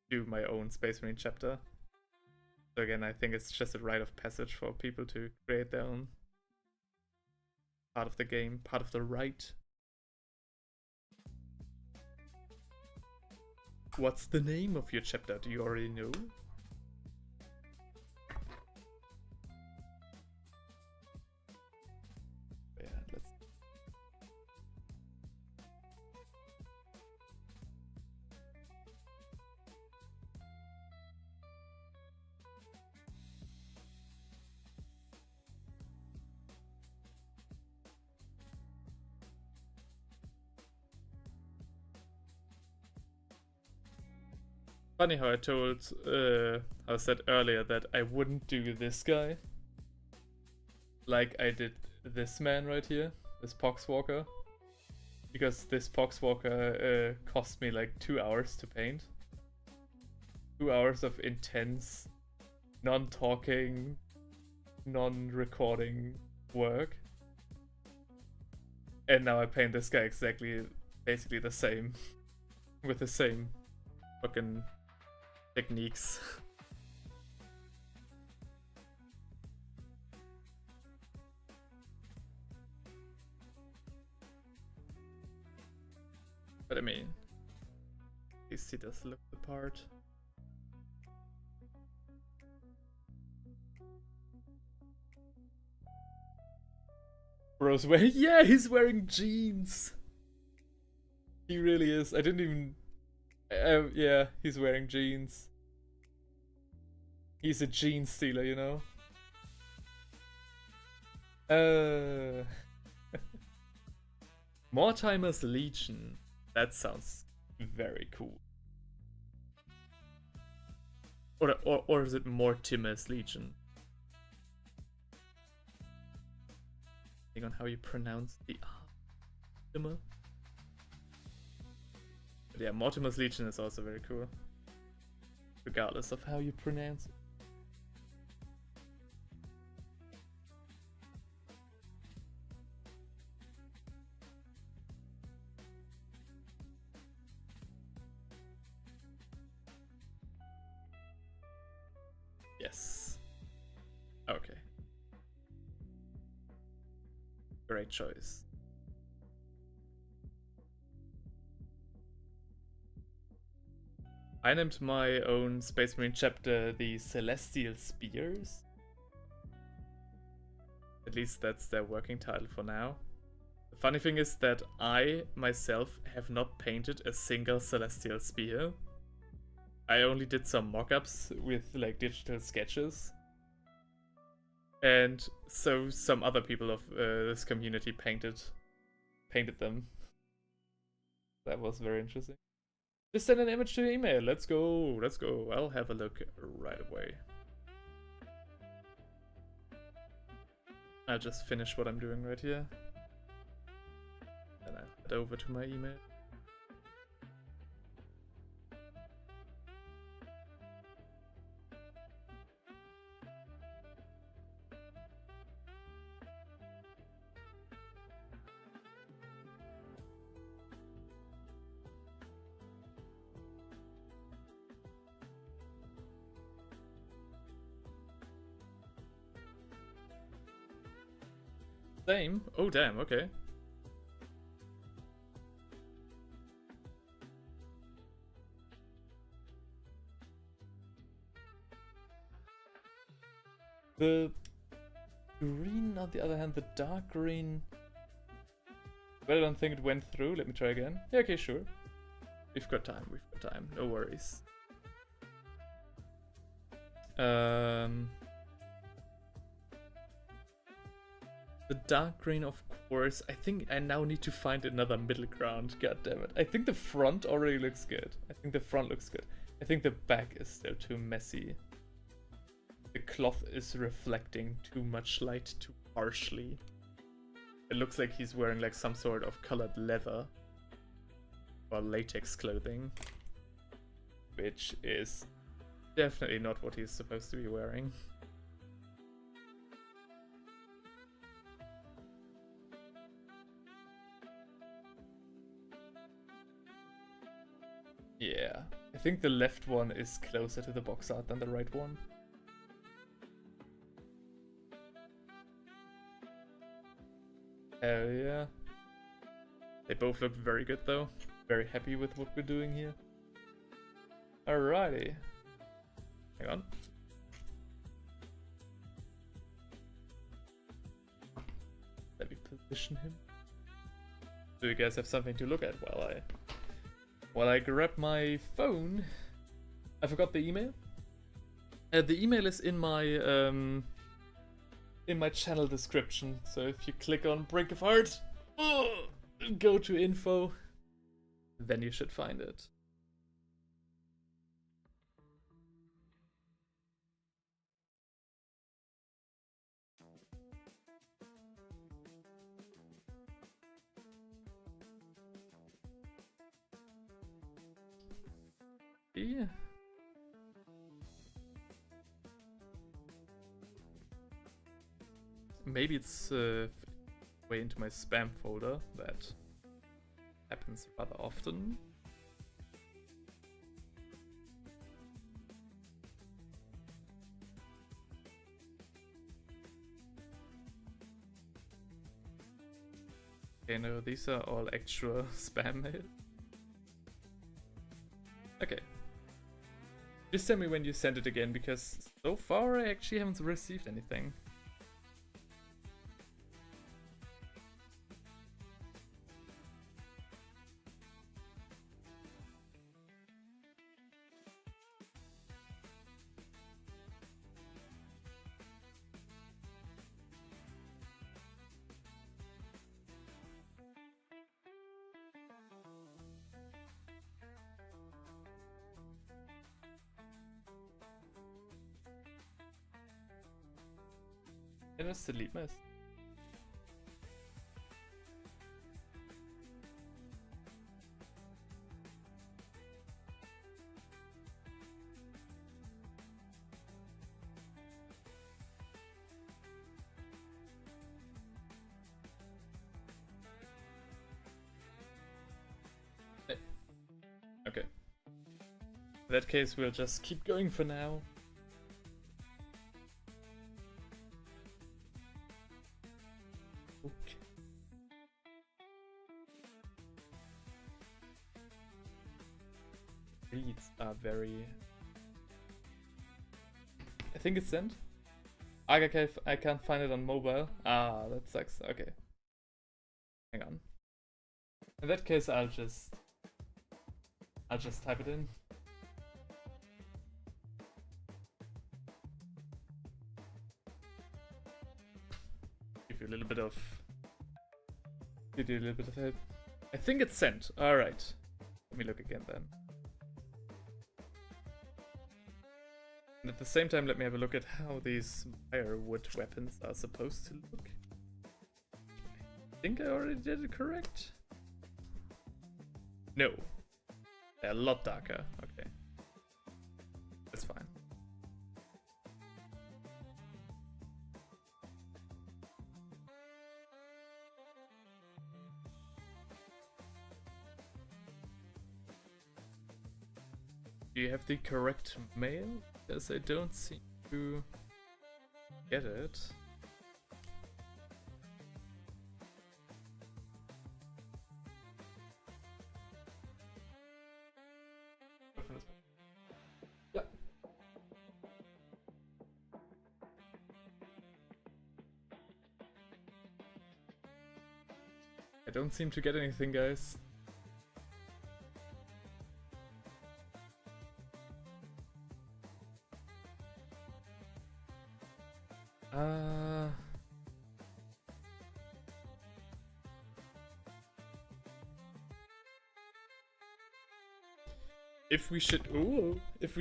do my own Space Marine chapter. So again, I think it's just a rite of passage for people to create their own part of the game, part of the rite. What's the name of your chapter? Do you already know? Yeah, let's... Funny how I said earlier that I wouldn't do this guy like I did this man right here, this Poxwalker, because this Poxwalker cost me like 2 hours to paint. 2 hours of intense, non-talking, non-recording work. And now I paint this guy basically the same, with the same fucking techniques. But I mean, at least he does look the part. Bro's wearing, yeah, he's wearing jeans. He really is. I didn't even. Yeah, he's wearing jeans. He's a jean stealer, you know? Mortimer's Legion. That sounds very cool. Or is it Mortimer's Legion? Depending on how you pronounce the Mortimer. But yeah, Mortimer's Legion is also very cool. Regardless of how you pronounce it. Yes. Okay. Great choice. I named my own Space Marine chapter the Celestial Spears. At least that's their working title for now. The funny thing is that I, myself, have not painted a single Celestial Spear. I only did some mock-ups with like digital sketches. And so some other people of this community painted them. That was very interesting. Just send an image to your email. Let's go. Let's go. I'll have a look right away. I'll just finish what I'm doing right here. Then I'll head over to my email. Same? Oh damn, okay. The green, on the other hand, the dark green... Well, I don't think it went through. Let me try again. Yeah, okay, sure. We've got time, no worries. The dark green, of course. I think I now need to find another middle ground. God damn it. I think the front already looks good. I think the front looks good. I think the back is still too messy. The cloth is reflecting too much light too harshly. It looks like he's wearing like some sort of colored leather or latex clothing, which is definitely not what he's supposed to be wearing. Yeah, I think the left one is closer to the box art than the right one. Hell yeah. They both look very good though. Very happy with what we're doing here. Alrighty. Hang on. Let me position him. So you guys have something to look at while I grab my phone. I forgot the email. The email is in my channel description. So if you click on Brink of Heart, go to info, then you should find it. Yeah. Maybe it's way into my spam folder. That happens rather often. Okay, no, these are all actual spam mail. Okay. Just tell me when you send it again, because so far I actually haven't received anything. Kan jeg delete mig? Okay. In that case, we'll just keep going for now. Okay. Reads are very... I think it's sent. I can't find it on mobile. Ah, that sucks. Okay. Hang on. In that case, I'll just type it in. Give you a little bit of help. I think it's sent. All right. Let me look again then. And at the same time, let me have a look at how these firewood weapons are supposed to look. I think I already did it correct. No. They're a lot darker. Okay. That's fine. Do you have the correct mail? Because I don't seem to get it. Yeah. I don't seem to get anything, guys. If we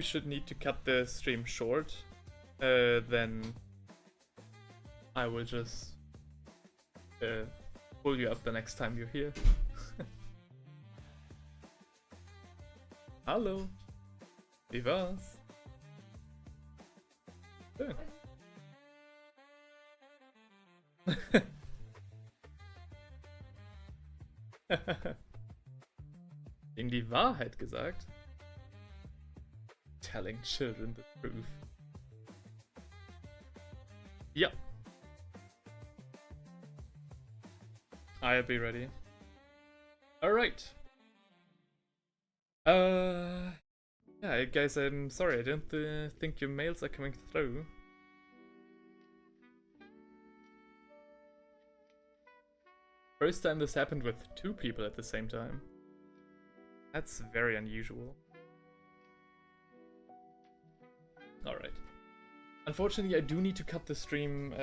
should need to cut the stream short, then I will just pull you up the next time you're here. Hallo, wie war's? Schön. Gegen die Wahrheit gesagt. telling children the truth. Yep. I'll be ready. Alright. Yeah, guys, I'm sorry, I don't think your mails are coming through. First time this happened with 2 people at the same time. That's very unusual. Alright. Unfortunately, I do need to cut the stream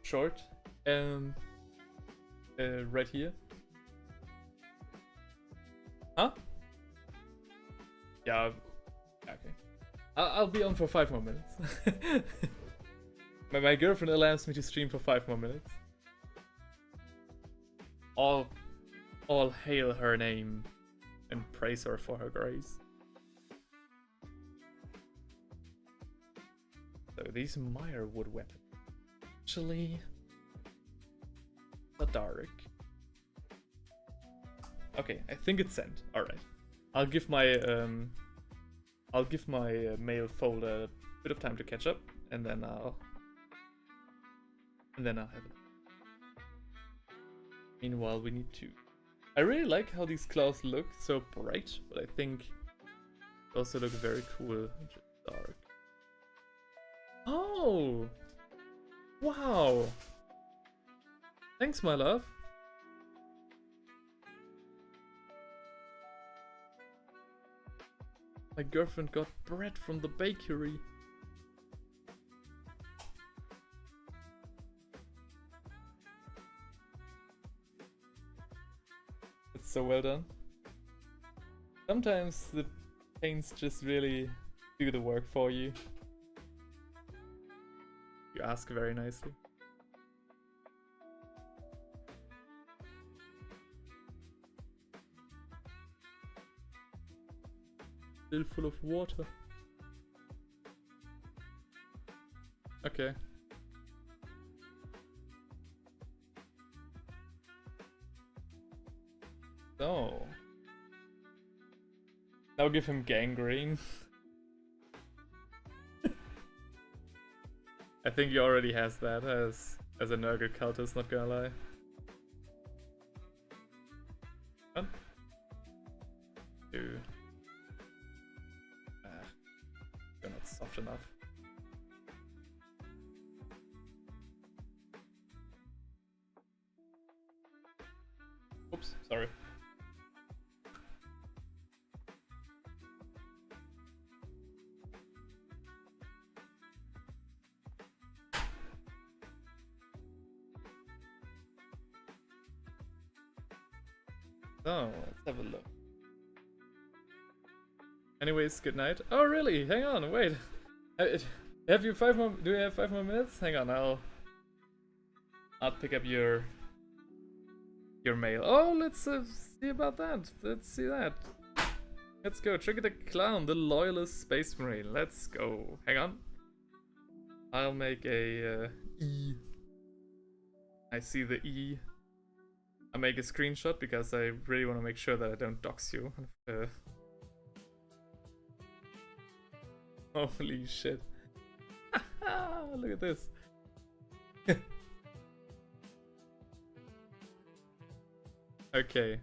short. Right here. Huh? Yeah, okay. I'll be on for 5 more minutes. my girlfriend allows me to stream for 5 more minutes. All hail her name and praise her for her grace. So these mire wood weapons actually are dark. Okay, I think it's sent. All right, I'll give my mail folder a bit of time to catch up, and then I'll have it. Meanwhile, we need to. I really like how these claws look so bright, but I think they also look very cool. Just dark. Oh! Wow! Thanks, my love. My girlfriend got bread from the bakery. It's so well done. Sometimes the paints just really do the work for you. You ask very nicely. Still full of water. Okay. So. Now give him gangrene. I think he already has that as a Nurgle cultist, not gonna lie. One. 2. You're not soft enough. Oops, sorry. So, let's have a look. Anyways, good night. Oh, really? Hang on, wait. Have you 5 more? Do you have 5 more minutes? Hang on, I'll pick up your mail. Oh, let's see about that. Let's see that. Let's go. Trigger the Clown, the loyalist space marine. Let's go. Hang on. I'll make a E. I see the E. I make a screenshot because I really want to make sure that I don't dox you. Holy shit. Look at this. Okay.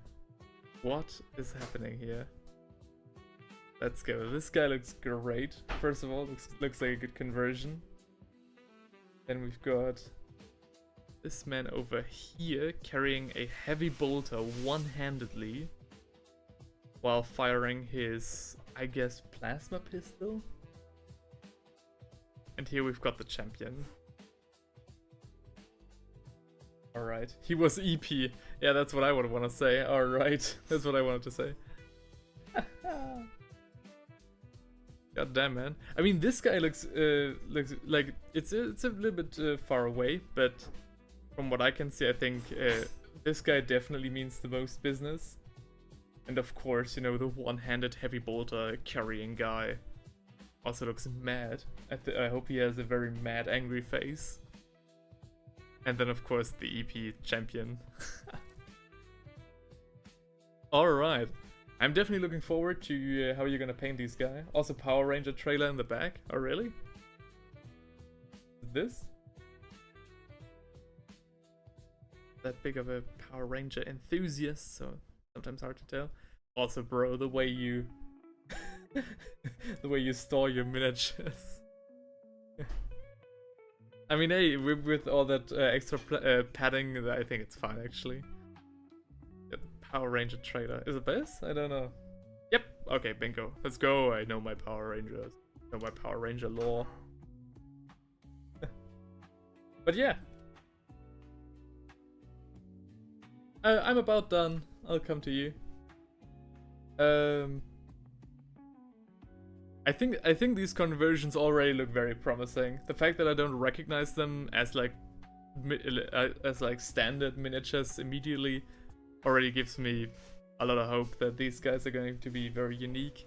What is happening here? Let's go. This guy looks great. First of all, looks like a good conversion. Then we've got this man over here carrying a heavy bolter one-handedly while firing his, I guess, plasma pistol. And here we've got the champion. Alright, he was EP. Yeah, that's what I would want to say. Alright, that's what I wanted to say. God damn, man. I mean, this guy looks like it's a little bit far away, but from what I can see, I think this guy definitely means the most business. And of course, you know, the one-handed heavy bolter carrying guy also looks mad. I hope he has a very mad, angry face. And then, of course, the EP champion. Alright. I'm definitely looking forward to how you're gonna paint these guys. Also, Power Ranger trailer in the back. Oh, really? This? That big of a Power Ranger enthusiast, so sometimes hard to tell. Also, bro, the way you the way you store your miniatures. I mean, hey, with all that extra padding, I think it's fine actually. The Power Ranger trailer. Is it this? I don't know. Yep. Okay, bingo. Let's go. I know my Power Rangers. I know my Power Ranger lore. But yeah. I'm about done. I'll come to you. I think these conversions already look very promising. The fact that I don't recognize them as like standard miniatures immediately already gives me a lot of hope that these guys are going to be very unique.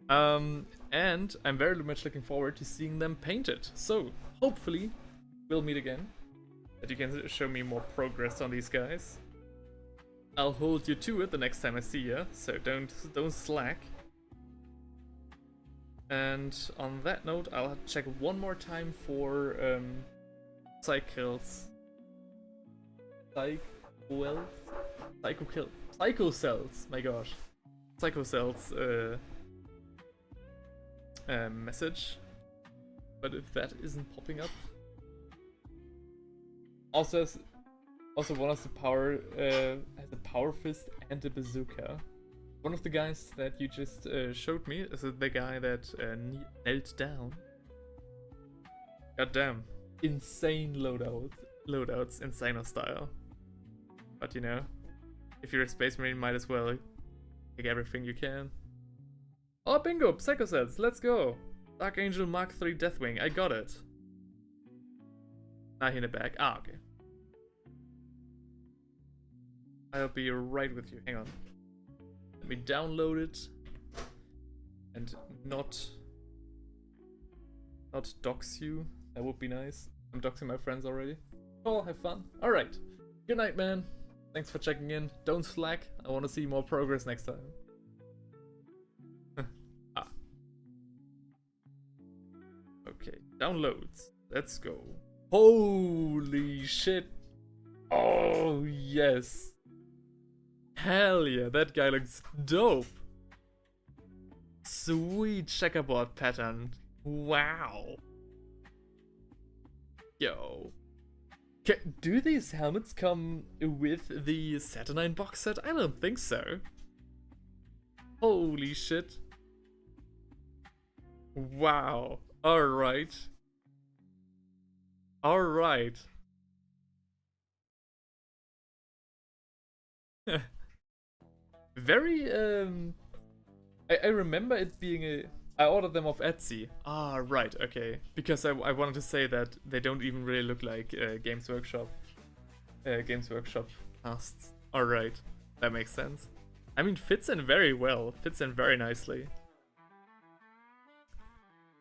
And I'm very much looking forward to seeing them painted. So hopefully we'll meet again, that you can show me more progress on these guys. I'll hold you to it the next time I see you, so don't slack. And on that note, I'll check one more time for psycho cells. My gosh, psycho cells message. But if that isn't popping up, also one of the power has a power fist and a bazooka. One of the guys that you just showed me is the guy that knelt down. Goddamn, insane loadouts, insano style. But you know, if you're a Space Marine, might as well take everything you can. Oh, bingo! Psycho sets, let's go! Dark Angel Mark III Deathwing, I got it. Now in the back. Ah, okay. I'll be right with you. Hang on. Let me download it and not dox you. That would be nice. I'm doxing my friends already. Oh, have fun. All right. Good night, man. Thanks for checking in. Don't slack. I want to see more progress next time. Ah. Okay. Downloads. Let's go. Holy shit. Oh, yes. Hell yeah, that guy looks dope. Sweet checkerboard pattern. Wow. Yo. Do these helmets come with the Saturnine box set? I don't think so. Holy shit. Wow. Alright. Alright. Very, I remember it being I ordered them off Etsy. Ah, right, okay. Because I wanted to say that they don't even really look like Games Workshop casts. Alright, that makes sense. I mean, fits in very well, fits in very nicely.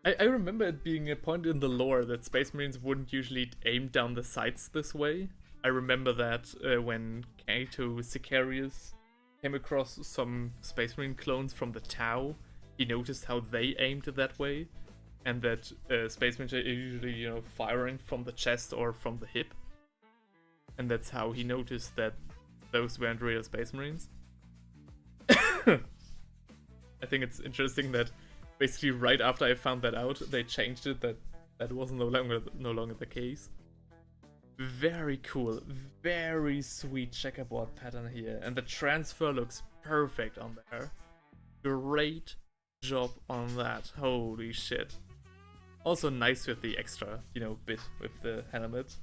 I remember it being a point in the lore that Space Marines wouldn't usually aim down the sights this way. I remember that when Kaito Sicarius came across some Space Marine clones from the Tau, he noticed how they aimed that way, and that Space Marines are usually, you know, firing from the chest or from the hip, and that's how he noticed that those weren't real Space Marines. I think it's interesting that basically right after I found that out, they changed it, that wasn't no longer the case. Very cool, very sweet checkerboard pattern here, and the transfer looks perfect on there. Great job on that, holy shit. Also nice with the extra, you know, bit with the helmet.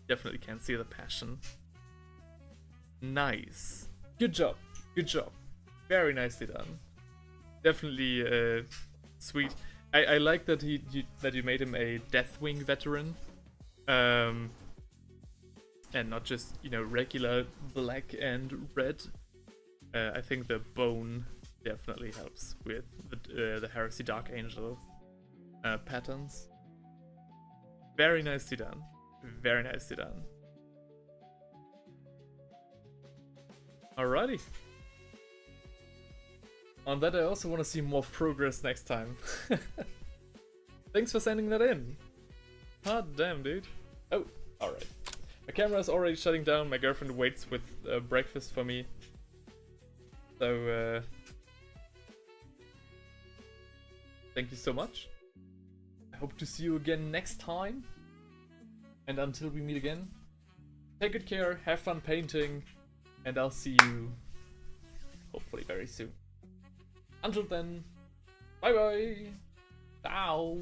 Definitely can see the passion. Nice. Good job, good job. Very nicely done. Definitely sweet. I like that that you made him a Deathwing veteran. And not just, you know, regular black and red. I think the bone definitely helps with the Heresy Dark Angel patterns. Very nicely done. Very nicely done. Alrighty. On that, I also want to see more progress next time. Thanks for sending that in. Hot damn, dude. Oh, alright. My camera is already shutting down. My girlfriend waits with breakfast for me. So, thank you so much. I hope to see you again next time. And until we meet again, take good care, have fun painting, and I'll see you hopefully very soon. Until then, bye bye. Ciao.